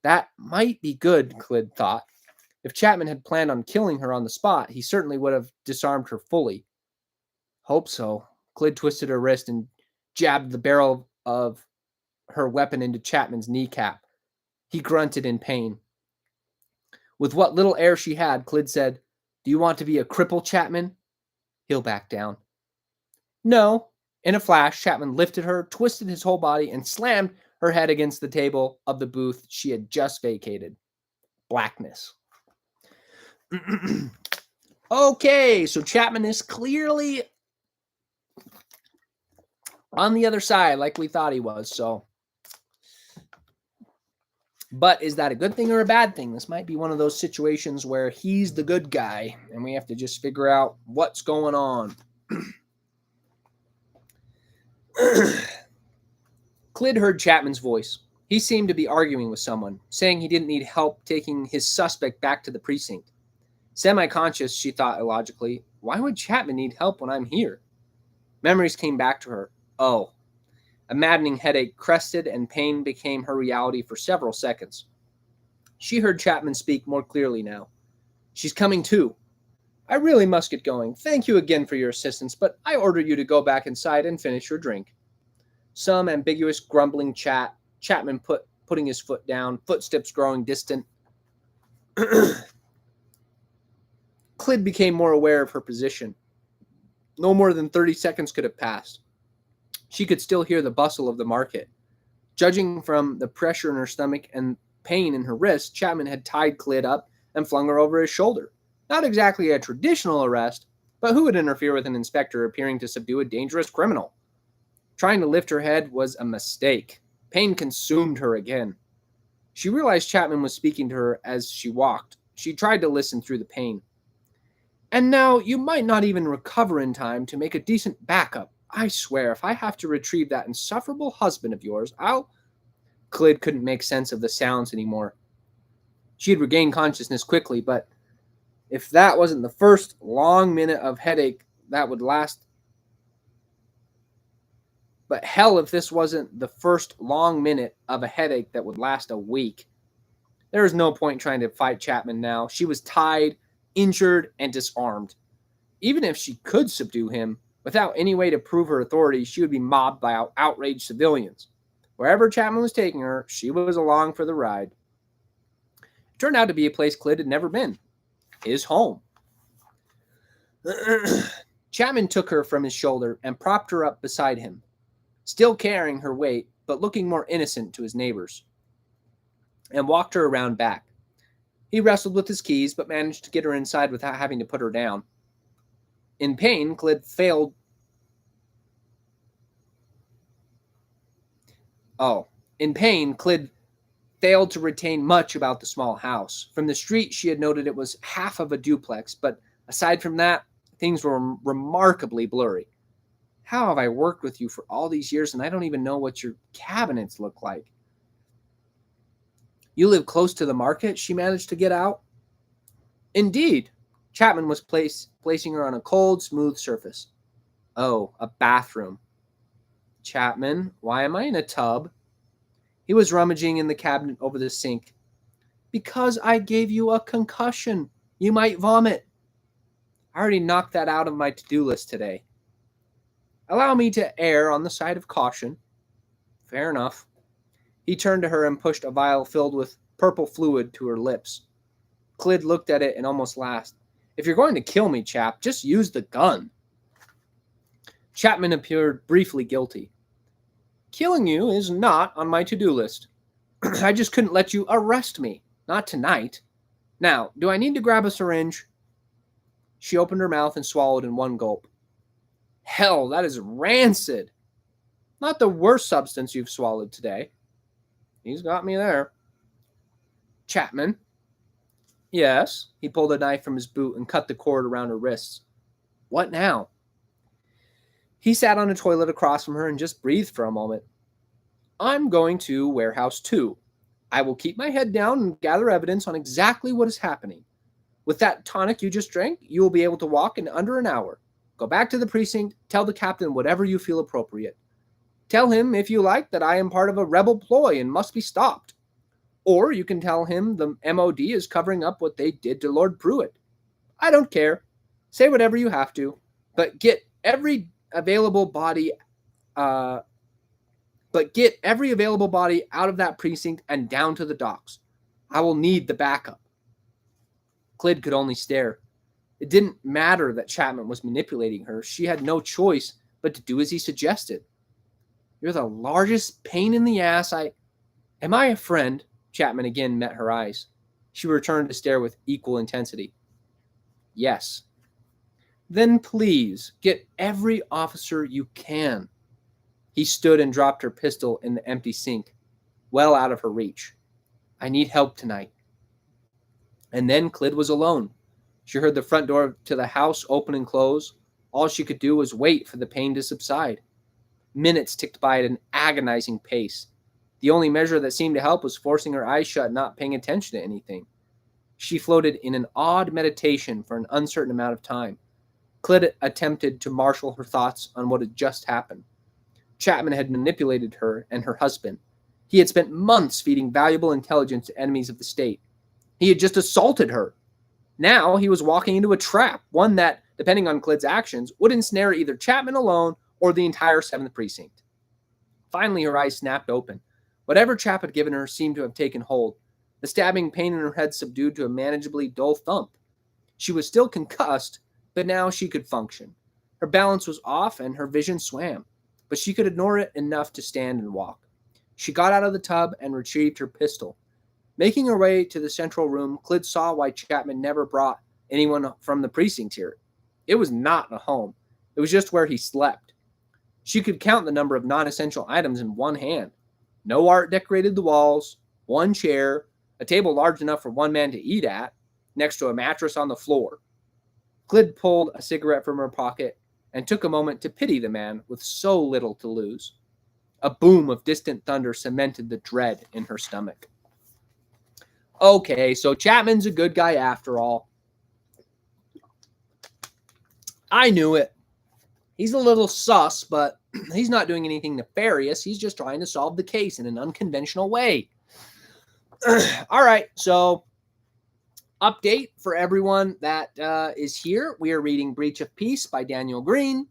That might be good, Clyd thought. If Chapman had planned on killing her on the spot, he certainly would have disarmed her fully. Hope so. Clyd twisted her wrist and jabbed the barrel of her weapon into Chapman's kneecap. He grunted in pain. With what little air she had, Clyd said, Do you want to be a cripple, Chapman? He'll back down. No. In a flash, Chapman lifted her, twisted his whole body, and slammed her head against the table of the booth she had just vacated. Blackness. Okay, so Chapman is clearly on the other side like we thought he was, so. But is that a good thing or a bad thing? This might be one of those situations where he's the good guy, and we have to just figure out what's going on. Clyd heard Chapman's voice. He seemed to be arguing with someone, saying he didn't need help taking his suspect back to the precinct. Semi-conscious, she thought illogically, why would Chapman need help when I'm here? Memories came back to her. Oh. A maddening headache crested and pain became her reality for several seconds. She heard Chapman speak more clearly now. She's coming too. I really must get going. Thank you again for your assistance, but I order you to go back inside and finish your drink. Some ambiguous grumbling chat, Chapman putting his foot down, footsteps growing distant. Clyd became more aware of her position. No more than 30 seconds could have passed. She could still hear the bustle of the market. Judging from the pressure in her stomach and pain in her wrist, Chapman had tied Clyd up and flung her over his shoulder. Not exactly a traditional arrest, but who would interfere with an inspector appearing to subdue a dangerous criminal? Trying to lift her head was a mistake. Pain consumed her again. She realized Chapman was speaking to her as she walked. She tried to listen through the pain. And now you might not even recover in time to make a decent backup. I swear, if I have to retrieve that insufferable husband of yours, I'll... Clyd couldn't make sense of the sounds anymore. She had regained consciousness quickly, but if that wasn't the first long minute of headache that would last... But hell, if this wasn't the first long minute of a headache that would last a week. There was no point trying to fight Chapman now. She was tied, injured, and disarmed. Even if she could subdue him, without any way to prove her authority, she would be mobbed by outraged civilians. Wherever Chapman was taking her, she was along for the ride. It turned out to be a place Clyd had never been. His home. Chapman took her from his shoulder and propped her up beside him, still carrying her weight, but looking more innocent to his neighbors, and walked her around back. He wrestled with his keys, but managed to get her inside without having to put her down. In pain, Clyd failed... Clyd failed to retain much about the small house. From the street, she had noted it was half of a duplex, but aside from that, things were remarkably blurry. How have I worked with you for all these years and I don't even know what your cabinets look like? You live close to the market, she managed to get out. Indeed. Chapman was placing her on a cold, smooth surface. Oh, a bathroom. Chapman, why am I in a tub? He was rummaging in the cabinet over the sink. Because I gave you a concussion. You might vomit. I already knocked that out of my to-do list today. Allow me to err on the side of caution. Fair enough. He turned to her and pushed a vial filled with purple fluid to her lips. Clyd looked at it and almost laughed. If you're going to kill me, chap, just use the gun. Chapman appeared briefly guilty. Killing you is not on my to-do list. I just couldn't let you arrest me. Not tonight. Now, do I need to grab a syringe? She opened her mouth and swallowed in one gulp. Hell, that is rancid. Not the worst substance you've swallowed today. He's got me there. Chapman. Yes. He pulled a knife from his boot and cut the cord around her wrists. What now? He sat on a toilet across from her and just breathed for a moment. I'm going to Warehouse 2. I will keep my head down and gather evidence on exactly what is happening. With that tonic you just drank, you will be able to walk in under an hour. Go back to the precinct, tell the captain whatever you feel appropriate. Tell him, if you like, that I am part of a rebel ploy and must be stopped. Or you can tell him the MOD is covering up what they did to Lord Pruitt. I don't care. Say whatever you have to, but get every available body out of that precinct and down to the docks. I will need the backup. Clyd could only stare. It didn't matter that Chapman was manipulating her. She had no choice but to do as he suggested. You're the largest pain in the ass Am I a friend? Chapman again met her eyes. She returned to stare with equal intensity. Yes. Then please, get every officer you can. He stood and dropped her pistol in the empty sink, well out of her reach. I need help tonight. And then Clyd was alone. She heard the front door to the house open and close. All she could do was wait for the pain to subside. Minutes ticked by at an agonizing pace. The only measure that seemed to help was forcing her eyes shut, not paying attention to anything. She floated in an odd meditation for an uncertain amount of time. Clyd attempted to marshal her thoughts on what had just happened. Chapman had manipulated her and her husband. He had spent months feeding valuable intelligence to enemies of the state. He had just assaulted her. Now he was walking into a trap, one that, depending on Clyd's actions, would ensnare either Chapman alone or the entire 7th Precinct. Finally, her eyes snapped open. Whatever Chap had given her seemed to have taken hold. The stabbing pain in her head subdued to a manageably dull thump. She was still concussed, but now she could function. Her balance was off and her vision swam, but she could ignore it enough to stand and walk. She got out of the tub and retrieved her pistol. Making her way to the central room, Clyd saw why Chapman never brought anyone from the precinct here. It was not a home. It was just where he slept. She could count the number of non-essential items in one hand. No art decorated the walls. one chair, a table large enough for one man to eat at, next to a mattress on the floor. Clyd pulled a cigarette from her pocket and took a moment to pity the man with so little to lose. A boom of distant thunder cemented the dread in her stomach. Okay, so Chapman's a good guy after all. I knew it. He's a little sus, but he's not doing anything nefarious. He's just trying to solve the case in an unconventional way. All right, so update for everyone that is here. We are reading Breach of Peace by Daniel Greene.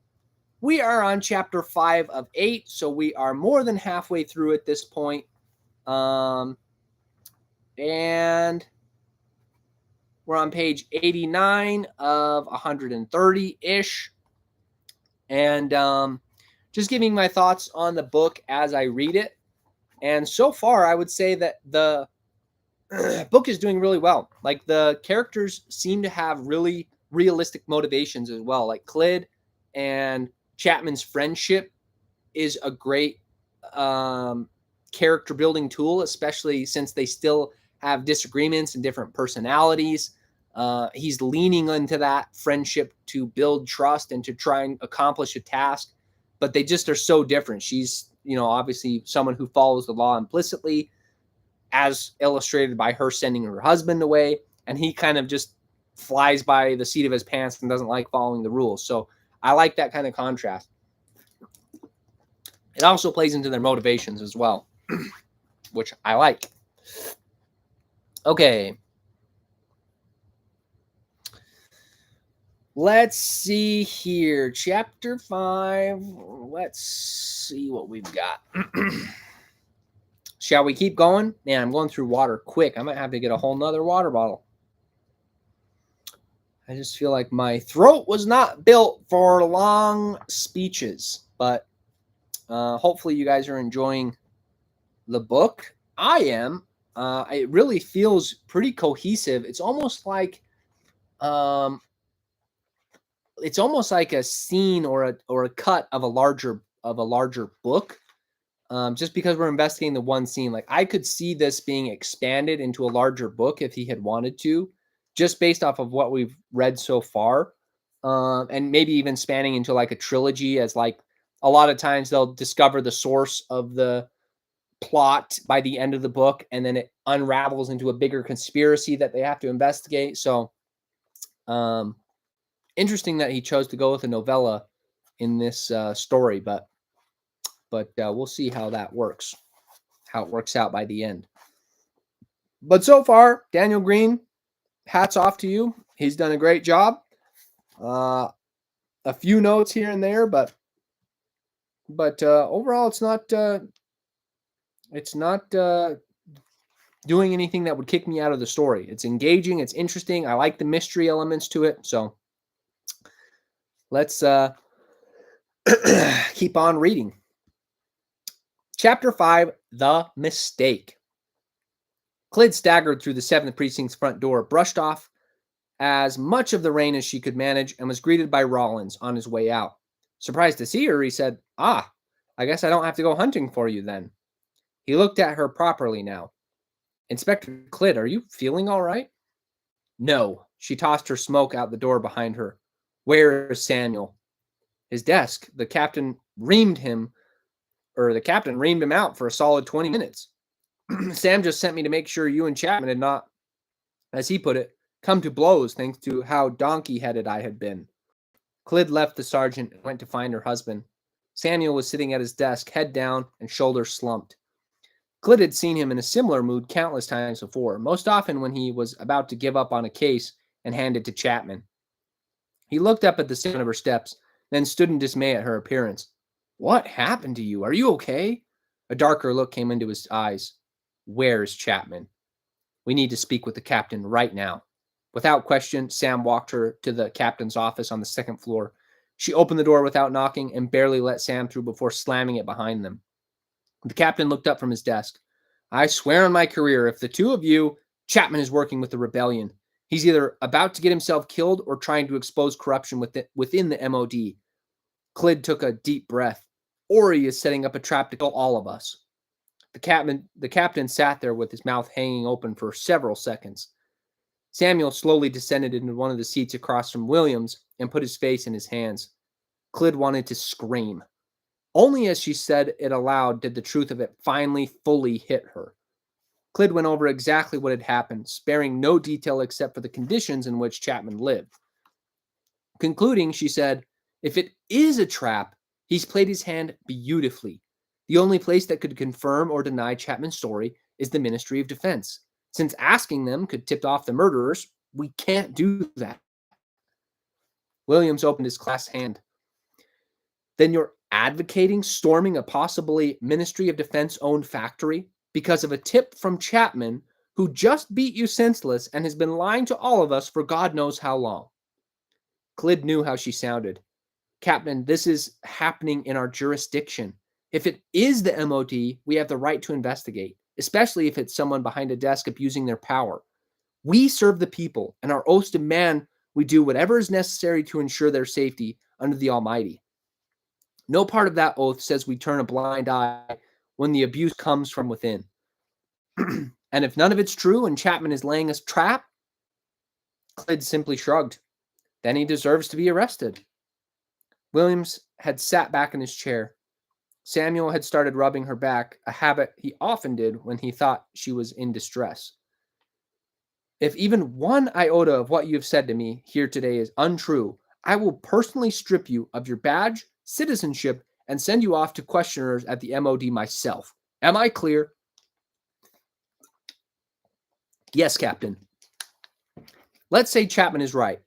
We are on chapter 5 of 8, so we are more than halfway through at this point. And we're on page 89 of 130-ish. And just giving my thoughts on the book as I read it. And so far, I would say that the book is doing really well. Like, the characters seem to have really realistic motivations as well. Like, Clyd and Chapman's friendship is a great character building tool, especially since they still have disagreements and different personalities. He's leaning into that friendship to build trust and to try and accomplish a task, but they just are so different. She's, obviously someone who follows the law implicitly, as illustrated by her sending her husband away, and he kind of just flies by the seat of his pants and doesn't like following the rules. So I like that kind of contrast. It also plays into their motivations as well, which I like. Okay. Let's see here. Chapter 5. Let's see what we've got. Shall we keep going? Man, I'm going through water quick. I might have to get a whole nother water bottle. I just feel like my throat was not built for long speeches, but hopefully you guys are enjoying the book. I am. It really feels pretty cohesive. It's almost like a scene or a cut of a larger book. Just because we're investigating the one scene, like, I could see this being expanded into a larger book if he had wanted to, just based off of what we've read so far, and maybe even spanning into like a trilogy, as like a lot of times they'll discover the source of the plot by the end of the book, and then it unravels into a bigger conspiracy that they have to investigate. So interesting that he chose to go with a novella in this story, but we'll see how that works, how it works out by the end. But so far, Daniel Greene, hats off to you. He's done a great job. A few notes here and there, but overall, it's not doing anything that would kick me out of the story. It's engaging. It's interesting. I like the mystery elements to it. So let's keep on reading. Chapter 5, The Mistake. Clyd staggered through the 7th Precinct's front door, brushed off as much of the rain as she could manage, and was greeted by Rollins on his way out. Surprised to see her, he said, "Ah, I guess I don't have to go hunting for you then." He looked at her properly now. "Inspector Clyd, are you feeling all right?" "No." She tossed her smoke out the door behind her. "Where is Samuel?" "His desk. The captain reamed him out for a solid 20 minutes. Sam just sent me to make sure you and Chapman had not, as he put it, come to blows thanks to how donkey-headed I had been." Clyd left the sergeant and went to find her husband. Samuel was sitting at his desk, head down and shoulders slumped. Clyd had seen him in a similar mood countless times before, most often when he was about to give up on a case and hand it to Chapman. He looked up at the sound of her steps, then stood in dismay at her appearance. "What happened to you? Are you okay?" A darker look came into his eyes. "Where's Chapman?" "We need to speak with the captain right now." Without question, Sam walked her to the captain's office on the 2nd floor. She opened the door without knocking and barely let Sam through before slamming it behind them. The captain looked up from his desk. "I swear on my career, if the two of you, Chapman is working with the rebellion. He's either about to get himself killed or trying to expose corruption within the MOD. Clyd took a deep breath. "Or he is setting up a trap to kill all of us." The captain sat there with his mouth hanging open for several seconds. Samuel slowly descended into one of the seats across from Williams and put his face in his hands. Clyd wanted to scream. Only as she said it aloud did the truth of it finally fully hit her. Clyd went over exactly what had happened, sparing no detail except for the conditions in which Chapman lived. Concluding, she said, "If it is a trap, he's played his hand beautifully. The only place that could confirm or deny Chapman's story is the Ministry of Defense. Since asking them could tip off the murderers, we can't do that." Williams opened his clasped hand. "Then you're advocating storming a possibly Ministry of Defense-owned factory because of a tip from Chapman, who just beat you senseless and has been lying to all of us for God knows how long." Clyd knew how she sounded. "Captain, this is happening in our jurisdiction. If it is the MOD, we have the right to investigate, especially if it's someone behind a desk abusing their power. We serve the people, and our oaths demand we do whatever is necessary to ensure their safety under the Almighty. No part of that oath says we turn a blind eye when the abuse comes from within. And if none of it's true and Chapman is laying a trap," Clyd simply shrugged, "then he deserves to be arrested." Williams had sat back in his chair. Samuel had started rubbing her back, a habit he often did when he thought she was in distress. "If even one iota of what you have said to me here today is untrue, I will personally strip you of your badge, citizenship, and send you off to questioners at the MOD myself. Am I clear?" "Yes, Captain." "Let's say Chapman is right.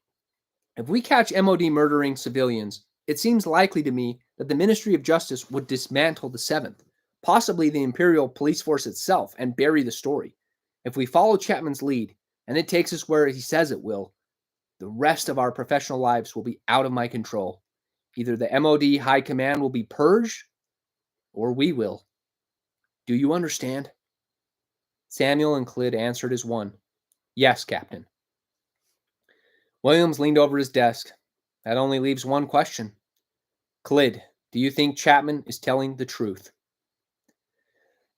If we catch MOD murdering civilians, it seems likely to me that the Ministry of Justice would dismantle the 7th, possibly the Imperial Police Force itself, and bury the story. If we follow Chapman's lead, and it takes us where he says it will, the rest of our professional lives will be out of my control. Either the MOD High Command will be purged, or we will. Do you understand?" Samuel and Clyd answered as one. "Yes, Captain." Williams leaned over his desk. "That only leaves one question. Clyd, do you think Chapman is telling the truth?"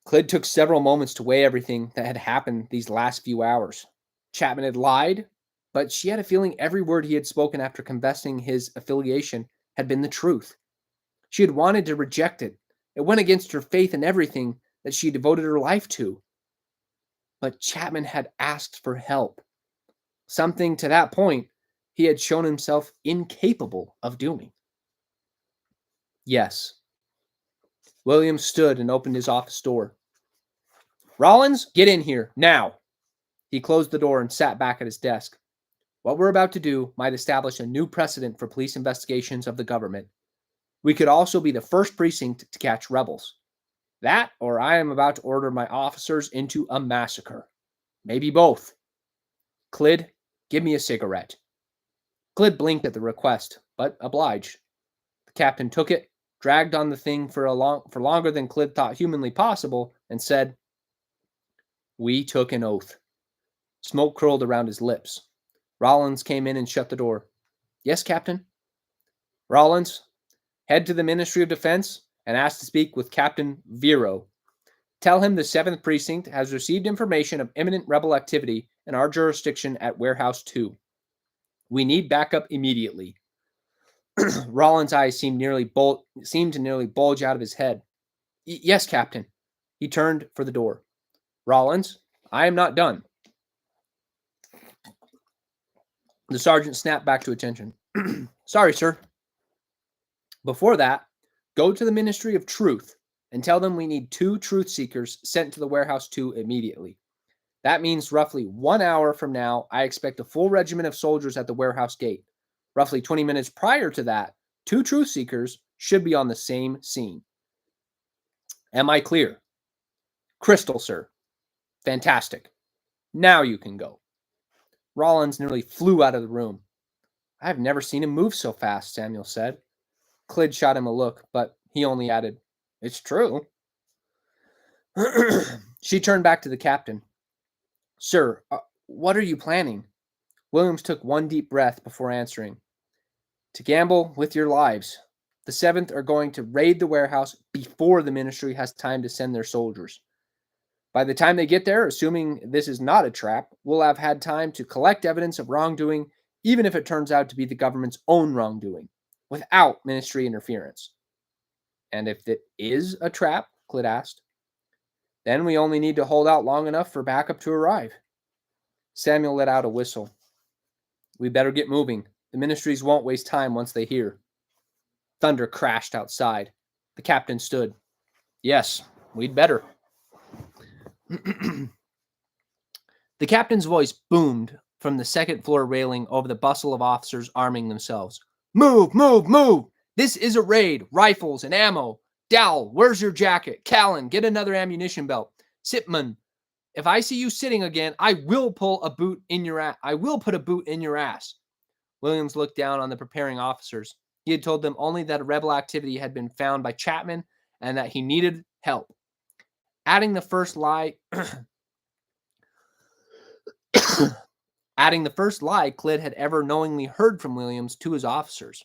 Clyd took several moments to weigh everything that had happened these last few hours. Chapman had lied, but she had a feeling every word he had spoken after confessing his affiliation had been the truth. She had wanted to reject it. It went against her faith in everything that she devoted her life to. But Chapman had asked for help. Something to that point he had shown himself incapable of doing. "Yes." Williams stood and opened his office door. "Rollins, get in here, now." He closed the door and sat back at his desk. "What we're about to do might establish a new precedent for police investigations of the government. We could also be the first precinct to catch rebels. That, or I am about to order my officers into a massacre. Maybe both. Clyd, give me a cigarette." Clyd blinked at the request, but obliged. The captain took it, dragged on the thing for longer than Clyd thought humanly possible, and said, "We took an oath." Smoke curled around his lips. Rollins came in and shut the door. "Yes, Captain?" "Rollins, head to the Ministry of Defense and ask to speak with Captain Vero. Tell him the 7th Precinct has received information of imminent rebel activity in our jurisdiction at Warehouse 2. We need backup immediately." Rollins' eyes seemed to nearly bulge out of his head. "Yes, Captain." He turned for the door. "Rollins, I am not done." The sergeant snapped back to attention. "Sorry, sir." "Before that, go to the Ministry of Truth and tell them we need 2 truth seekers sent to the Warehouse 2 immediately. That means roughly 1 hour from now, I expect a full regiment of soldiers at the warehouse gate. Roughly 20 minutes prior to that, 2 truth seekers should be on the same scene. Am I clear?" "Crystal, sir." "Fantastic. Now you can go." Rollins nearly flew out of the room. "I have never seen him move so fast," Samuel said. Clyd shot him a look, but he only added, "It's true." She turned back to the captain. "Sir, what are you planning?" Williams took one deep breath before answering. "To gamble with your lives. The 7th are going to raid the warehouse before the ministry has time to send their soldiers. By the time they get there, assuming this is not a trap, we'll have had time to collect evidence of wrongdoing, even if it turns out to be the government's own wrongdoing, without ministry interference. And if it is a trap, Clit asked, then we only need to hold out long enough for backup to arrive. Samuel let out a whistle. We better get moving. The ministries won't waste time once they hear. Thunder crashed outside. The captain stood. Yes, we'd better. The captain's voice boomed from the second floor railing over the bustle of officers arming themselves. Move, move, move! This is a raid. Rifles and ammo. Dowell, where's your jacket? Callan, get another ammunition belt. Sipman, if I see you sitting again, I will put a boot in your ass. Williams looked down on the preparing officers. He had told them only that a rebel activity had been found by Chapman and that he needed help. Adding the first lie, Clit had ever knowingly heard from Williams to his officers.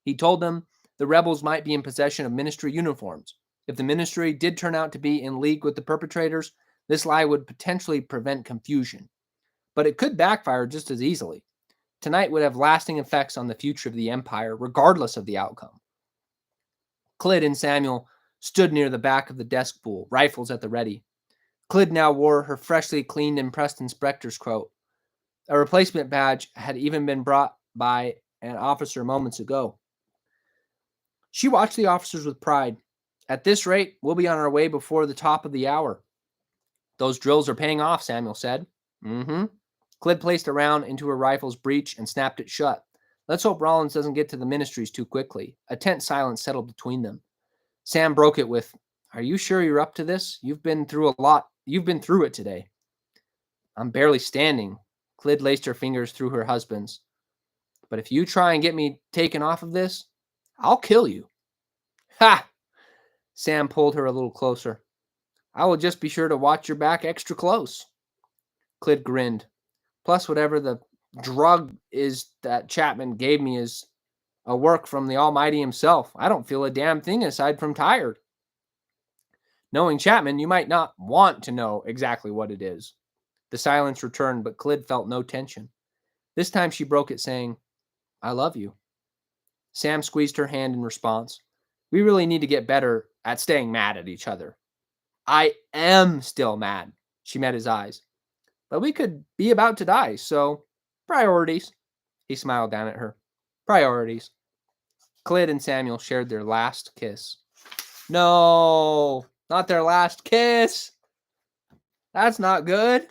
He told them the rebels might be in possession of ministry uniforms. If the ministry did turn out to be in league with the perpetrators, this lie would potentially prevent confusion. But it could backfire just as easily. Tonight would have lasting effects on the future of the empire, regardless of the outcome. Clit and Samuel stood near the back of the desk pool, rifles at the ready. Clit now wore her freshly cleaned and pressed inspector's coat. A replacement badge had even been brought by an officer moments ago. She watched the officers with pride. At this rate, we'll be on our way before the top of the hour. Those drills are paying off, Samuel said. Mm-hmm. Clit placed a round into her rifle's breech and snapped it shut. Let's hope Rollins doesn't get to the ministries too quickly. A tense silence settled between them. Sam broke it with, are you sure you're up to this? You've been through a lot. You've been through it today. I'm barely standing. Clit laced her fingers through her husband's. But if you try and get me taken off of this, I'll kill you. Ha! Sam pulled her a little closer. I will just be sure to watch your back extra close. Clit grinned. Plus whatever the drug is that Chapman gave me is a work from the Almighty himself. I don't feel a damn thing aside from tired. Knowing Chapman, you might not want to know exactly what it is. The silence returned, but Clit felt no tension. This time she broke it, saying, I love you. Sam squeezed her hand in response. We really need to get better at staying mad at each other. I am still mad. She met his eyes. But we could be about to die, so priorities. He smiled down at her. Priorities. Clit and Samuel shared their last kiss. No, not their last kiss. That's not good.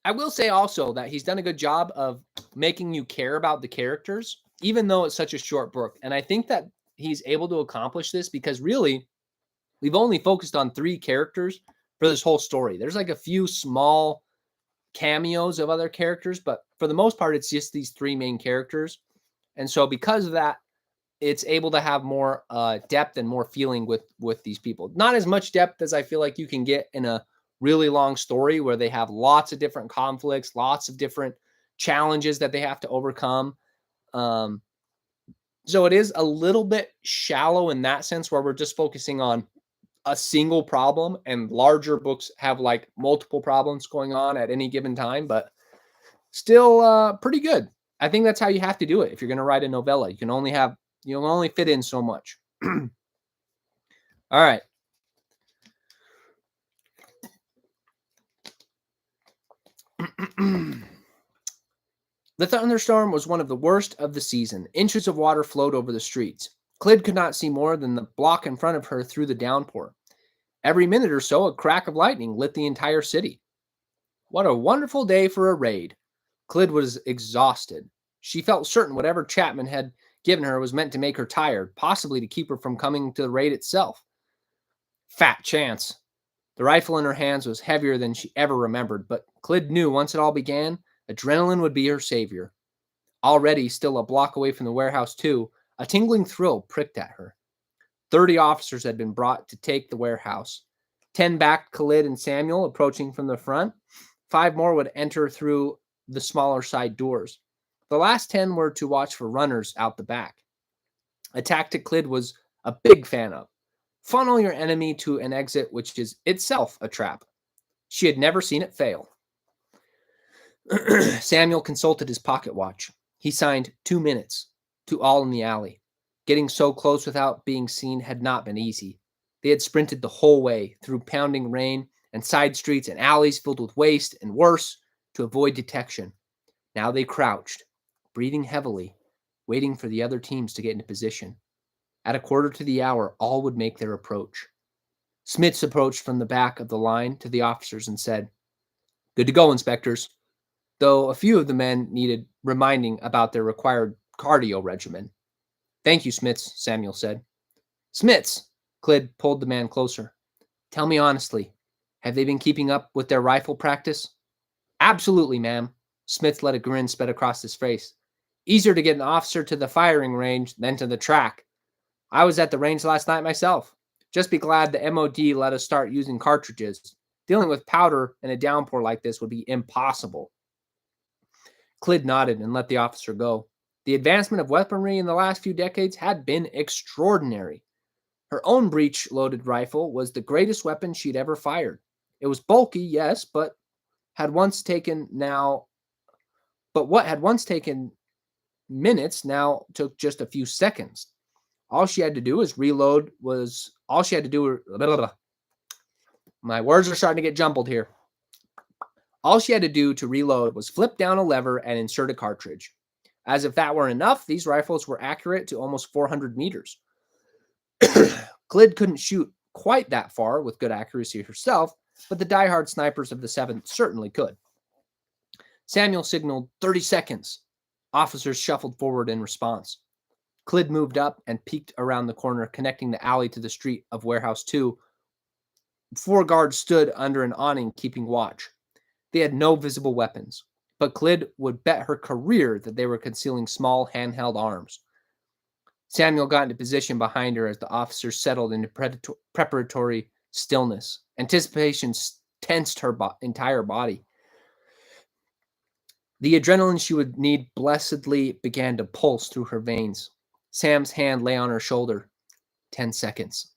I will say also that he's done a good job of making you care about the characters, even though it's such a short book. And I think that he's able to accomplish this because really, we've only focused on 3 characters for this whole story. There's like a few small cameos of other characters, but for the most part, it's just these 3 main characters. And so because of that, it's able to have more depth and more feeling with these people. Not as much depth as I feel like you can get in a really long story where they have lots of different conflicts, lots of different challenges that they have to overcome. So it is a little bit shallow in that sense where we're just focusing on a single problem, and larger books have like multiple problems going on at any given time, but still pretty good. I think that's how you have to do it. If you're going to write a novella, you can only fit in so much. All right. The thunderstorm was one of the worst of the season. Inches of water flowed over the streets. Clit could not see more than the block in front of her through the downpour. Every minute or so, a crack of lightning lit the entire city. What a wonderful day for a raid. Clit was exhausted. She felt certain whatever Chapman had given her was meant to make her tired, possibly to keep her from coming to the raid itself. Fat chance. The rifle in her hands was heavier than she ever remembered, but Clit knew once it all began, adrenaline would be her savior. Already, still a block away from the warehouse too, a tingling thrill pricked at her. 30 officers had been brought to take the warehouse. 10 backed Clit and Samuel, approaching from the front. 5 more would enter through the smaller side doors. The last 10 were to watch for runners out the back. A tactic Clit was a big fan of. Funnel your enemy to an exit which is itself a trap. She had never seen it fail. Samuel consulted his pocket watch. He signed 2 minutes to all in the alley. Getting so close without being seen had not been easy. They had sprinted the whole way through pounding rain and side streets and alleys filled with waste and worse to avoid detection. Now they crouched, breathing heavily, waiting for the other teams to get into position. At a quarter to the hour, all would make their approach. Smits approached from the back of the line to the officers and said, "Good to go, inspectors," though a few of the men needed reminding about their required cardio regimen. "Thank you, Smits," Samuel said. "Smits," Clyde pulled the man closer. "Tell me honestly, have they been keeping up with their rifle practice?" "Absolutely, ma'am." Smits let a grin spread across his face. "Easier to get an officer to the firing range than to the track. I was at the range last night myself. Just be glad the MOD let us start using cartridges. Dealing with powder in a downpour like this would be impossible." Clyde nodded and let the officer go. The advancement of weaponry in the last few decades had been extraordinary. Her own breech-loaded rifle was the greatest weapon she'd ever fired. It was bulky, yes, but what had once taken minutes now took just a few seconds. All she had to do was reload was all she had to do. My words are starting to get jumbled here. All she had to do to reload was flip down a lever and insert a cartridge. As if that weren't enough, these rifles were accurate to almost 400 meters. Clyde couldn't shoot quite that far with good accuracy herself, but the diehard snipers of the 7th certainly could. Samuel signaled 30 seconds. Officers shuffled forward in response. Clyde moved up and peeked around the corner, connecting the alley to the street of Warehouse 2. 4 guards stood under an awning keeping watch. They had no visible weapons, but Clyde would bet her career that they were concealing small handheld arms. Samuel got into position behind her as the officers settled into preparatory stillness. Anticipation tensed her entire body. The adrenaline she would need blessedly began to pulse through her veins. Sam's hand lay on her shoulder. 10 seconds.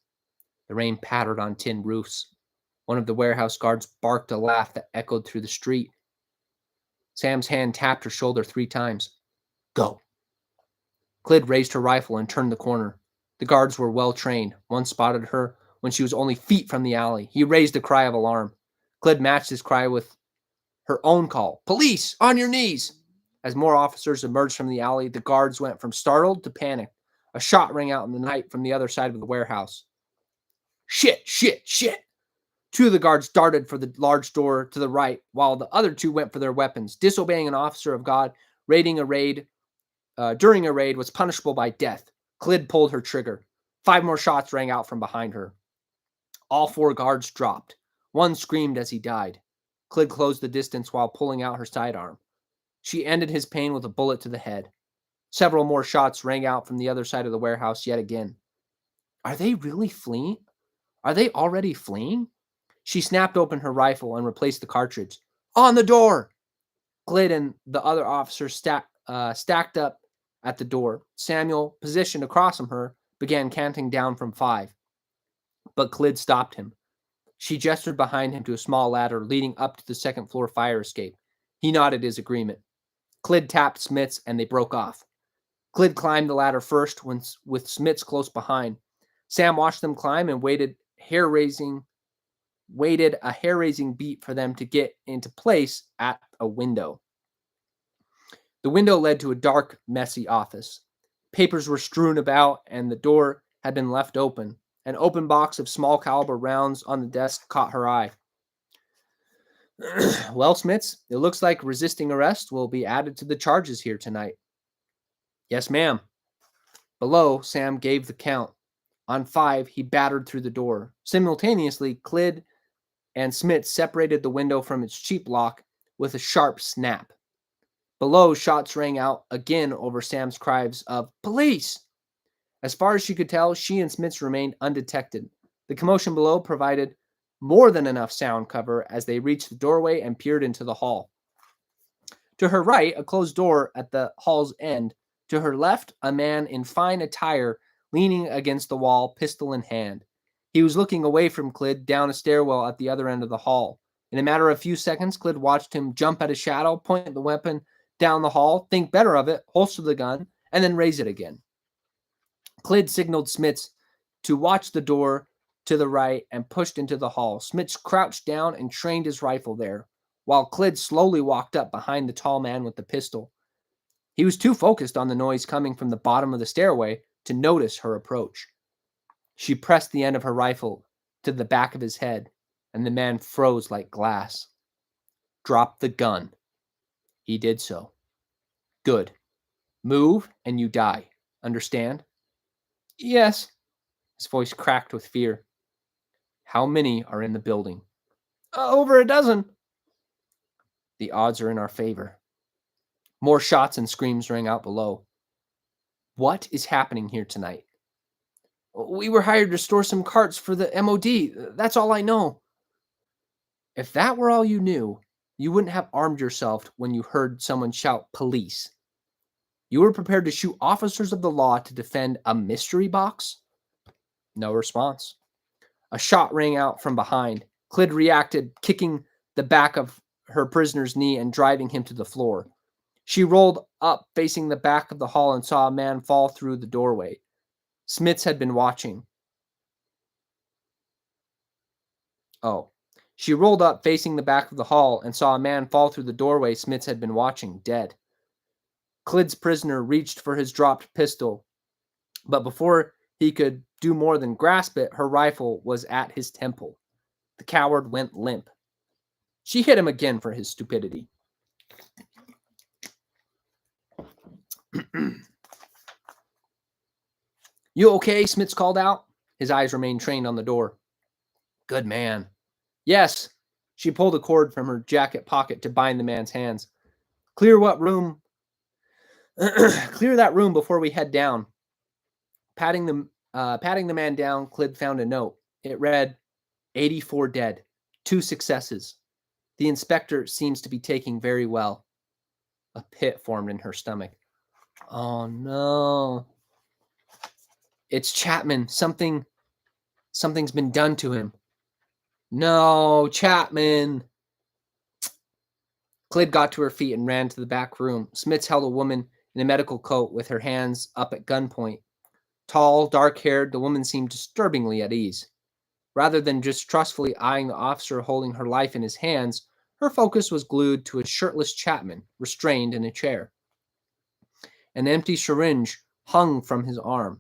The rain pattered on tin roofs. One of the warehouse guards barked a laugh that echoed through the street. Sam's hand tapped her shoulder 3 times. "Go." Clyde raised her rifle and turned the corner. The guards were well trained. One spotted her when she was only feet from the alley. He raised a cry of alarm. Clyde matched his cry with her own call. "Police, on your knees!" As more officers emerged from the alley, the guards went from startled to panicked. A shot rang out in the night from the other side of the warehouse. Shit, shit, shit! 2 of the guards darted for the large door to the right, while the other 2 went for their weapons. Disobeying an officer of God during a raid was punishable by death. Clyde pulled her trigger. 5 more shots rang out from behind her. All 4 guards dropped. One screamed as he died. Clyde closed the distance while pulling out her sidearm. She ended his pain with a bullet to the head. Several more shots rang out from the other side of the warehouse yet again. Are they really fleeing? Are they already fleeing? She snapped open her rifle and replaced the cartridge. "On the door!" Clyde and the other officers stacked up at the door. Samuel, positioned across from her, began counting down from 5. But Clyde stopped him. She gestured behind him to a small ladder leading up to the 2nd floor fire escape. He nodded his agreement. Clyde tapped Smits and they broke off. Clyde climbed the ladder first, with Smits close behind. Sam watched them climb and waited a hair-raising beat for them to get into place at a window. The window led to a dark, messy office. Papers were strewn about and the door had been left open. An open box of small caliber rounds on the desk caught her eye. "Well, Smits, it looks like resisting arrest will be added to the charges here tonight." "Yes, ma'am." Below, Sam gave the count. On 5, he battered through the door. Simultaneously, Clyde and Smits separated the window from its cheap lock with a sharp snap. Below, shots rang out again over Sam's cries of "Police!" As far as she could tell, she and Smits remained undetected. The commotion below provided more than enough sound cover as they reached the doorway and peered into the hall. To her right, a closed door at the hall's end. To her left, a man in fine attire leaning against the wall, pistol in hand. He was looking away from Clyd down a stairwell at the other end of the hall. In a matter of a few seconds, Clyd watched him jump at a shadow, point the weapon down the hall, think better of it, holster the gun, and then raise it again. Clyd signaled Smits to watch the door to the right and pushed into the hall. Smits crouched down and trained his rifle there, while Clyd slowly walked up behind the tall man with the pistol. He was too focused on the noise coming from the bottom of the stairway to notice her approach. She pressed the end of her rifle to the back of his head, and the man froze like glass. Drop the gun. He did so. Good. Move and you die. Understand? Yes. His voice cracked with fear. How many are in the building? Over a dozen. The odds are in our favor. More shots and screams rang out below. What is happening here tonight? We were hired to store some carts for the MOD. That's all I know. If that were all you knew, you wouldn't have armed yourself when you heard someone shout police. You were prepared to shoot officers of the law to defend a mystery box? No response. A shot rang out from behind. Clyd reacted, kicking the back of her prisoner's knee and driving him to the floor. She rolled up facing the back of the hall and saw a man fall through the doorway. Smits had been watching. She rolled up facing the back of the hall and saw a man fall through the doorway Smits had been watching, dead. Clyd's prisoner reached for his dropped pistol, but before he could do more than grasp it, her rifle was at his temple. The coward went limp. She hit him again for his stupidity. You okay? Smits called out. His eyes remained trained on the door. Good man. Yes. She pulled a cord from her jacket pocket to bind the man's hands. Clear what room? Clear that room before we head down. Patting the man down, Clyd found a note. It read, 84 dead, 2 successes. The inspector seems to be taking very well. A pit formed in her stomach. Oh no. It's Chapman. Something's been done to him. No, Chapman. Clyd got to her feet and ran to the back room. Smits held a woman in a medical coat with her hands up at gunpoint. Tall, dark-haired, the woman seemed disturbingly at ease. Rather than just trustfully eyeing the officer holding her life in his hands, her focus was glued to a shirtless Chapman, restrained in a chair. An empty syringe hung from his arm.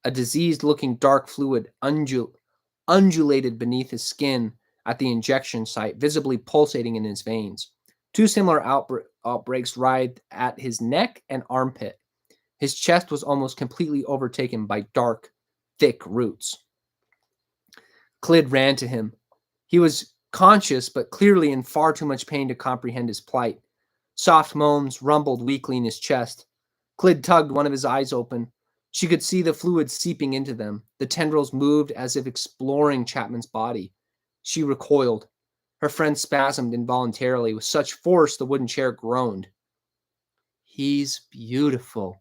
A diseased-looking dark fluid undulated beneath his skin at the injection site, visibly pulsating in his veins. 2 similar outbreaks writhed at his neck and armpit. His chest was almost completely overtaken by dark, thick roots. Clyd ran to him. He was conscious, but clearly in far too much pain to comprehend his plight. Soft moans rumbled weakly in his chest. Clyd tugged one of his eyes open. She could see the fluid seeping into them. The tendrils moved as if exploring Chapman's body. She recoiled. Her friend spasmed involuntarily. With such force, the wooden chair groaned. He's beautiful.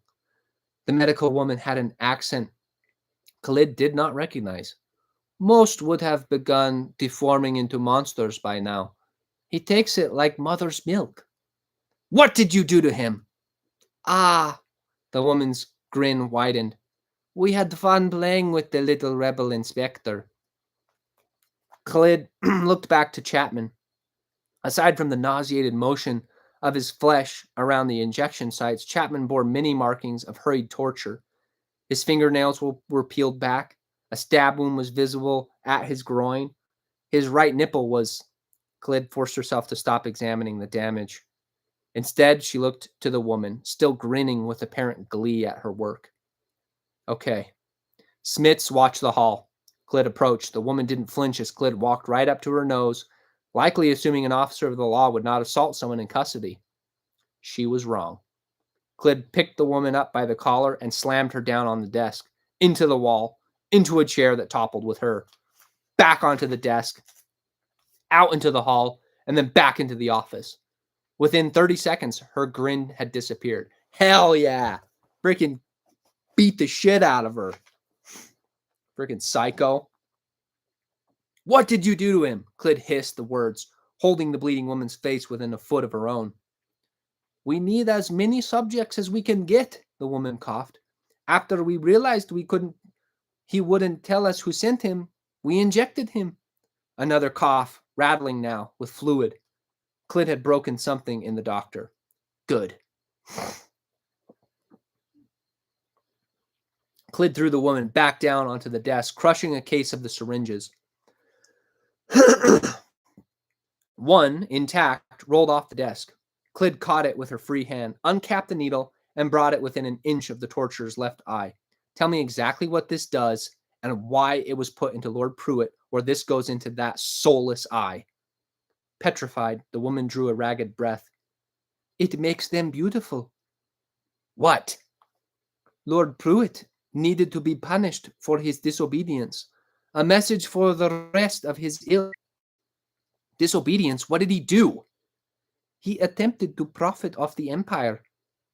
The medical woman had an accent Clyd did not recognize. Most would have begun deforming into monsters by now. He takes it like mother's milk. What did you do to him? Ah, the woman's grin widened. We had fun playing with the little rebel inspector. Clyd looked back to Chapman. Aside from the nauseated motion of his flesh around the injection sites, Chapman bore many markings of hurried torture. His fingernails were peeled back. A stab wound was visible at his groin. His right nipple was... Clyd forced herself to stop examining the damage. Instead, she looked to the woman, still grinning with apparent glee at her work. Okay. Smits watched the hall. Clyd approached. The woman didn't flinch as Clyd walked right up to her nose, likely assuming an officer of the law would not assault someone in custody. She was wrong. Clyd picked the woman up by the collar and slammed her down on the desk, into the wall, into a chair that toppled with her, back onto the desk, out into the hall, and then back into the office. Within 30 seconds, her grin had disappeared. Hell yeah! Freaking beat the shit out of her. Freaking psycho. What did you do to him? Clyd hissed the words, holding the bleeding woman's face within a foot of her own. We need as many subjects as we can get, the woman coughed. After we realized he wouldn't tell us who sent him, we injected him. Another cough, rattling now, with fluid. Clyd had broken something in the doctor. Good. Clyd threw the woman back down onto the desk, crushing a case of the syringes. One, intact, rolled off the desk. Clyd caught it with her free hand, uncapped the needle, and brought it within an inch of the torturer's left eye. Tell me exactly what this does and why it was put into Lord Pruitt, or this goes into that soulless eye. Petrified, the woman drew a ragged breath. It makes them beautiful. What? Lord Pruitt needed to be punished for his disobedience. A message for the rest of his ill. Disobedience? What did he do? He attempted to profit off the Empire.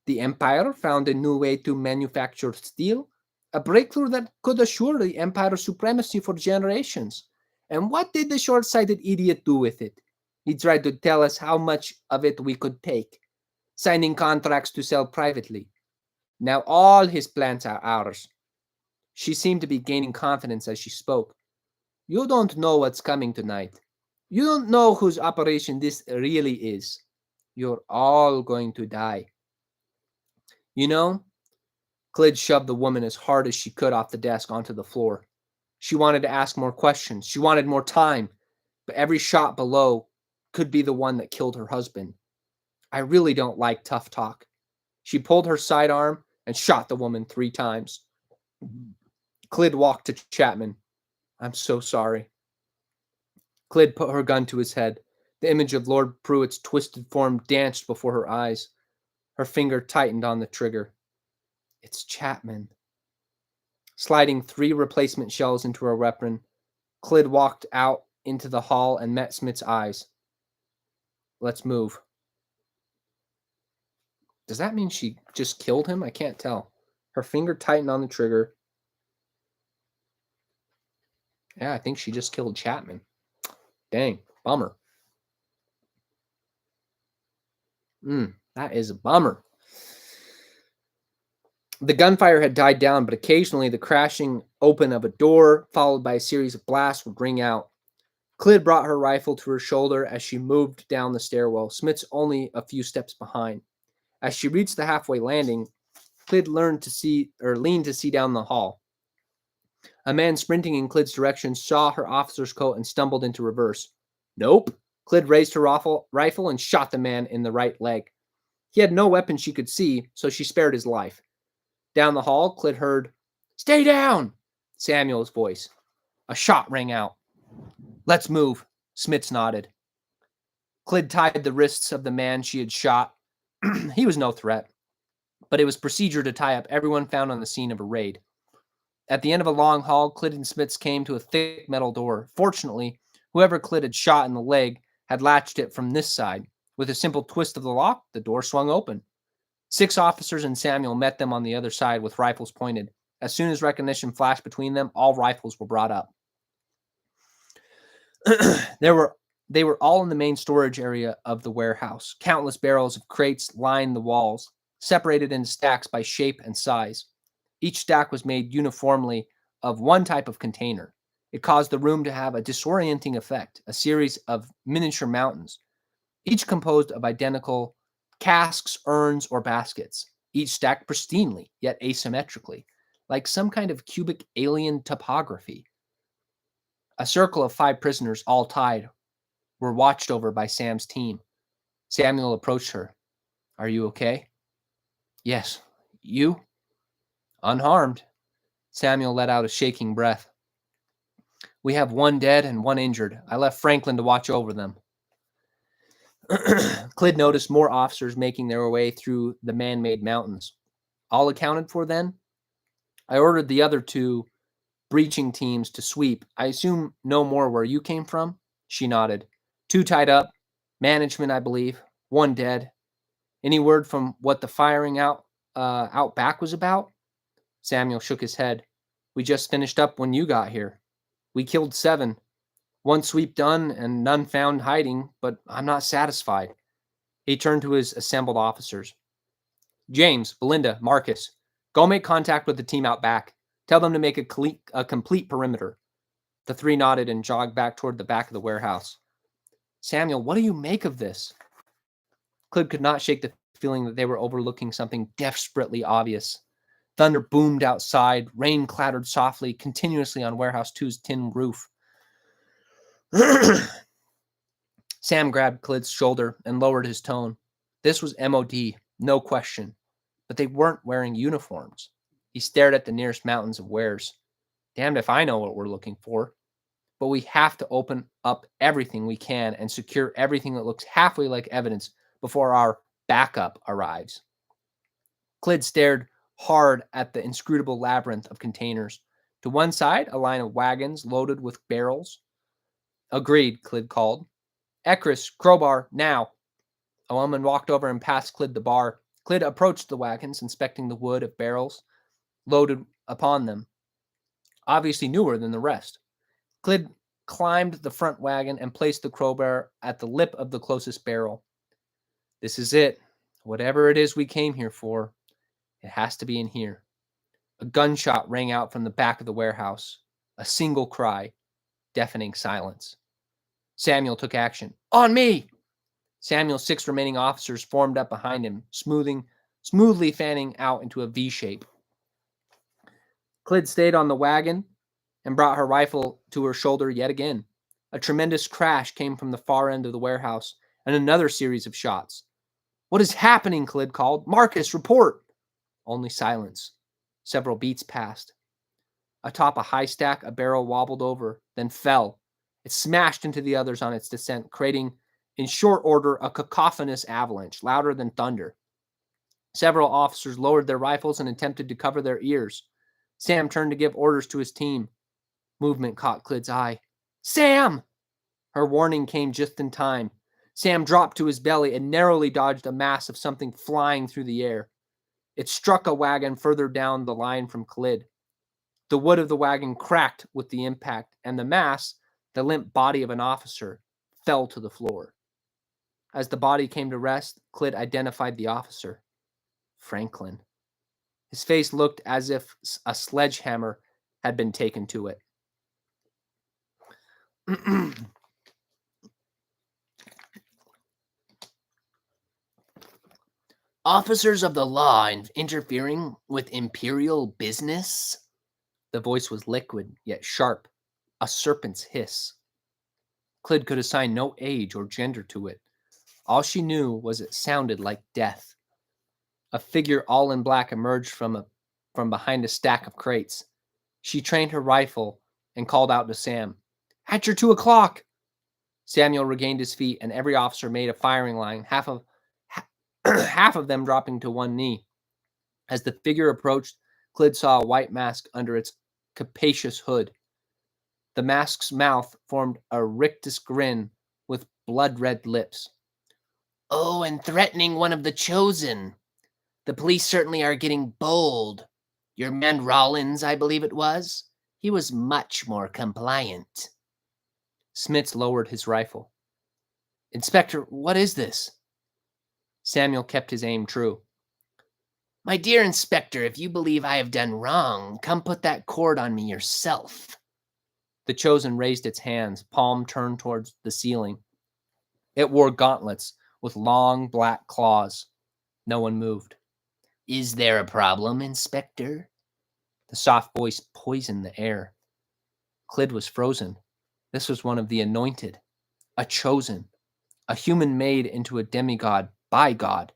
The Empire found a new way to manufacture steel, a breakthrough that could assure the Empire's supremacy for generations. And what did the short-sighted idiot do with it? He tried to tell us how much of it we could take, signing contracts to sell privately. Now all his plans are ours. She seemed to be gaining confidence as she spoke. You don't know what's coming tonight. You don't know whose operation this really is. You're all going to die. You know, Clyd shoved the woman as hard as she could off the desk onto the floor. She wanted to ask more questions. She wanted more time. But every shot below could be the one that killed her husband. I really don't like tough talk. She pulled her sidearm and shot the woman 3 times. Clyd walked to Chapman. I'm so sorry. Clyd put her gun to his head. The image of Lord Pruitt's twisted form danced before her eyes. Her finger tightened on the trigger. It's Chapman. Sliding 3 replacement shells into her weapon, Clyd walked out into the hall and met Smith's eyes. Let's move. Does that mean she just killed him? I can't tell. Her finger tightened on the trigger. Yeah, I think she just killed Chapman. Dang, bummer. That is a bummer. The gunfire had died down, but occasionally the crashing open of a door, followed by a series of blasts, would ring out. Clyd brought her rifle to her shoulder as she moved down the stairwell, Smith's only a few steps behind. As she reached the halfway landing, Clyd leaned to see down the hall. A man sprinting in Clyd's direction saw her officer's coat and stumbled into reverse. Nope. Clyd raised her rifle and shot the man in the right leg. He had no weapon she could see, so she spared his life. Down the hall, Clyd heard, "Stay down!" Samuel's voice. A shot rang out. Let's move. Smits nodded. Clyd tied the wrists of the man she had shot. He was no threat, but it was procedure to tie up everyone found on the scene of a raid. At the end of a long hall, Clyd and Smits came to a thick metal door. Fortunately, whoever Clyd had shot in the leg had latched it from this side. With a simple twist of the lock, the door swung open. 6 officers and Samuel met them on the other side with rifles pointed. As soon as recognition flashed between them, all rifles were brought up. They were all in the main storage area of the warehouse. Countless barrels of crates lined the walls, separated into stacks by shape and size. Each stack was made uniformly of one type of container. It caused the room to have a disorienting effect, a series of miniature mountains, each composed of identical casks, urns, or baskets, each stacked pristinely, yet asymmetrically, like some kind of cubic alien topography. A circle of 5 prisoners, all tied, were watched over by Sam's team. Samuel approached her. Are you okay? Yes. You? Unharmed. Samuel let out a shaking breath. We have 1 dead and 1 injured. I left Franklin to watch over them. Clyd noticed more officers making their way through the man-made mountains. All accounted for then? I ordered the other 2 breaching teams to sweep. I assume no more where you came from? She nodded. 2 tied up. Management, I believe. 1 dead. Any word from what the firing out back was about? Samuel shook his head. We just finished up when you got here. We killed 7. One sweep done and none found hiding, but I'm not satisfied. He turned to his assembled officers. James, Belinda, Marcus, go make contact with the team out back. Tell them to make a complete perimeter. The 3 nodded and jogged back toward the back of the warehouse. Samuel, what do you make of this? Clid could not shake the feeling that they were overlooking something desperately obvious. Thunder boomed outside. Rain clattered softly, continuously on Warehouse 2's tin roof. Sam grabbed Clid's shoulder and lowered his tone. This was MOD, no question. But they weren't wearing uniforms. He stared at the nearest mountains of wares. Damned if I know what we're looking for. But we have to open up everything we can and secure everything that looks halfway like evidence before our backup arrives. Clid stared hard at the inscrutable labyrinth of containers. To one side, a line of wagons loaded with barrels. Agreed, Clid called. Ekris, crowbar, now. A woman walked over and passed Clid the bar. Clid approached the wagons, inspecting the wood of barrels loaded upon them, obviously newer than the rest. Clid climbed the front wagon and placed the crowbar at the lip of the closest barrel. This is it. Whatever it is we came here for, it has to be in here. A gunshot rang out from the back of the warehouse. A single cry. Deafening silence. Samuel took action. On me! Samuel's 6 remaining officers formed up behind him, smoothly fanning out into a V shape. Clid stayed on the wagon and brought her rifle to her shoulder yet again. A tremendous crash came from the far end of the warehouse, and another series of shots. What is happening? Clid called. Marcus, report! Only silence. Several beats passed. Atop a high stack, a barrel wobbled over, then fell. It smashed into the others on its descent, creating, in short order, a cacophonous avalanche, louder than thunder. Several officers lowered their rifles and attempted to cover their ears. Sam turned to give orders to his team. Movement caught Clid's eye. Sam! Her warning came just in time. Sam dropped to his belly and narrowly dodged a mass of something flying through the air. It struck a wagon further down the line from Clid. The wood of the wagon cracked with the impact, and the mass, the limp body of an officer, fell to the floor. As the body came to rest, Clid identified the officer. Franklin. His face looked as if a sledgehammer had been taken to it. Officers of the law interfering with imperial business? The voice was liquid, yet sharp, a serpent's hiss. Clid could assign no age or gender to it. All she knew was it sounded like death. A figure all in black emerged from behind a stack of crates. She trained her rifle and called out to Sam. At your 2 o'clock! Samuel regained his feet, and every officer made a firing line, half of them dropping to one knee. As the figure approached, Clid saw a white mask under its capacious hood. The mask's mouth formed a rictus grin with blood-red lips. Oh, and threatening one of the chosen. The police certainly are getting bold. Your man Rollins, I believe it was. He was much more compliant. Smits lowered his rifle. Inspector, what is this? Samuel kept his aim true. My dear Inspector, if you believe I have done wrong, come put that cord on me yourself. The chosen raised its hands, palm turned towards the ceiling. It wore gauntlets with long black claws. No one moved. Is there a problem, Inspector? The soft voice poisoned the air. Clid was frozen. This was one of the anointed, a chosen, a human made into a demigod by God.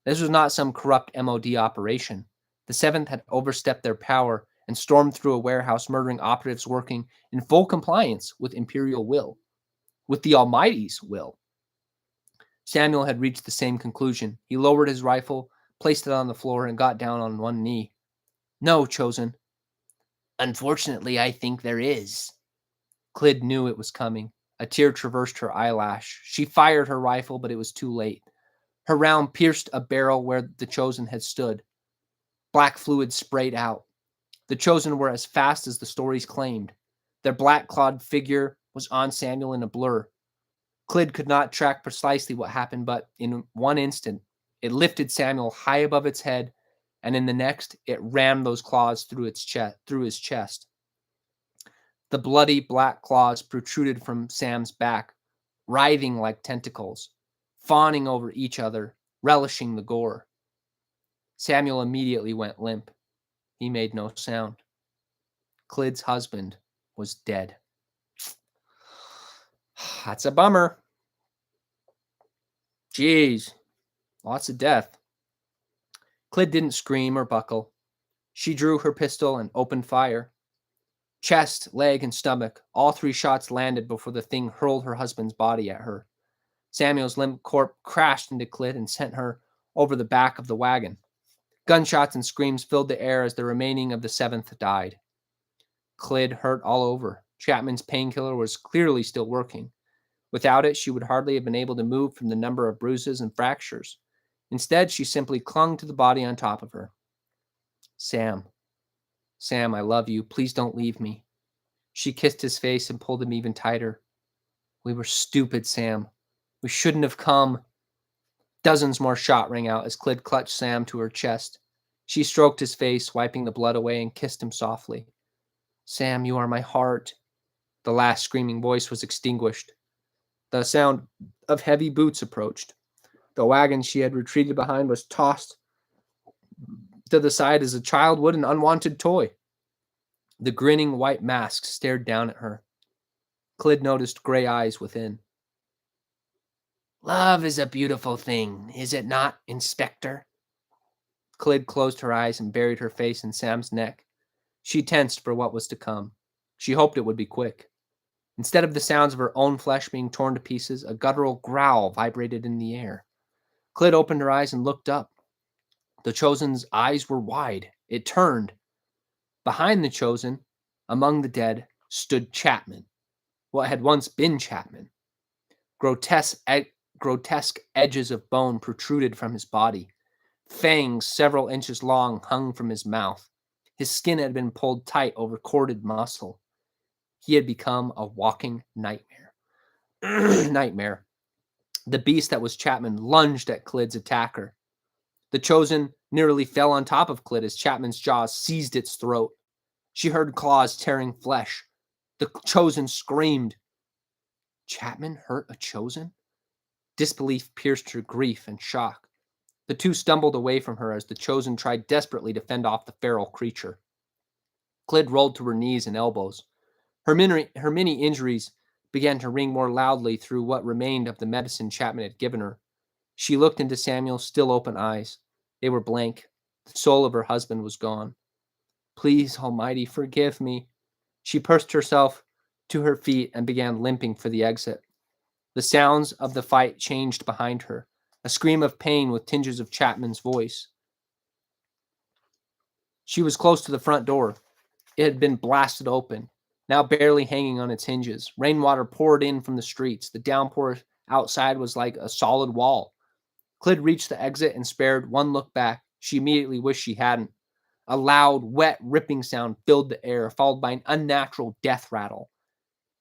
This was not some corrupt MOD operation. The 7th had overstepped their power and stormed through a warehouse, murdering operatives working in full compliance with Imperial will, with the Almighty's will. Samuel had reached the same conclusion. He lowered his rifle, placed it on the floor, and got down on one knee. No, chosen. Unfortunately, I think there is. Clid knew it was coming. A tear traversed her eyelash. She fired her rifle, but it was too late. Her round pierced a barrel where the chosen had stood. Black fluid sprayed out. The chosen were as fast as the stories claimed. Their black-clawed figure was on Samuel in a blur. Clyd could not track precisely what happened, but in one instant, it lifted Samuel high above its head, and in the next, it rammed those claws through his chest. The bloody black claws protruded from Sam's back, writhing like tentacles, fawning over each other, relishing the gore. Samuel immediately went limp. He made no sound. Clyd's husband was dead. That's a bummer. Jeez, lots of death. Clyd didn't scream or buckle. She drew her pistol and opened fire. Chest, leg, and stomach, all 3 shots landed before the thing hurled her husband's body at her. Samuel's limp corpse crashed into Clyd and sent her over the back of the wagon. Gunshots and screams filled the air as the remaining of the 7th died. Clyd hurt all over. Chapman's painkiller was clearly still working. Without it, she would hardly have been able to move from the number of bruises and fractures. Instead, she simply clung to the body on top of her. Sam, I love you. Please don't leave me. She kissed his face and pulled him even tighter. We were stupid, Sam. We shouldn't have come. Dozens more shot rang out as Clyd clutched Sam to her chest. She stroked his face, wiping the blood away, and kissed him softly. Sam, you are my heart. The last screaming voice was extinguished. The sound of heavy boots approached. The wagon she had retreated behind was tossed to the side as a child would an unwanted toy. The grinning white mask stared down at her. Clyd noticed gray eyes within. Love is a beautiful thing, is it not, Inspector? Clyd closed her eyes and buried her face in Sam's neck. She tensed for what was to come. She hoped it would be quick. Instead of the sounds of her own flesh being torn to pieces, a guttural growl vibrated in the air. Clyd opened her eyes and looked up. The Chosen's eyes were wide. It turned. Behind the Chosen, among the dead, stood Chapman, what had once been Chapman. Grotesque edges of bone protruded from his body. Fangs several inches long hung from his mouth. His skin had been pulled tight over corded muscle. He had become a walking nightmare. Nightmare. The beast that was Chapman lunged at Clyd's attacker. The Chosen nearly fell on top of Clyd as Chapman's jaws seized its throat. She heard claws tearing flesh. The Chosen screamed. Chapman hurt a Chosen? Disbelief pierced her grief and shock. The two stumbled away from her as the Chosen tried desperately to fend off the feral creature. Clyd rolled to her knees and elbows. Her many injuries began to ring more loudly through what remained of the medicine Chapman had given her. She looked into Samuel's still open eyes. They were blank. The soul of her husband was gone. Please, Almighty, forgive me. She pursed herself to her feet and began limping for the exit. The sounds of the fight changed behind her, a scream of pain with tinges of Chapman's voice. She was close to the front door. It had been blasted open, now barely hanging on its hinges. Rainwater poured in from the streets. The downpour outside was like a solid wall. Clyd reached the exit and spared one look back. She immediately wished she hadn't. A loud, wet, ripping sound filled the air, followed by an unnatural death rattle.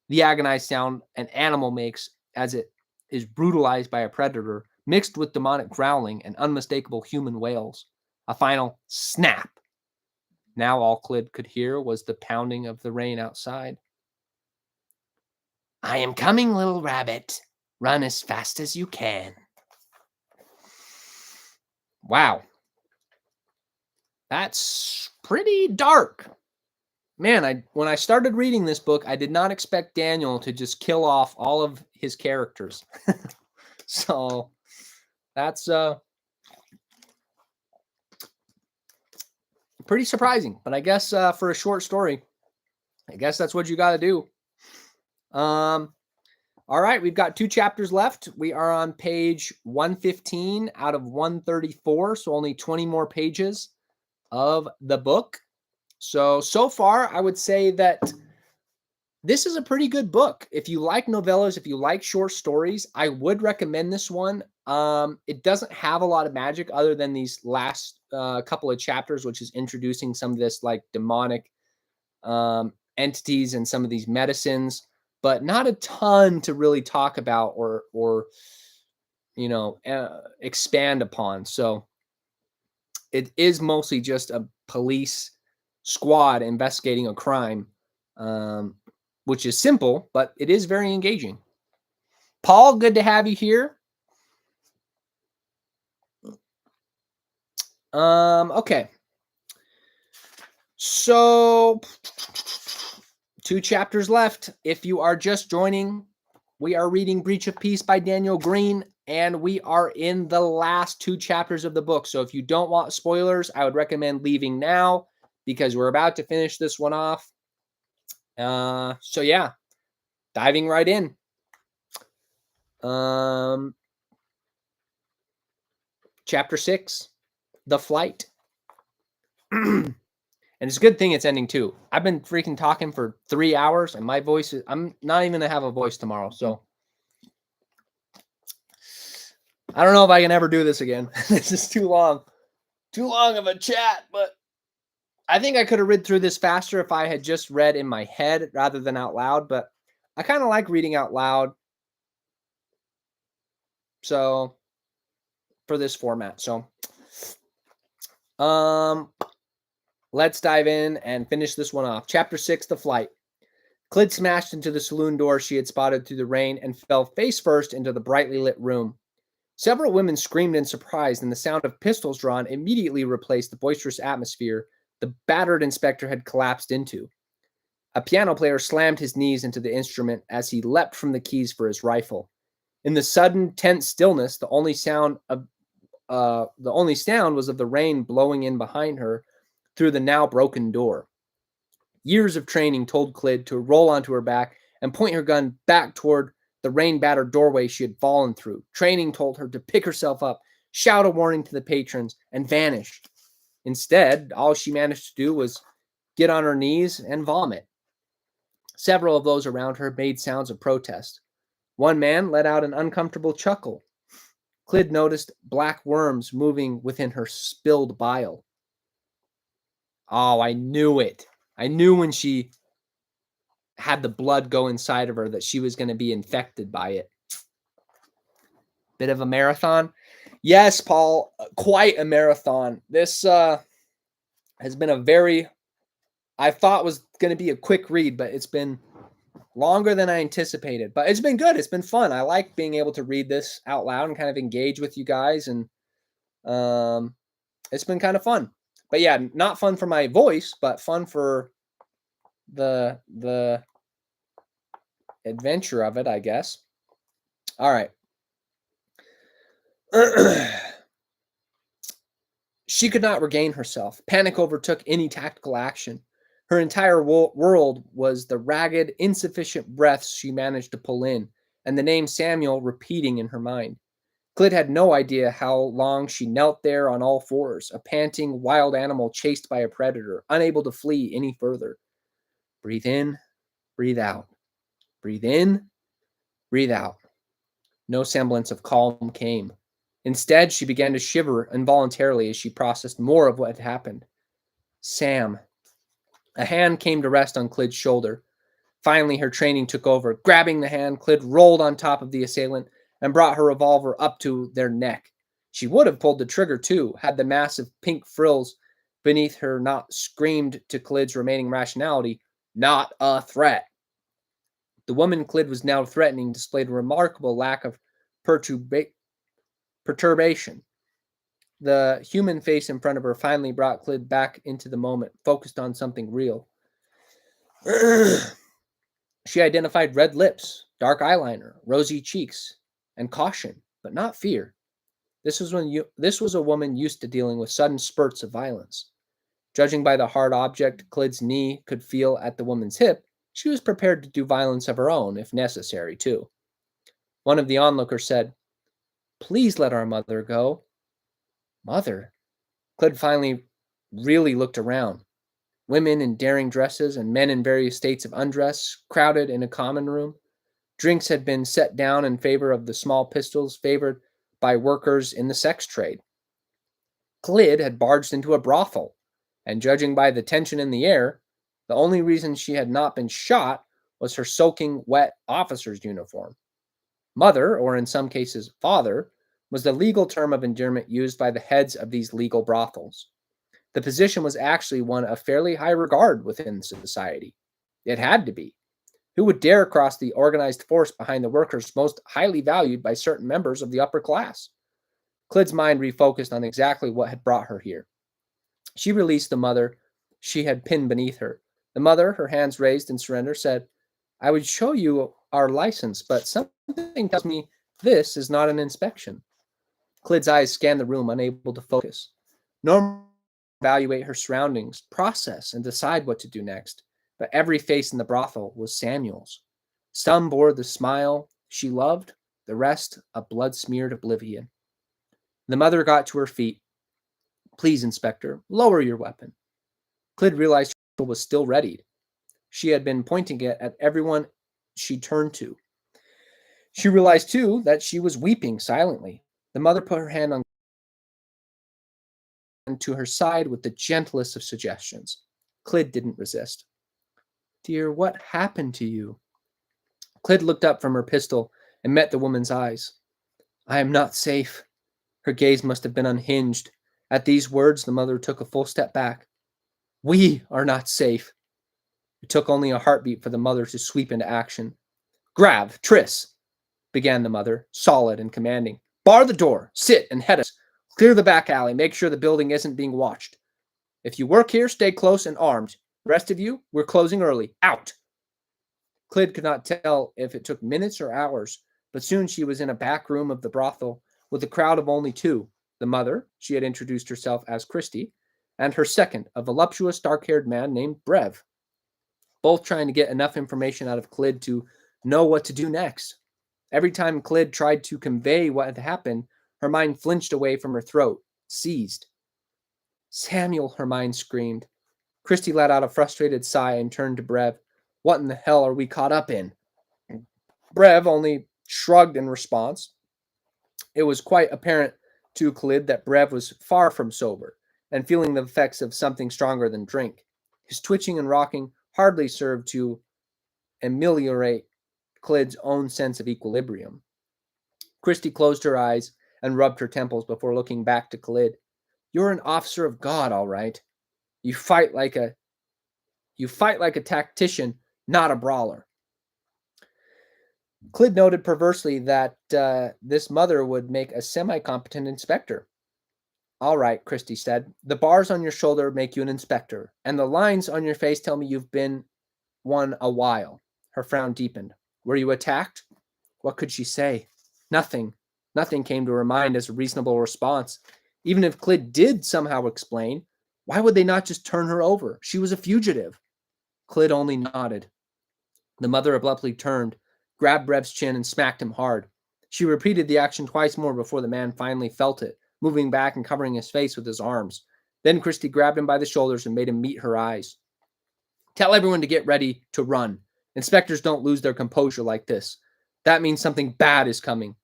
The agonized sound an animal makes as it is brutalized by a predator, mixed with demonic growling and unmistakable human wails. A final snap. Now all Clyd could hear was the pounding of the rain outside. I am coming, little rabbit. Run as fast as you can. Wow. That's pretty dark. Man, when I started reading this book, I did not expect Daniel to just kill off all of his characters. So that's pretty surprising. But I guess for a short story, I guess that's what you got to do. All right, we've got 2 chapters left. We are on page 115 out of 134, so only 20 more pages of the book. So far, I would say that this is a pretty good book. If you like novellas, if you like short stories, I would recommend this one. It doesn't have a lot of magic other than these last couple of chapters, which is introducing some of this like demonic entities and some of these medicines, but not a ton to really talk about or expand upon. So it is mostly just a police squad investigating a crime, which is simple, but it is very engaging. Paul, good to have you here. Okay. So 2 chapters left. If you are just joining, we are reading Breach of Peace by Daniel Greene, and we are in the last 2 chapters of the book. So if you don't want spoilers, I would recommend leaving now because we're about to finish this one off. So yeah, diving right in. Chapter 6, The Flight. And it's a good thing it's ending too. I've been freaking talking for 3 hours and my voice is, I'm not even gonna have a voice tomorrow. So I don't know if I can ever do this again. This is too long of a chat, but I think I could have read through this faster if I had just read in my head rather than out loud, but I kind of like reading out loud. So for this format. So let's dive in and finish this one off. Chapter 6, The Flight. Clyd smashed into the saloon door she had spotted through the rain and fell face first into the brightly lit room. Several women screamed in surprise, and the sound of pistols drawn immediately replaced the boisterous atmosphere the battered inspector had collapsed into. A piano player slammed his knees into the instrument as he leapt from the keys for his rifle. In the sudden, tense stillness, the only sound was of the rain blowing in behind her through the now broken door. Years of training told Clyd to roll onto her back and point her gun back toward the rain-battered doorway she had fallen through. Training told her to pick herself up, shout a warning to the patrons, and vanish. Instead, all she managed to do was get on her knees and vomit. Several of those around her made sounds of protest. One man let out an uncomfortable chuckle. Clyd noticed black worms moving within her spilled bile. Oh, I knew it. I knew when she had the blood go inside of her that she was going to be infected by it. Bit of a marathon. Yes, Paul, quite a marathon. This has been a very, I thought was going to be a quick read, but it's been longer than I anticipated. But it's been good. It's been fun. I like being able to read this out loud and kind of engage with you guys. And it's been kind of fun. But yeah, not fun for my voice, but fun for the adventure of it, I guess. All right. She could not regain herself. Panic overtook any tactical action. Her entire world was the ragged, insufficient breaths she managed to pull in, and the name Samuel repeating in her mind. Clyd had no idea how long she knelt there on all fours, a panting wild animal chased by a predator, unable to flee any further. Breathe in, breathe out. Breathe in, breathe out. No semblance of calm came. Instead, she began to shiver involuntarily as she processed more of what had happened. Sam. A hand came to rest on Clyd's shoulder. Finally, her training took over. Grabbing the hand, Clyd rolled on top of the assailant and brought her revolver up to their neck. She would have pulled the trigger, too, had the massive pink frills beneath her not screamed to Clyd's remaining rationality, not a threat. The woman Clyd was now threatening displayed a remarkable lack of perturbation. The human face in front of her finally brought Clyd back into the moment, focused on something real. She identified red lips, dark eyeliner, rosy cheeks, and caution, but not fear. This was a woman used to dealing with sudden spurts of violence. Judging by the hard object Clyd's knee could feel at the woman's hip, she was prepared to do violence of her own, if necessary, too. One of the onlookers said, "Please let our mother go." Mother? Clyd finally really looked around. Women in daring dresses and men in various states of undress crowded in a common room. Drinks had been set down in favor of the small pistols favored by workers in the sex trade. Clyd had barged into a brothel, and judging by the tension in the air, the only reason she had not been shot was her soaking wet officer's uniform. Mother, or in some cases father, was the legal term of endearment used by the heads of these legal brothels. The position was actually one of fairly high regard within society. It had to be. Who would dare cross the organized force behind the workers most highly valued by certain members of the upper class? Clyd's mind refocused on exactly what had brought her here. She released the mother she had pinned beneath her. The mother, her hands raised in surrender, said, "I would show you our license, but something tells me this is not an inspection." Clyd's eyes scanned the room, unable to focus. Normally, evaluate her surroundings, process, and decide what to do next. But every face in the brothel was Samuel's. Some bore the smile she loved, the rest a blood-smeared oblivion. The mother got to her feet. "Please, Inspector, lower your weapon." Clyd realized her was still readied. She had been pointing it at everyone she turned to. She realized, too, that she was weeping silently. The mother put her hand on to her side with the gentlest of suggestions. Clyd didn't resist. "Dear, what happened to you?" Clyd looked up from her pistol and met the woman's eyes. "I am not safe." Her gaze must have been unhinged. At these words, the mother took a full step back. "We are not safe." It took only a heartbeat for the mother to sweep into action. "Grav, Triss," began the mother, solid and commanding. "Bar the door, sit and head us. Clear the back alley, make sure the building isn't being watched. If you work here, stay close and armed. The rest of you, we're closing early. Out!" Clyd could not tell if it took minutes or hours, but soon she was in a back room of the brothel with a crowd of only two. The mother, she had introduced herself as Christy, and her second, a voluptuous dark-haired man named Brev, both trying to get enough information out of Clyd to know what to do next. Every time Clyd tried to convey what had happened, her mind flinched away from her throat, seized. "Samuel," her mind screamed. Christy let out a frustrated sigh and turned to Brev. "What in the hell are we caught up in?" Brev only shrugged in response. It was quite apparent to Clyd that Brev was far from sober and feeling the effects of something stronger than drink. His twitching and rocking hardly served to ameliorate Clyd's own sense of equilibrium. Christy closed her eyes and rubbed her temples before looking back to Clyd. "You're an officer of God, all right. You fight like a tactician, not a brawler." Clyd noted perversely that this mother would make a semi-competent inspector. "All right," Christy said. "The bars on your shoulder make you an inspector, and the lines on your face tell me you've been one a while." Her frown deepened. "Were you attacked?" What could she say? Nothing. Nothing came to her mind as a reasonable response. Even if Clyd did somehow explain, why would they not just turn her over? She was a fugitive. Clyd only nodded. The mother abruptly turned, grabbed Brev's chin, and smacked him hard. She repeated the action twice more before the man finally felt it, moving back and covering his face with his arms. Then Christy grabbed him by the shoulders and made him meet her eyes. "Tell everyone to get ready to run. Inspectors don't lose their composure like this. That means something bad is coming.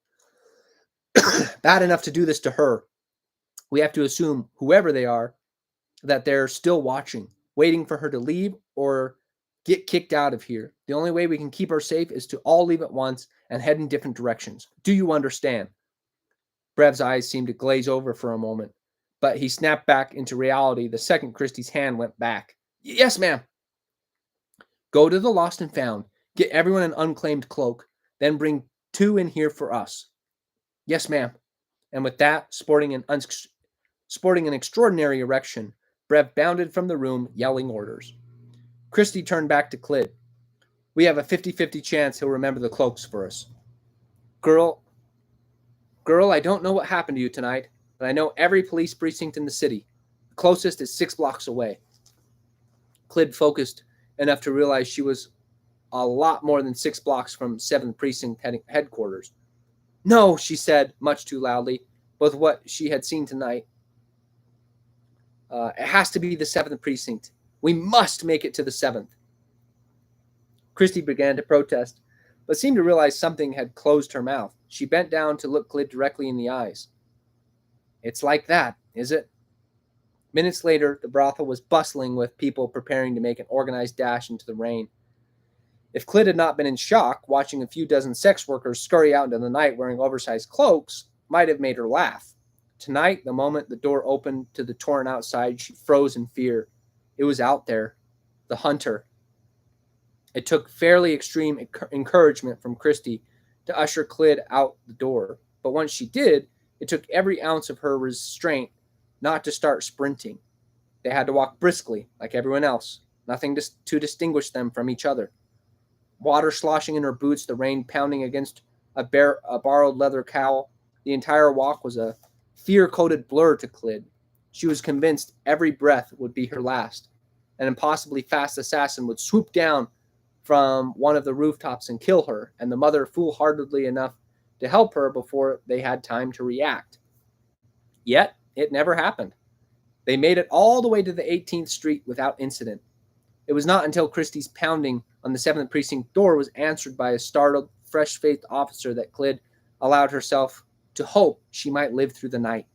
Bad enough to do this to her. We have to assume, whoever they are, that they're still watching, waiting for her to leave or get kicked out of here. The only way we can keep her safe is to all leave at once and head in different directions. Do you understand?" Brev's eyes seemed to glaze over for a moment, but he snapped back into reality the second Christie's hand went back. "Yes, ma'am." "Go to the lost and found. Get everyone an unclaimed cloak. Then bring 2 in here for us." "Yes, ma'am." And with that, sporting an extraordinary erection, Brev bounded from the room, yelling orders. Christy turned back to Clyd. "We have a 50-50 chance he'll remember the cloaks for us. Girl, I don't know what happened to you tonight, but I know every police precinct in the city. The closest is 6 blocks away." Clyd focused enough to realize she was a lot more than 6 blocks from 7th Precinct headquarters. "No," she said, much too loudly, with what she had seen tonight. "It has to be the 7th Precinct. We must make it to the 7th. Christy began to protest, but seemed to realize something had closed her mouth. She bent down to look Clyd directly in the eyes. It's like that, is it? Minutes later, the brothel was bustling with people preparing to make an organized dash into the rain. If Clyd had not been in shock, watching a few dozen sex workers scurry out into the night wearing oversized cloaks might have made her laugh. Tonight, the moment the door opened to the torrent outside, she froze in fear. It was out there. The hunter. It took fairly extreme encouragement from Christy to usher Clyd out the door, but once she did, it took every ounce of her restraint not to start sprinting. They had to walk briskly, like everyone else, nothing to distinguish them from each other. Water sloshing in her boots, the rain pounding against a borrowed leather cowl. The entire walk was a fear-coated blur to Clyd. She was convinced every breath would be her last. An impossibly fast assassin would swoop down from one of the rooftops and kill her, and the mother foolhardily enough to help her before they had time to react. Yet, it never happened. They made it all the way to the 18th Street without incident. It was not until Christie's pounding on the 7th Precinct door was answered by a startled, fresh-faced officer that Clyd allowed herself to hope she might live through the night.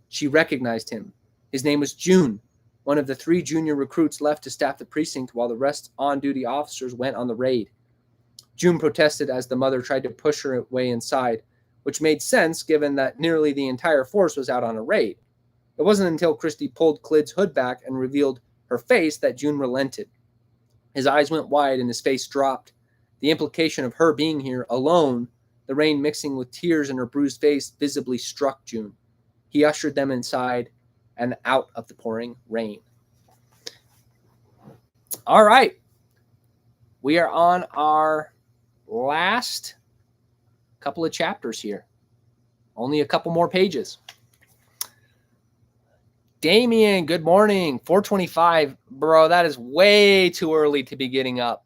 She recognized him. His name was June, one of the 3 junior recruits left to staff the precinct while the rest on-duty officers went on the raid. June protested as the mother tried to push her way inside, which made sense given that nearly the entire force was out on a raid. It wasn't until Christie pulled Clyd's hood back and revealed her face that June relented. His eyes went wide and his face dropped. The implication of her being here alone, the rain mixing with tears in her bruised face, visibly struck June. He ushered them inside and out of the pouring rain. All right. We are on our last couple of chapters here. Only a couple more pages. Damien, good morning. 4:25. Bro, that is way too early to be getting up.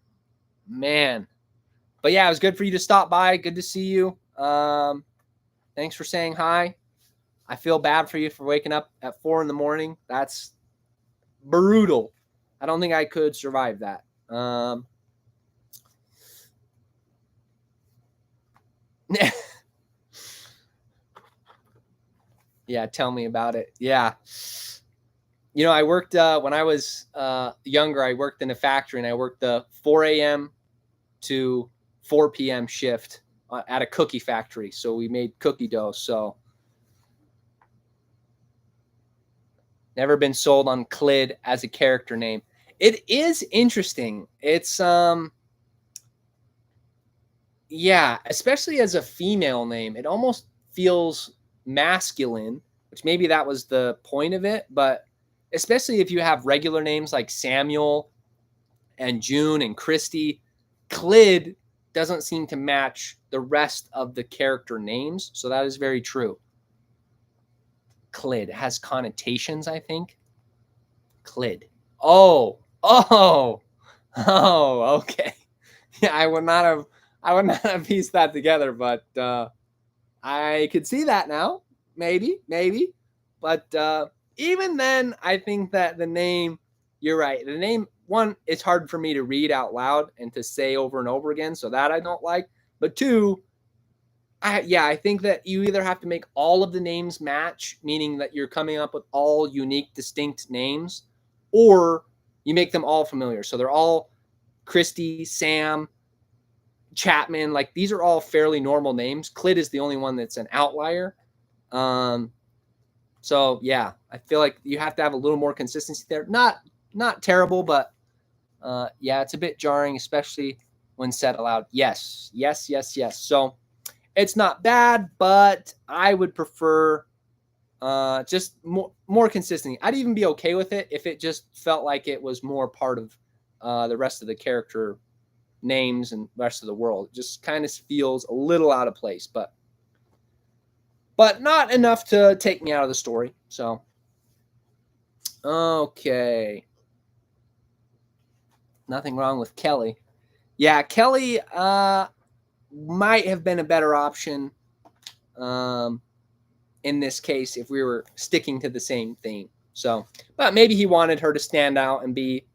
Man. But yeah, it was good for you to stop by. Good to see you. Thanks for saying hi. I feel bad for you for waking up at 4 in the morning. That's brutal. I don't think I could survive that. Yeah, tell me about it. Yeah. You know, I worked when I was younger, I worked in a factory and I worked the 4 a.m. to 4 p.m. shift at a cookie factory. So we made cookie dough. So never been sold on Clyd as a character name. It is interesting. It's yeah, especially as a female name, it almost feels masculine, which maybe that was the point of it, but especially if you have regular names like Samuel and June and Christy, Clyd doesn't seem to match the rest of the character names. So that is very true. Clyd has connotations, I think. Clyd. Oh, okay. Yeah, I would not have pieced that together, but I could see that now. Maybe. But even then, I think that the name, you're right. The name, one, it's hard for me to read out loud and to say over and over again, so that I don't like. But two, I think that you either have to make all of the names match, meaning that you're coming up with all unique, distinct names, or you make them all familiar. So they're all Christy, Sam, Chapman. Like, these are all fairly normal names. Clyd is the only one that's an outlier. So yeah, I feel like you have to have a little more consistency there. Not terrible, but yeah, it's a bit jarring, especially when said aloud. Yes. So it's not bad, but I would prefer just more consistency. I'd even be okay with it if it just felt like it was more part of the rest of the character names and rest of the world. It just kind of feels a little out of place, but not enough to take me out of the story. So, okay. Nothing wrong with Kelly. Yeah, Kelly might have been a better option in this case if we were sticking to the same theme. So, but maybe he wanted her to stand out and be,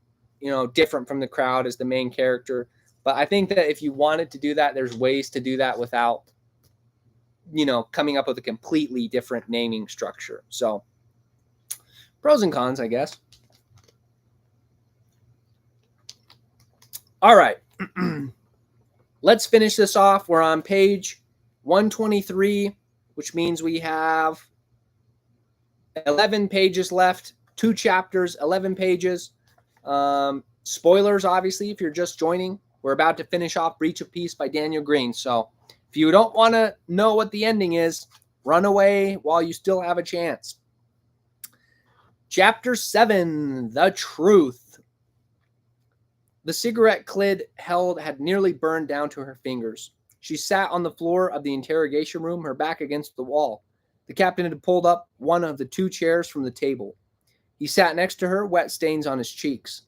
different from the crowd as the main character. But I think that if you wanted to do that, there's ways to do that without coming up with a completely different naming structure. So pros and cons, I guess. All right. Let's finish this off. We're on page 123, which means we have 11 pages left, 2 chapters, 11 pages. Spoilers, obviously, if you're just joining. We're about to finish off Breach of Peace by Daniel Greene. So if you don't want to know what the ending is, run away while you still have a chance. Chapter 7, The Truth. The cigarette Clyd held had nearly burned down to her fingers. She sat on the floor of the interrogation room, her back against the wall. The captain had pulled up one of the 2 chairs from the table. He sat next to her, wet stains on his cheeks.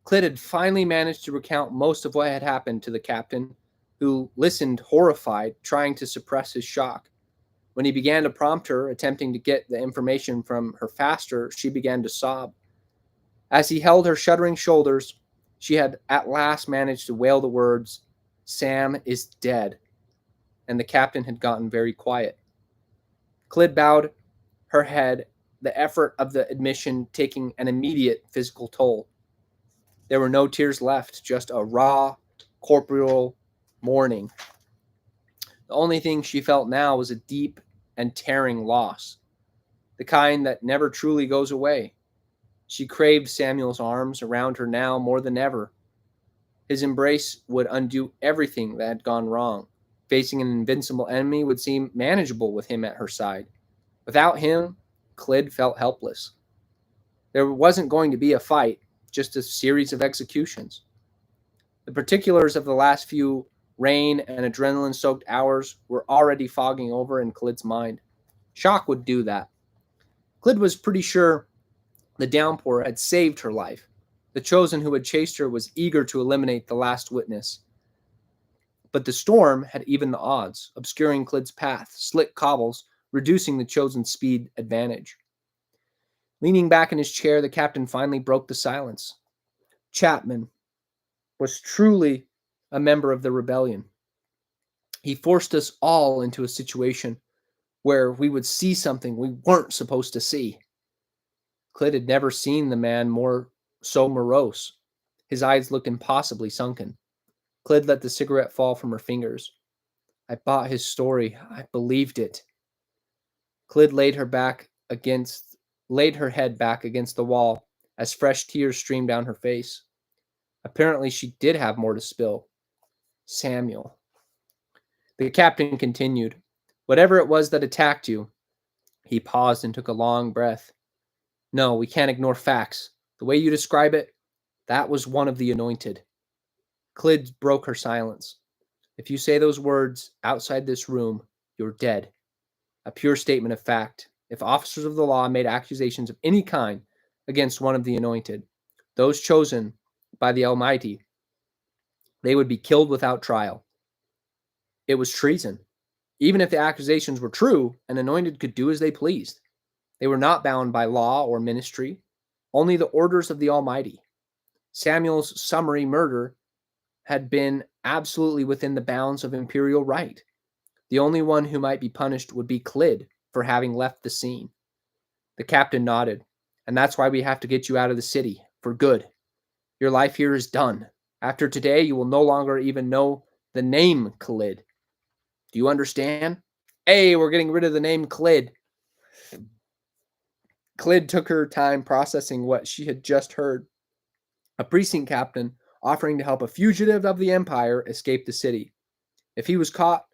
Clyd had finally managed to recount most of what had happened to the captain, who listened horrified, trying to suppress his shock. When he began to prompt her, attempting to get the information from her faster, she began to sob. As he held her shuddering shoulders, she had at last managed to wail the words, "Sam is dead," and the captain had gotten very quiet. Clyd bowed her head, the effort of the admission taking an immediate physical toll. There were no tears left, just a raw, corporeal mourning. The only thing she felt now was a deep and tearing loss, the kind that never truly goes away. She craved Samuel's arms around her now more than ever. His embrace would undo everything that had gone wrong. Facing an invincible enemy would seem manageable with him at her side. Without him, Clyd felt helpless. There wasn't going to be a fight, just a series of executions. The particulars of the last few rain and adrenaline-soaked hours were already fogging over in Clyd's mind. Shock would do that. Clyd was pretty sure the downpour had saved her life. The chosen who had chased her was eager to eliminate the last witness. But the storm had evened the odds, obscuring Clyd's path, slick cobbles, reducing the chosen's speed advantage. Leaning back in his chair, the captain finally broke the silence. Chapman was truly a member of the rebellion. He forced us all into a situation where we would see something we weren't supposed to see. Clyd had never seen the man so morose. His eyes looked impossibly sunken. Clyd let the cigarette fall from her fingers. I bought his story. I believed it. Clyd laid her head back against the wall as fresh tears streamed down her face. Apparently, she did have more to spill. Samuel. The captain continued. Whatever it was that attacked you. He paused and took a long breath. No, we can't ignore facts. The way you describe it, that was one of the anointed. Clyd broke her silence. If you say those words outside this room, you're dead. A pure statement of fact. If officers of the law made accusations of any kind against one of the anointed, those chosen by the Almighty, they would be killed without trial. It was treason. Even if the accusations were true, an anointed could do as they pleased. They were not bound by law or ministry, only the orders of the Almighty. Samuel's summary murder had been absolutely within the bounds of imperial right. The only one who might be punished would be Clyd for having left the scene. The captain nodded. And that's why we have to get you out of the city, for good. Your life here is done. After today, you will no longer even know the name Clyd. Do you understand? Hey, we're getting rid of the name Clyd. Clyd took her time processing what she had just heard. A precinct captain offering to help a fugitive of the Empire escape the city. If he was caught,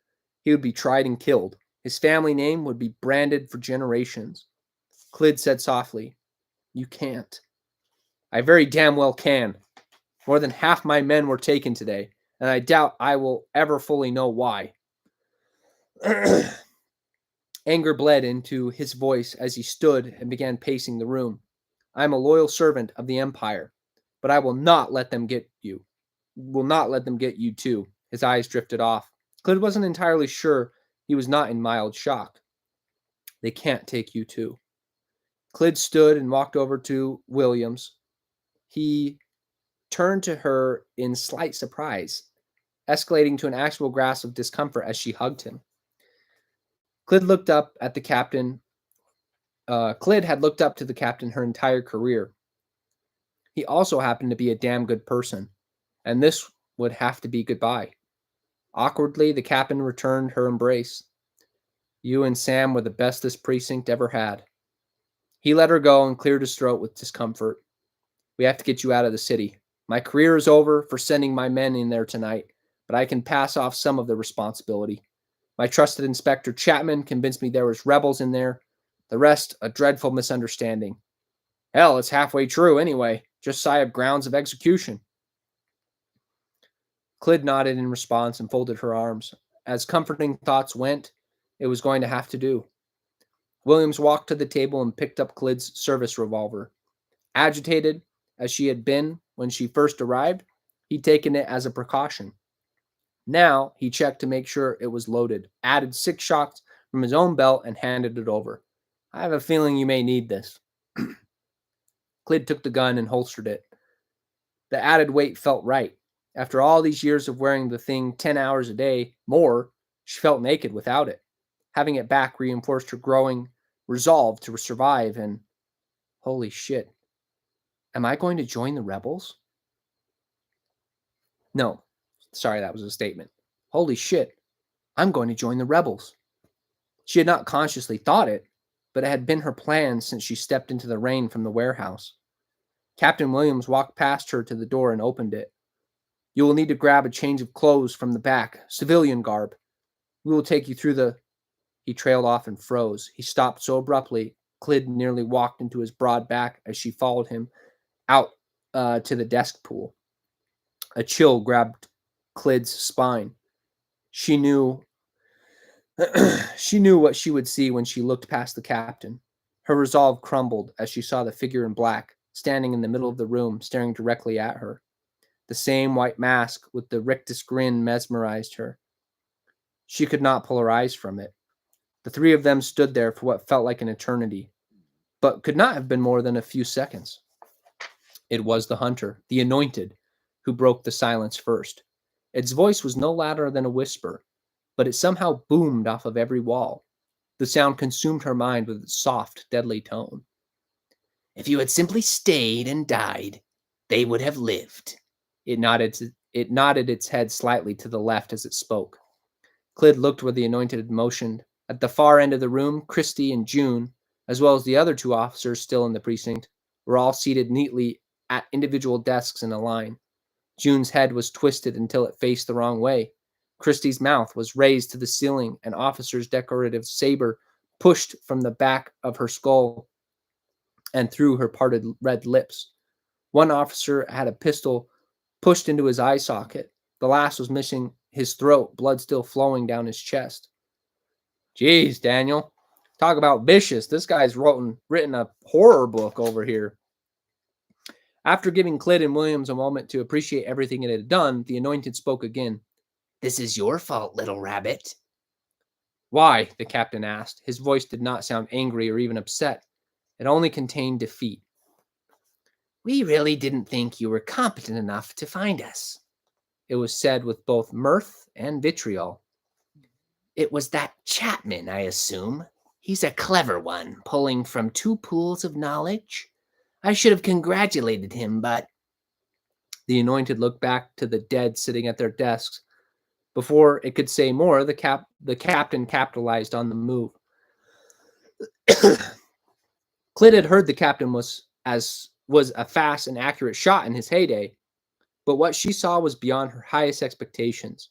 he would be tried and killed. His family name would be branded for generations. Clyd said softly, "You can't." "I very damn well can. More than half my men were taken today, and I doubt I will ever fully know why." Anger bled into his voice as he stood and began pacing the room. "I am a loyal servant of the Empire, but I will not let them get you. Will not let them get you too." His eyes drifted off. Clyd wasn't entirely sure he was not in mild shock. "They can't take you too." Clyd stood and walked over to Williams. He turned to her in slight surprise, escalating to an actual grasp of discomfort as she hugged him. Clyd looked up at the captain. Clyd had looked up to the captain her entire career. He also happened to be a damn good person, and this would have to be goodbye. Awkwardly, the captain returned her embrace. You and Sam were the best this precinct ever had. He let her go and cleared his throat with discomfort. We have to get you out of the city. My career is over for sending my men in there tonight, but I can pass off some of the responsibility. My trusted Inspector Chapman convinced me there was rebels in there. The rest, a dreadful misunderstanding. Hell, it's halfway true anyway, just shy of grounds of execution. Clyd nodded in response and folded her arms. As comforting thoughts went, it was going to have to do. Williams walked to the table and picked up Clyd's service revolver. Agitated as she had been when she first arrived, he'd taken it as a precaution. Now he checked to make sure it was loaded, added 6 shots from his own belt, and handed it over. I have a feeling you may need this. Clyd took the gun and holstered it. The added weight felt right. After all these years of wearing the thing 10 hours a day, more, she felt naked without it. Having it back reinforced her growing resolve to survive, and holy shit. Am I going to join the rebels? No, sorry, that was a statement. Holy shit, I'm going to join the rebels. She had not consciously thought it, but it had been her plan since she stepped into the rain from the warehouse. Captain Williams walked past her to the door and opened it. You will need to grab a change of clothes from the back, civilian garb. We will take you through the... He trailed off and froze. He stopped so abruptly, Clyd nearly walked into his broad back as she followed him out to the desk pool. A chill grabbed Clyd's spine. She knew what she would see when she looked past the captain. Her resolve crumbled as she saw the figure in black standing in the middle of the room, staring directly at her. The same white mask with the rictus grin mesmerized her. She could not pull her eyes from it. The 3 of them stood there for what felt like an eternity, but could not have been more than a few seconds. It was the hunter, the anointed, who broke the silence first. Its voice was no louder than a whisper, but it somehow boomed off of every wall. The sound consumed her mind with its soft, deadly tone. If you had simply stayed and died, they would have lived. It nodded its head slightly to the left as it spoke. Clyd looked where the anointed had motioned. At the far end of the room, Christy and June, as well as the other 2 officers still in the precinct, were all seated neatly at individual desks in a line. June's head was twisted until it faced the wrong way. Christy's mouth was raised to the ceiling, an officer's decorative saber pushed from the back of her skull and through her parted red lips. One officer had a pistol pushed into his eye socket. The last was missing his throat, blood still flowing down his chest. Jeez, Daniel. Talk about vicious. This guy's written a horror book over here. After giving Clyd and Williams a moment to appreciate everything it had done, the anointed spoke again. This is your fault, little rabbit. Why? The captain asked. His voice did not sound angry or even upset. It only contained defeat. We really didn't think you were competent enough to find us. It was said with both mirth and vitriol. It was that Chapman, I assume. He's a clever one, pulling from 2 pools of knowledge. I should have congratulated him, but... The anointed looked back to the dead sitting at their desks. Before it could say more, the captain capitalized on the move. Clyd had heard the captain was a fast and accurate shot in his heyday, but what she saw was beyond her highest expectations.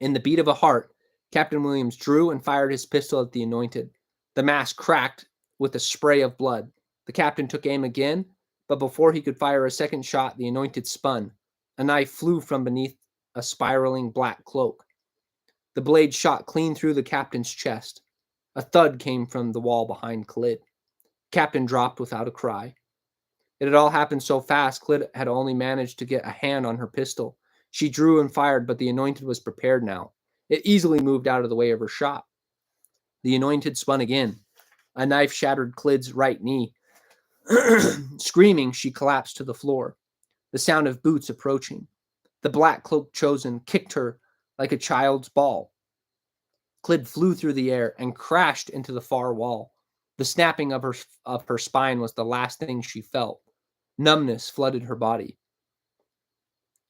In the beat of a heart, Captain Williams drew and fired his pistol at the anointed. The mask cracked with a spray of blood. The captain took aim again, but before he could fire a second shot, the anointed spun. A knife flew from beneath a spiraling black cloak. The blade shot clean through the captain's chest. A thud came from the wall behind Clyd. Captain dropped without a cry. It had all happened so fast, Clyd had only managed to get a hand on her pistol. She drew and fired, but the anointed was prepared now. It easily moved out of the way of her shot. The anointed spun again. A knife shattered Clyd's right knee. Screaming, she collapsed to the floor. The sound of boots approaching. The black cloak chosen kicked her like a child's ball. Clyd flew through the air and crashed into the far wall. The snapping of her spine was the last thing she felt. Numbness flooded her body.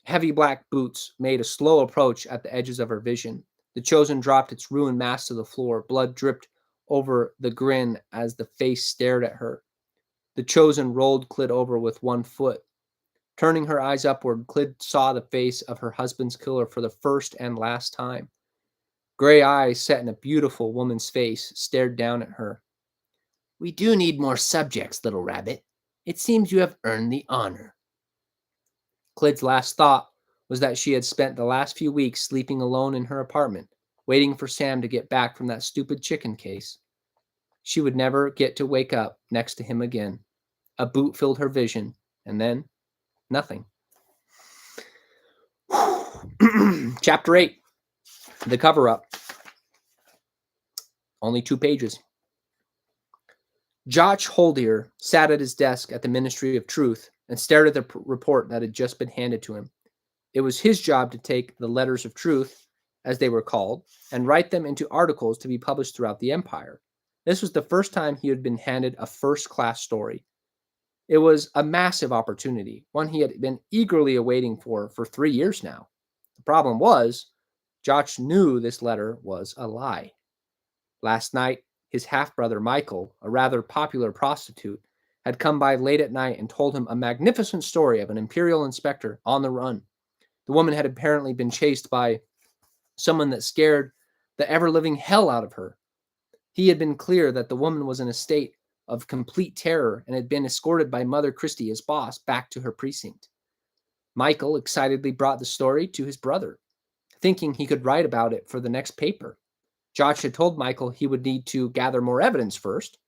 Heavy black boots made a slow approach at the edges of her vision. The Chosen dropped its ruined mass to the floor. Blood dripped over the grin as the face stared at her. The Chosen rolled Clyd over with one foot. Turning her eyes upward, Clyd saw the face of her husband's killer for the first and last time. Gray eyes set in a beautiful woman's face stared down at her. "We do need more subjects, little rabbit. It seems you have earned the honor." Clyd's last thought was that she had spent the last few weeks sleeping alone in her apartment, waiting for Sam to get back from that stupid chicken case. She would never get to wake up next to him again. A boot filled her vision, and then nothing. Chapter 8, The Cover-Up. Only 2 pages. Josh Holdier sat at his desk at the Ministry of Truth and stared at the report that had just been handed to him. It was his job to take the letters of truth, as they were called, and write them into articles to be published throughout the empire. This was the first time he had been handed a first-class story. It was a massive opportunity, one he had been eagerly awaiting for 3 years now. The problem was, Josh knew this letter was a lie. Last night, his half-brother Michael, a rather popular prostitute, had come by late at night and told him a magnificent story of an imperial inspector on the run. The woman had apparently been chased by someone that scared the ever-living hell out of her. He had been clear that the woman was in a state of complete terror and had been escorted by Mother Christie, his boss, back to her precinct. Michael excitedly brought the story to his brother, thinking he could write about it for the next paper. Josh had told Michael he would need to gather more evidence first,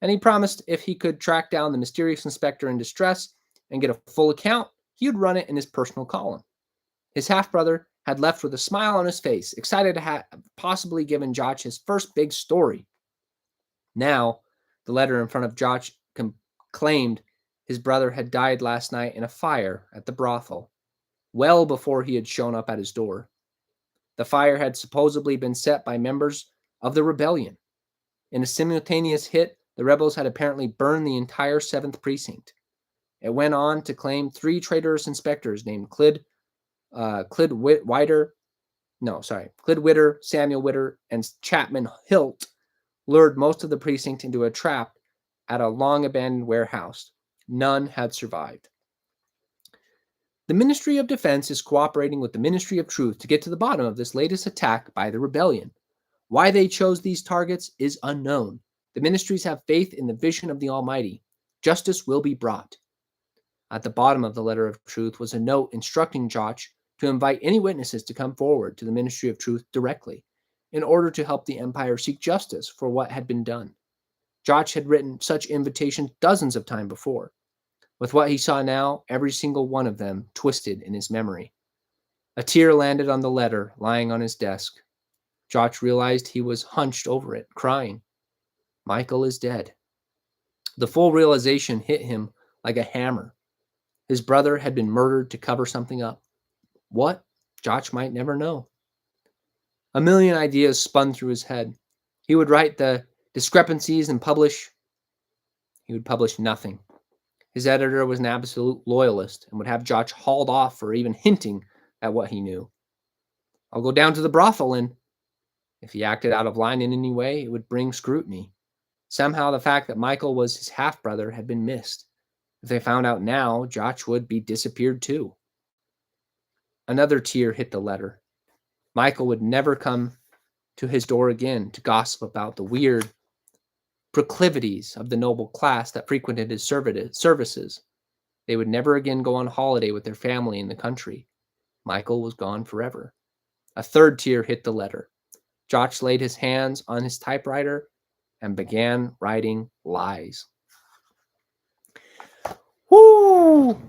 and he promised if he could track down the mysterious inspector in distress and get a full account, he would run it in his personal column. His half-brother had left with a smile on his face, excited to have possibly given Josh his first big story. Now, the letter in front of Josh claimed his brother had died last night in a fire at the brothel, well before he had shown up at his door. The fire had supposedly been set by members of the rebellion. In a simultaneous hit, the rebels had apparently burned the entire 7th precinct. It went on to claim 3 traitorous inspectors named Clyd Witter, Samuel Witter, and Chapman Hilt lured most of the precinct into a trap at a long-abandoned warehouse. None had survived. The Ministry of Defense is cooperating with the Ministry of Truth to get to the bottom of this latest attack by the rebellion. Why they chose these targets is unknown. The ministries have faith in the vision of the Almighty. Justice will be brought. At the bottom of the letter of truth was a note instructing Josh to invite any witnesses to come forward to the Ministry of Truth directly in order to help the Empire seek justice for what had been done. Josh had written such invitations dozens of times before. With what he saw now, every single one of them twisted in his memory. A tear landed on the letter lying on his desk. Josh realized he was hunched over it, crying. Michael is dead. The full realization hit him like a hammer. His brother had been murdered to cover something up. What? Josh might never know. A million ideas spun through his head. He would write the discrepancies and publish. He would publish nothing. His editor was an absolute loyalist and would have Josh hauled off for even hinting at what he knew. I'll go down to the brothel and, if he acted out of line in any way, it would bring scrutiny. Somehow the fact that Michael was his half-brother had been missed. If they found out now, Josh would be disappeared too. Another tear hit the letter. Michael would never come to his door again to gossip about the weird proclivities of the noble class that frequented his services. They would never again go on holiday with their family in the country. Michael was gone forever. A third tear hit the letter. Josh laid his hands on his typewriter and began writing lies. Whoo!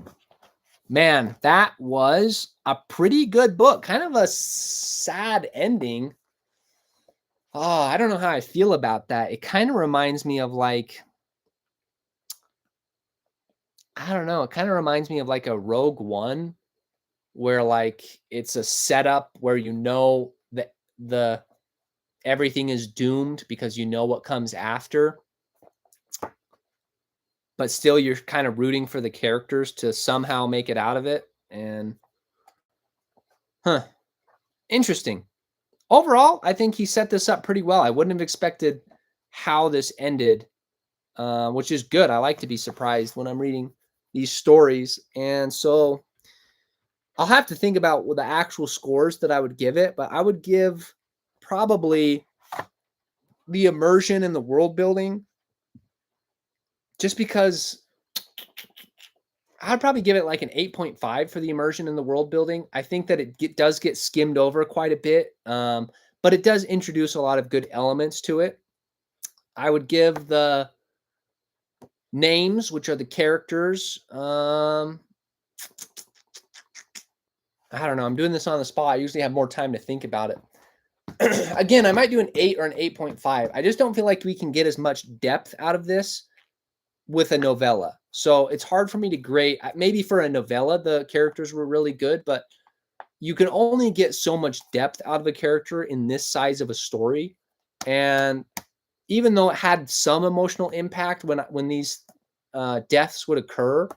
Man, that was a pretty good book. Kind of a sad ending. Oh, I don't know how I feel about that. It kind of reminds me of like, I don't know. It kind of reminds me of like a Rogue One, where like it's a setup where you know that the everything is doomed because you know what comes after, but still you're kind of rooting for the characters to somehow make it out of it. And huh, interesting. Overall, I think he set this up pretty well. I wouldn't have expected how this ended, which is good. I like to be surprised when I'm reading these stories. And so I'll have to think about the actual scores that I would give it, but I would give probably the immersion and the world building, just because I'd probably give it like an 8.5 for the immersion and the world building. I think that it does get skimmed over quite a bit, but it does introduce a lot of good elements to it. I would give the names, which are the characters. I don't know. I'm doing this on the spot. I usually have more time to think about it. Again, I might do an 8 or an 8.5. I just don't feel like we can get as much depth out of this with a novella. So it's hard for me to grade. Maybe for a novella, the characters were really good, but you can only get so much depth out of a character in this size of a story. And even though it had some emotional impact when these deaths would occur,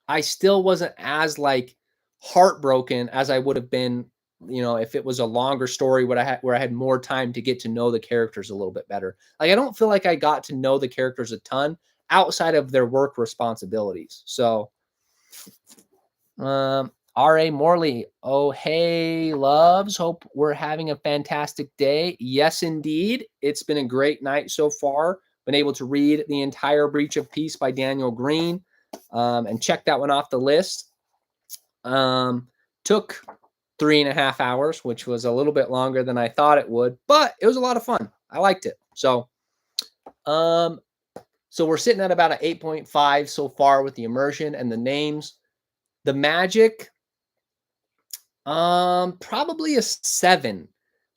I still wasn't as like heartbroken as I would have been, if it was a longer story where I had more time to get to know the characters a little bit better. Like I don't feel like I got to know the characters a ton outside of their work responsibilities. So R.A. Morley, oh hey loves, hope we're having a fantastic day. Yes indeed, it's been a great night so far. Been able to read the entire Breach of Peace by Daniel Greene, and check that one off the list. Took 3.5 hours, which was a little bit longer than I thought it would, but it was a lot of fun. I liked it. So we're sitting at about an 8.5 so far with the immersion and the names. The magic, probably a 7.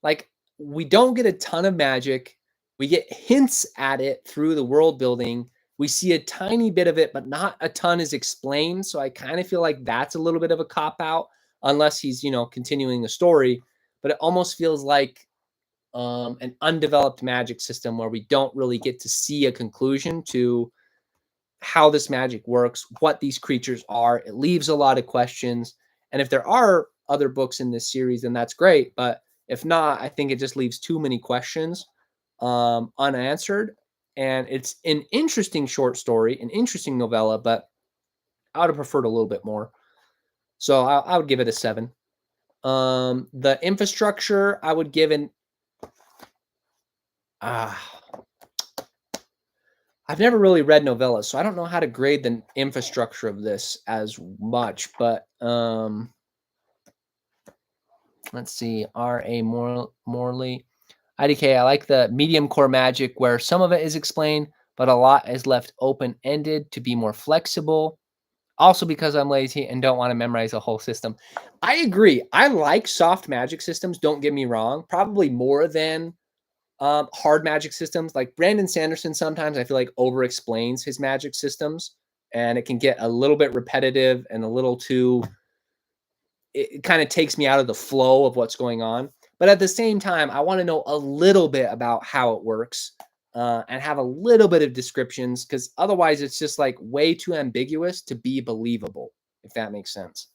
Like we don't get a ton of magic. We get hints at it through the world building. We see a tiny bit of it, but not a ton is explained. So I kind of feel like that's a little bit of a cop out, unless he's, continuing the story. But it almost feels like an undeveloped magic system where we don't really get to see a conclusion to how this magic works, what these creatures are. It leaves a lot of questions. And if there are other books in this series, then that's great. But if not, I think it just leaves too many questions unanswered. And it's an interesting short story, an interesting novella, but I would have preferred a little bit more. So I would give it a 7. The infrastructure, I would give an I've never really read novellas, so I don't know how to grade the infrastructure of this as much, but let's see. R.A. Morley. IDK, I like the medium core magic where some of it is explained, but a lot is left open-ended to be more flexible. Also because I'm lazy and don't want to memorize a whole system. I agree. I like soft magic systems, don't get me wrong, probably more than hard magic systems. Like Brandon Sanderson sometimes I feel like over explains his magic systems, and it can get a little bit repetitive and a little too, it kind of takes me out of the flow of what's going on. But at the same time, I want to know a little bit about how it works, and have a little bit of descriptions, because otherwise it's just like way too ambiguous to be believable, if that makes sense.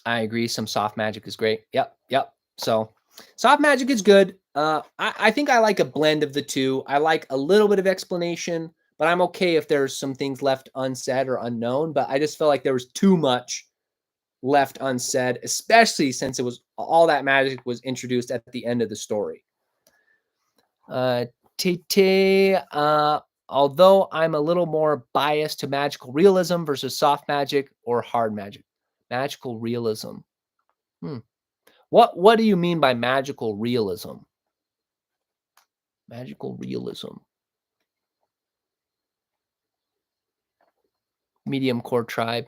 I agree. Some soft magic is great. Yep. So soft magic is good. I think I like a blend of the two. I like a little bit of explanation, but I'm okay if there's some things left unsaid or unknown. But I just felt like there was too much left unsaid, especially since it was all that magic was introduced at the end of the story. Although I'm a little more biased to magical realism versus soft magic or hard magic. Magical realism. What do you mean by magical realism? Magical realism. Medium core tribe.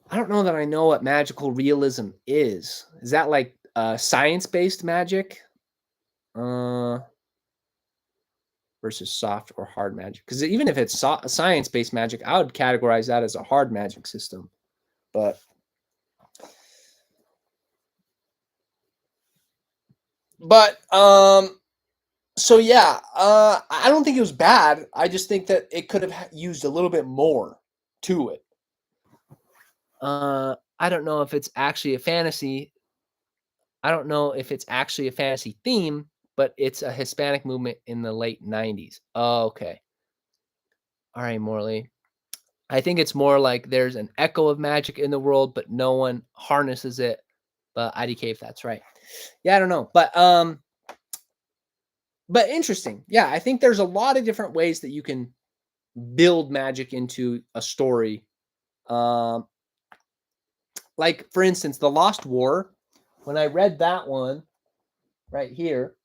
I don't know that I know what magical realism is. Is that like science-based magic? Versus soft or hard magic? Because even if it's science-based magic, I would categorize that as a hard magic system. But so yeah, I don't think it was bad. I just think that it could have used a little bit more to it. I don't know if it's actually a fantasy. I don't know if it's actually a fantasy theme, but it's a Hispanic movement in the late 90s. Oh, okay. All right, Morley. I think it's more like there's an echo of magic in the world, but no one harnesses it. But IDK, if that's right. Yeah, I don't know. But interesting. Yeah, I think there's a lot of different ways that you can build magic into a story. Um, like for instance, The Lost War. When I read that one right here,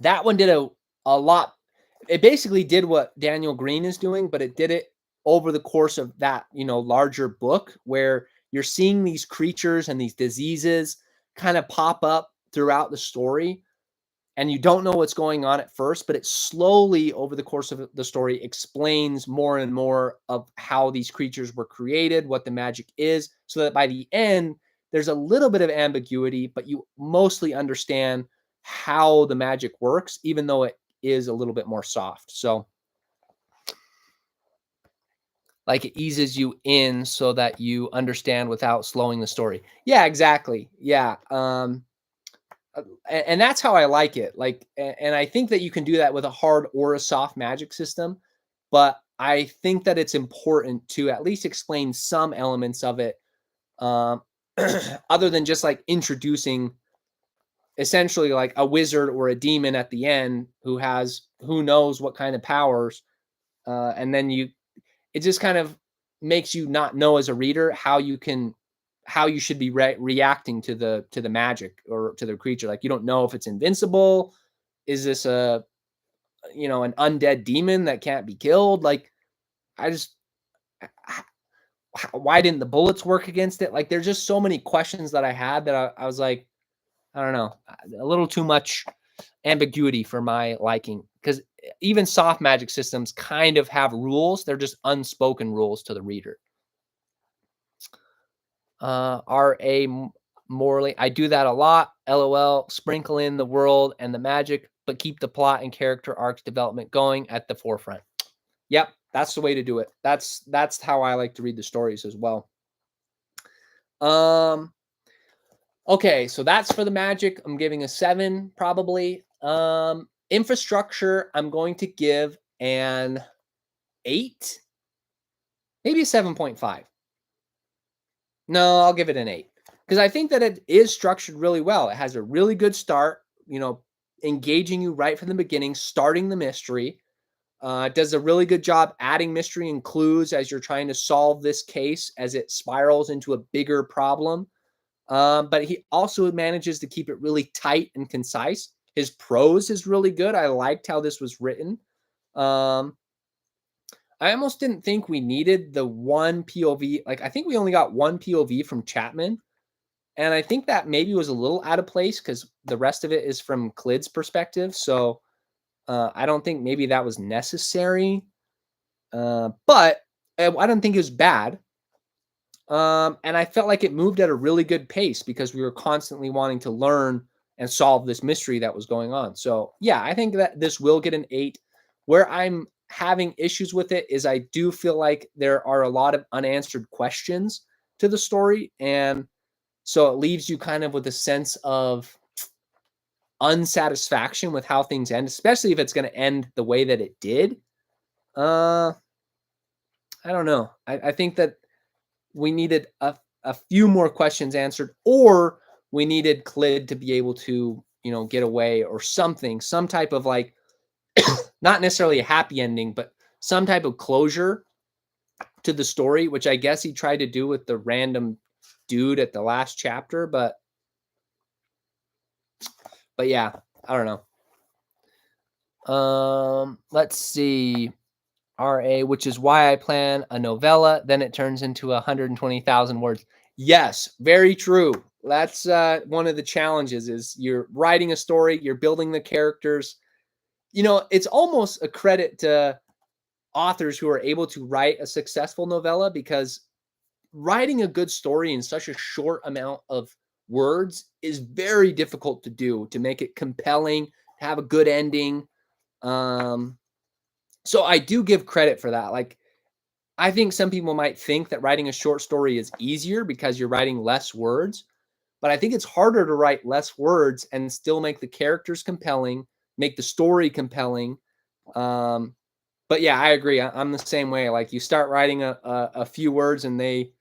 that one did a lot. It basically did what Daniel Greene is doing, but it did it over the course of that, larger book where you're seeing these creatures and these diseases kind of pop up throughout the story, and you don't know what's going on at first, but it slowly over the course of the story explains more and more of how these creatures were created, what the magic is, so that by the end there's a little bit of ambiguity, but you mostly understand how the magic works, even though it is a little bit more soft. So like it eases you in so that you understand without slowing the story. Yeah, exactly. Yeah. And that's how I like it. Like, and I think that you can do that with a hard or a soft magic system, but I think that it's important to at least explain some elements of it, um, other than just like introducing essentially like a wizard or a demon at the end who has who knows what kind of powers, and then it just kind of makes you not know as a reader how you should be reacting to the magic or to the creature. Like you don't know if it's invincible. Is this an undead demon that can't be killed? Like I just why didn't the bullets work against it? Like there's just so many questions that I had that I was like, I don't know, a little too much ambiguity for my liking, because even soft magic systems kind of have rules. They're just unspoken rules to the reader. R.A. Morley, I do that a lot. LOL, sprinkle in the world and the magic, but keep the plot and character arcs development going at the forefront. Yep, that's the way to do it. That's how I like to read the stories as well. Um, okay, so that's for the magic. I'm giving a 7 probably. Infrastructure, I'm going to give an 8, maybe a 7.5. No, I'll give it an 8 because I think that it is structured really well. It has a really good start, engaging you right from the beginning, starting the mystery. It does a really good job adding mystery and clues as you're trying to solve this case as it spirals into a bigger problem. But he also manages to keep it really tight and concise. His prose is really good. I liked how this was written. Um, I almost didn't think we needed the one POV. Like, I think we only got one POV from Chapman. And I think that maybe was a little out of place because the rest of it is from Clyd's perspective. So I don't think maybe that was necessary. But I don't think it was bad. And I felt like it moved at a really good pace because we were constantly wanting to learn and solve this mystery that was going on. So yeah, I think that this will get an 8. Where I'm having issues with it is I do feel like there are a lot of unanswered questions to the story. And so it leaves you kind of with a sense of unsatisfaction with how things end, especially if it's going to end the way that it did. I don't know. I think that we needed a few more questions answered, or we needed Clyd to be able to, get away or something, some type of like, not necessarily a happy ending, but some type of closure to the story, which I guess he tried to do with the random dude at the last chapter. But yeah, I don't know. Let's see. RA, which is why I plan a novella. Then it turns into 120,000 words. Yes, very true. That's one of the challenges is you're writing a story, you're building the characters. It's almost a credit to authors who are able to write a successful novella because writing a good story in such a short amount of words is very difficult to do, to make it compelling, to have a good ending. Um, so I do give credit for that. Like, I think some people might think that writing a short story is easier because you're writing less words, but I think it's harder to write less words and still make the characters compelling, make the story compelling. Um, but yeah, I agree. I'm the same way. Like, you start writing a few words and they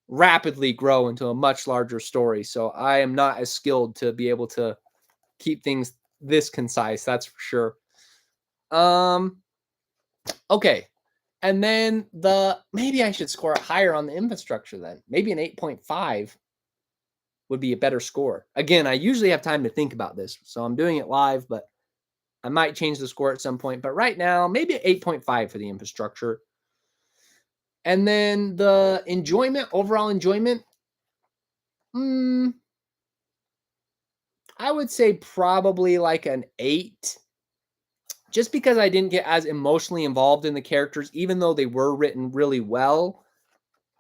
rapidly grow into a much larger story. So I am not as skilled to be able to keep things this concise. That's for sure. Um, okay. And then maybe I should score it higher on the infrastructure then. Maybe an 8.5 would be a better score. Again, I usually have time to think about this, so I'm doing it live, but I might change the score at some point. But right now, maybe 8.5 for the infrastructure. And then the enjoyment, overall enjoyment, I would say probably like an 8, just because I didn't get as emotionally involved in the characters, even though they were written really well.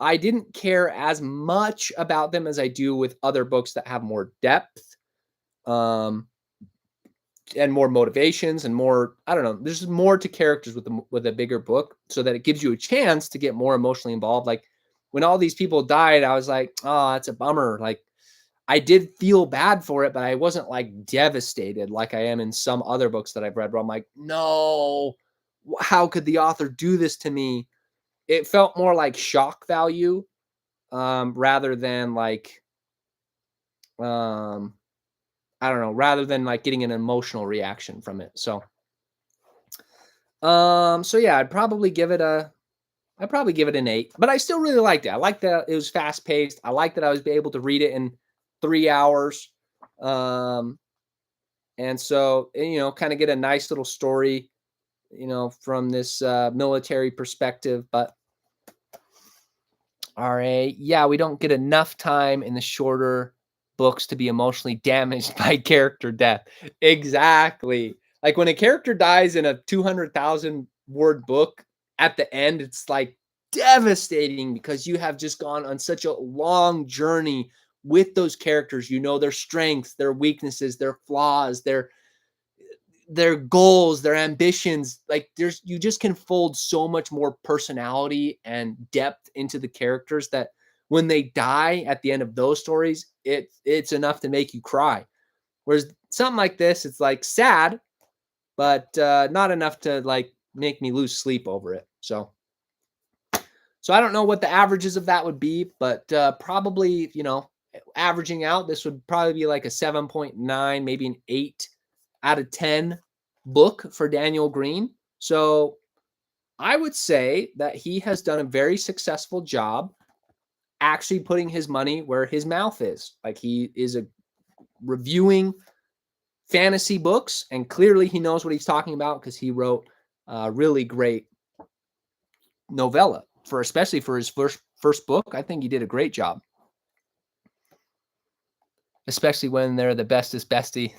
I didn't care as much about them as I do with other books that have more depth, um, and more motivations and more. I don't know. There's more to characters with a bigger book, so that it gives you a chance to get more emotionally involved. Like, when all these people died, I was like, oh, that's a bummer. Like, I did feel bad for it, but I wasn't like devastated like I am in some other books that I've read where I'm like, no, how could the author do this to me? It felt more like shock value, rather than like, um, I don't know, rather than like getting an emotional reaction from it. So yeah, I'd probably give it an 8, but I still really liked it. I liked that it was fast paced. I liked that I was able to read it in 3 hours. Um, and so, kind of get a nice little story, from this military perspective. But all right, yeah, we don't get enough time in the shorter books to be emotionally damaged by character death. Exactly. Like, when a character dies in a 200,000 word book, at the end, it's like devastating because you have just gone on such a long journey with those characters. You know their strengths, their weaknesses, their flaws, their goals, their ambitions. Like, you just can fold so much more personality and depth into the characters that when they die at the end of those stories, it's enough to make you cry. Whereas something like this, it's like sad, but not enough to like make me lose sleep over it. So I don't know what the averages of that would be, but probably, averaging out, this would probably be like a 7.9, maybe an 8 out of 10 book for Daniel Greene. So I would say that he has done a very successful job actually putting his money where his mouth is. Like, he is reviewing fantasy books, and clearly he knows what he's talking about because he wrote a really great novella, especially for his first book. I think he did a great job, especially when they're the bestest bestie,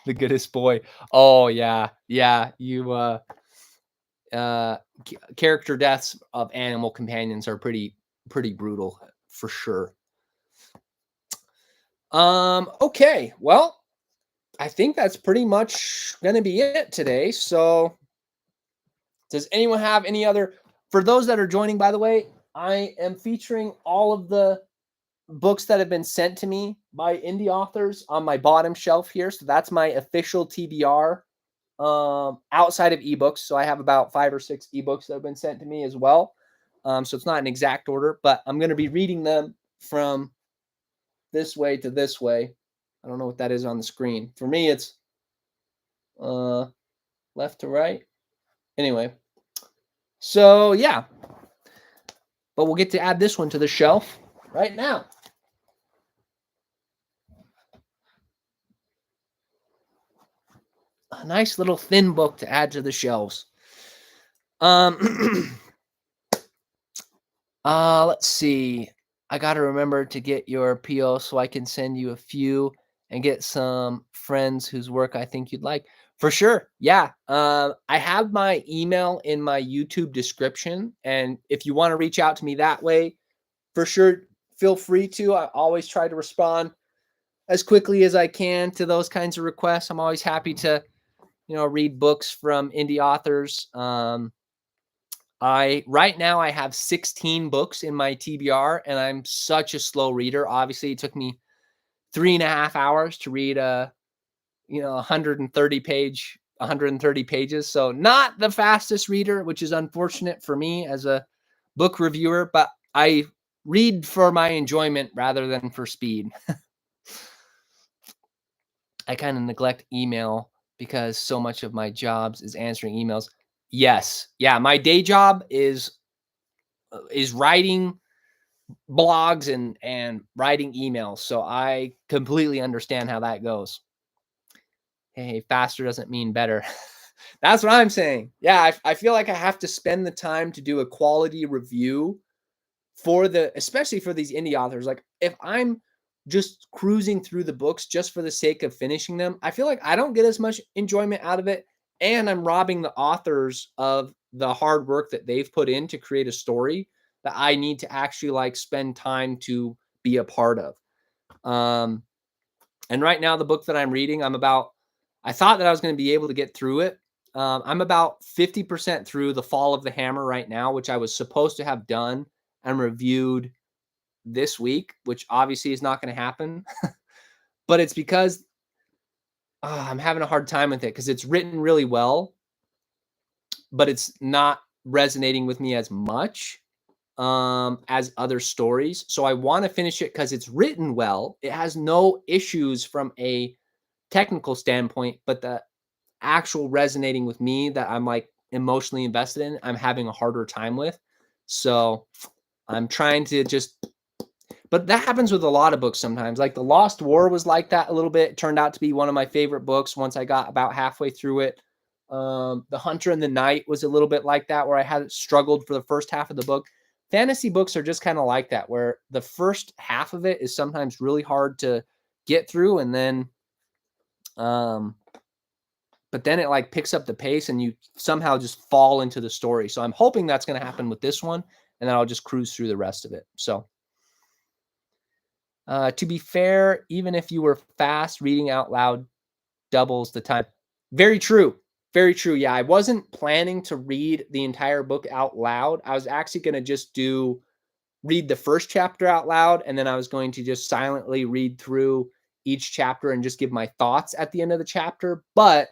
the goodest boy. Oh yeah, you uh character deaths of animal companions are pretty brutal for sure. Okay, well, I think that's pretty much gonna be it today. So does anyone have any other, for those that are joining, by the way, I am featuring all of the books that have been sent to me by indie authors on my bottom shelf here. So that's my official TBR, outside of ebooks. So I have about 5 or 6 ebooks that have been sent to me as well. So it's not an exact order, but I'm going to be reading them from this way to this way. I don't know what that is on the screen. For me, it's left to right. Anyway, so yeah, but we'll get to add this one to the shelf right now. A nice little thin book to add to the shelves. Let's see. I got to remember to get your PO so I can send you a few and get some friends whose work I think you'd like. For sure. Yeah. I have my email in my YouTube description. And if you want to reach out to me that way, for sure, feel free to. I always try to respond as quickly as I can to those kinds of requests. I'm always happy to, read books from indie authors. I right now I have 16 books in my TBR, and I'm such a slow reader. Obviously, it took me 3.5 hours to read 130 pages. So not the fastest reader, which is unfortunate for me as a book reviewer, but I read for my enjoyment rather than for speed. I kind of neglect email because so much of my jobs is answering emails. Yes. Yeah, my day job is writing blogs and writing emails. So I completely understand how that goes. Hey, faster doesn't mean better. That's what I'm saying. Yeah, I feel like I have to spend the time to do a quality review especially for these indie authors. Like if I'm just cruising through the books just for the sake of finishing them, I feel like I don't get as much enjoyment out of it. And I'm robbing the authors of the hard work that they've put in to create a story that I need to actually like spend time to be a part of. And right now, the book that I'm reading, I thought that I was going to be able to get through it. I'm about 50% through The Fall of the Hammer right now, which I was supposed to have done and reviewed this week, which obviously is not going to happen. But it's because I'm having a hard time with it because it's written really well, but it's not resonating with me as much as other stories. So I want to finish it because it's written well. It has no issues from a technical standpoint, but the actual resonating with me that I'm like emotionally invested in, I'm having a harder time with. So I'm trying to but that happens with a lot of books sometimes. Like The Lost War was like that a little bit. It turned out to be one of my favorite books once I got about halfway through it. The Hunter and the Knight was a little bit like that, where I had struggled for the first half of the book. Fantasy books are just kind of like that, where the first half of it is sometimes really hard to get through, and then but then it like picks up the pace and you somehow just fall into the story. So I'm hoping that's going to happen with this one, and then I'll just cruise through the rest of it. So to be fair, even if you were fast, reading out loud doubles the time. Very true. Very true. Yeah, I wasn't planning to read the entire book out loud. I was actually going to just read the first chapter out loud, and then I was going to just silently read through each chapter and just give my thoughts at the end of the chapter. But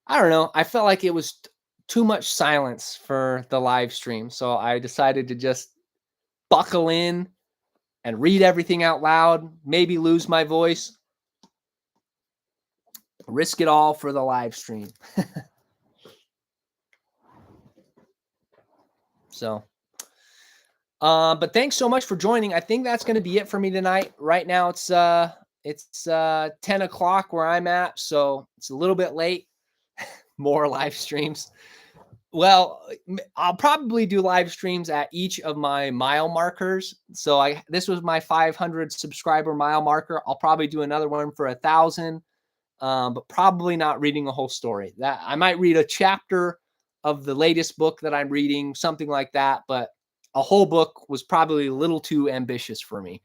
I don't know. I felt like it was too much silence for the live stream. So I decided to just buckle in and read everything out loud, maybe lose my voice, risk it all for the live stream. So, but thanks so much for joining. I think that's going to be it for me tonight. Right now it's 10 o'clock where I'm at. So it's a little bit late. More live streams. Well, I'll probably do live streams at each of my mile markers. So this was my 500 subscriber mile marker. I'll probably do another one for 1,000, but probably not reading a whole story. That I might read a chapter of the latest book that I'm reading, something like that. But a whole book was probably a little too ambitious for me.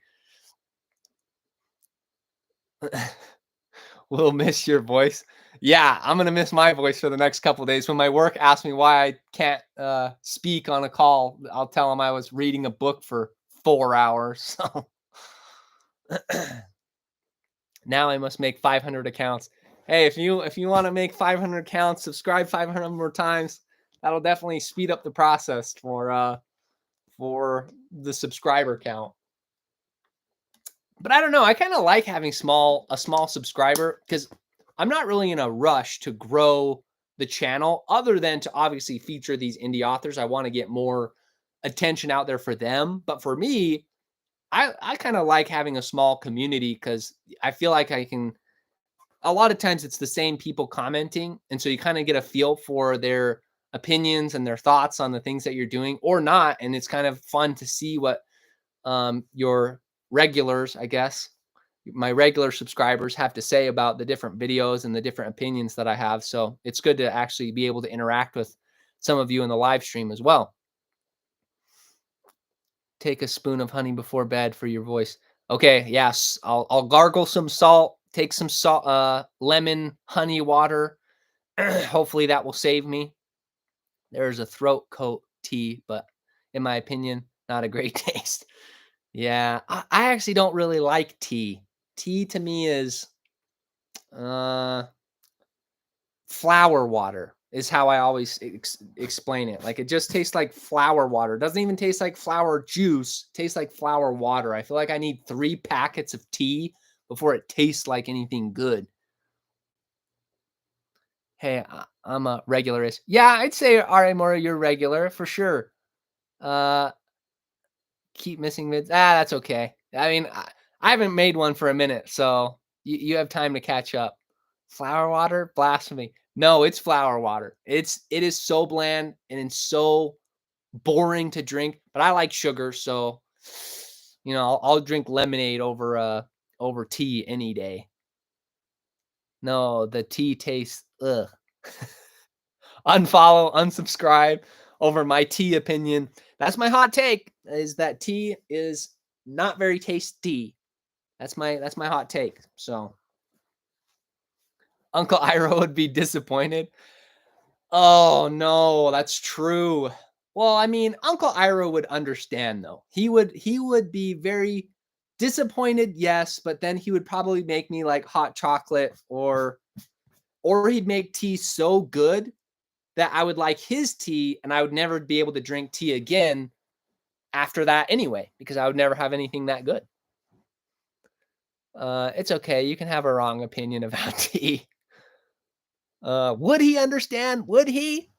We'll miss your voice. Yeah, I'm gonna miss my voice for the next couple of days. When my work asks me why I can't speak on a call, I'll tell them I was reading a book for 4 hours. So now I must make 500 accounts. Hey, if you want to make 500 accounts, subscribe 500 more times. That'll definitely speed up the process for the subscriber count. But I don't know. I kind of like having a small subscriber because I'm not really in a rush to grow the channel other than to obviously feature these indie authors. I want to get more attention out there for them. But for me, I kind of like having a small community because I feel like a lot of times it's the same people commenting. And so you kind of get a feel for their opinions and their thoughts on the things that you're doing or not. And it's kind of fun to see what your regulars, I guess, my regular subscribers have to say about the different videos and the different opinions that I have. So it's good to actually be able to interact with some of you in the live stream as well. Take a spoon of honey before bed for your voice. Okay, yes, I'll gargle some salt, take some salt, lemon honey water. Hopefully that will save me. There's a throat coat tea, but in my opinion, not a great taste. Yeah, I actually don't really like tea. Tea to me is uh flower water is how I always explain it. Like it just tastes like flower water. It doesn't even taste like flower juice. It tastes like flower water. I feel like I need 3 packets of tea before it tastes like anything good. Hey, I'm a regularist. Yeah, I'd say RA Mora, you're regular for sure. Uh, keep missing mids. That's okay. I mean, I haven't made one for a minute, so you have time to catch up. Flower water, blasphemy. No, it's flower water. It is so bland and it's so boring to drink. But I like sugar, so I'll drink lemonade over tea any day. No, the tea tastes ugh. Unfollow, unsubscribe over my tea opinion. That's my hot take. Is that tea is not very tasty. That's my hot take. So Uncle Ira would be disappointed. Oh no, that's true. Well, I mean, Uncle Ira would understand though. He would be very disappointed, yes, but then he would probably make me like hot chocolate or he'd make tea so good that I would like his tea and I would never be able to drink tea again after that anyway, because I would never have anything that good. It's okay. You can have a wrong opinion about tea. Would he understand? Would he?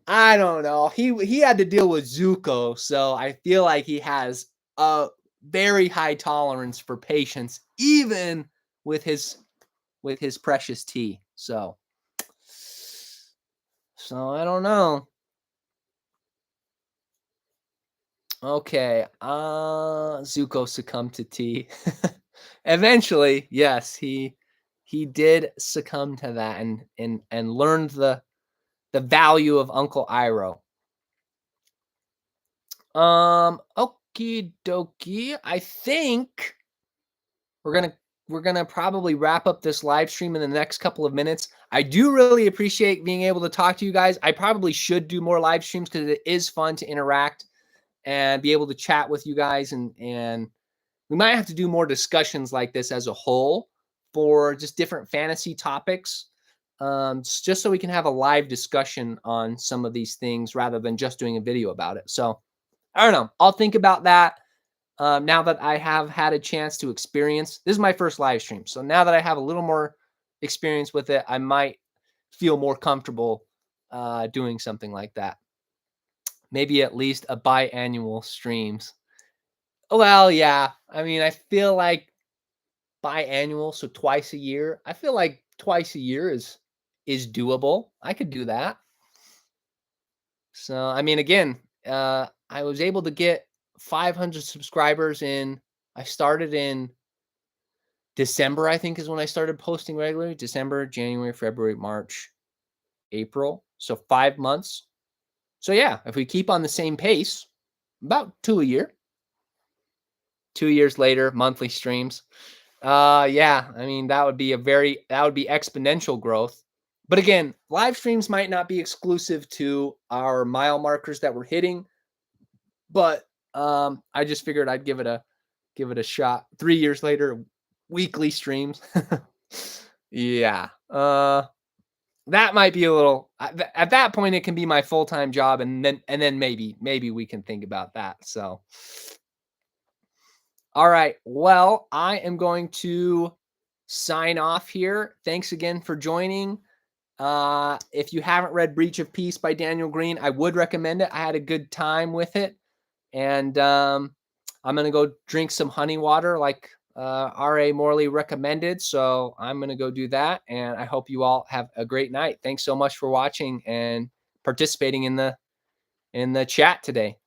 I don't know. He had to deal with Zuko, so I feel like he has a very high tolerance for patience, even with his precious tea. So I don't know. Okay. Zuko succumbed to tea. Eventually, yes, he did succumb to that and learned the value of Uncle Iroh. Okie dokie. I think we're gonna we're gonna probably wrap up this live stream in the next couple of minutes. I do really appreciate being able to talk to you guys. I probably should do more live streams because it is fun to interact and be able to chat with you guys and we might have to do more discussions like this as a whole for just different fantasy topics, just so we can have a live discussion on some of these things rather than just doing a video about it. So I don't know. I'll think about that now that I have had a chance to experience. This is my first live stream. So now that I have a little more experience with it, I might feel more comfortable doing something like that. Maybe at least a biannual streams. Well, yeah. I mean, I feel like biannual, so twice a year. I feel like twice a year is doable. I could do that. So, I mean, again, I was able to get 500 subscribers I started in December, I think is when I started posting regularly. December, January, February, March, April. So 5 months. So yeah, if we keep on the same pace, about 2 a year. 2 years later, monthly streams. Yeah, I mean that would be exponential growth. But again, live streams might not be exclusive to our mile markers that we're hitting, but I just figured I'd give it a shot. 3 years later, weekly streams. Yeah. That might be a little at that point it can be my full-time job and then maybe we can think about that. So all right. Well, I am going to sign off here. Thanks again for joining. If you haven't read Breach of Peace by Daniel Greene, I would recommend it. I had a good time with it. And I'm going to go drink some honey water like R.A. Morley recommended. So I'm going to go do that. And I hope you all have a great night. Thanks so much for watching and participating in the chat today.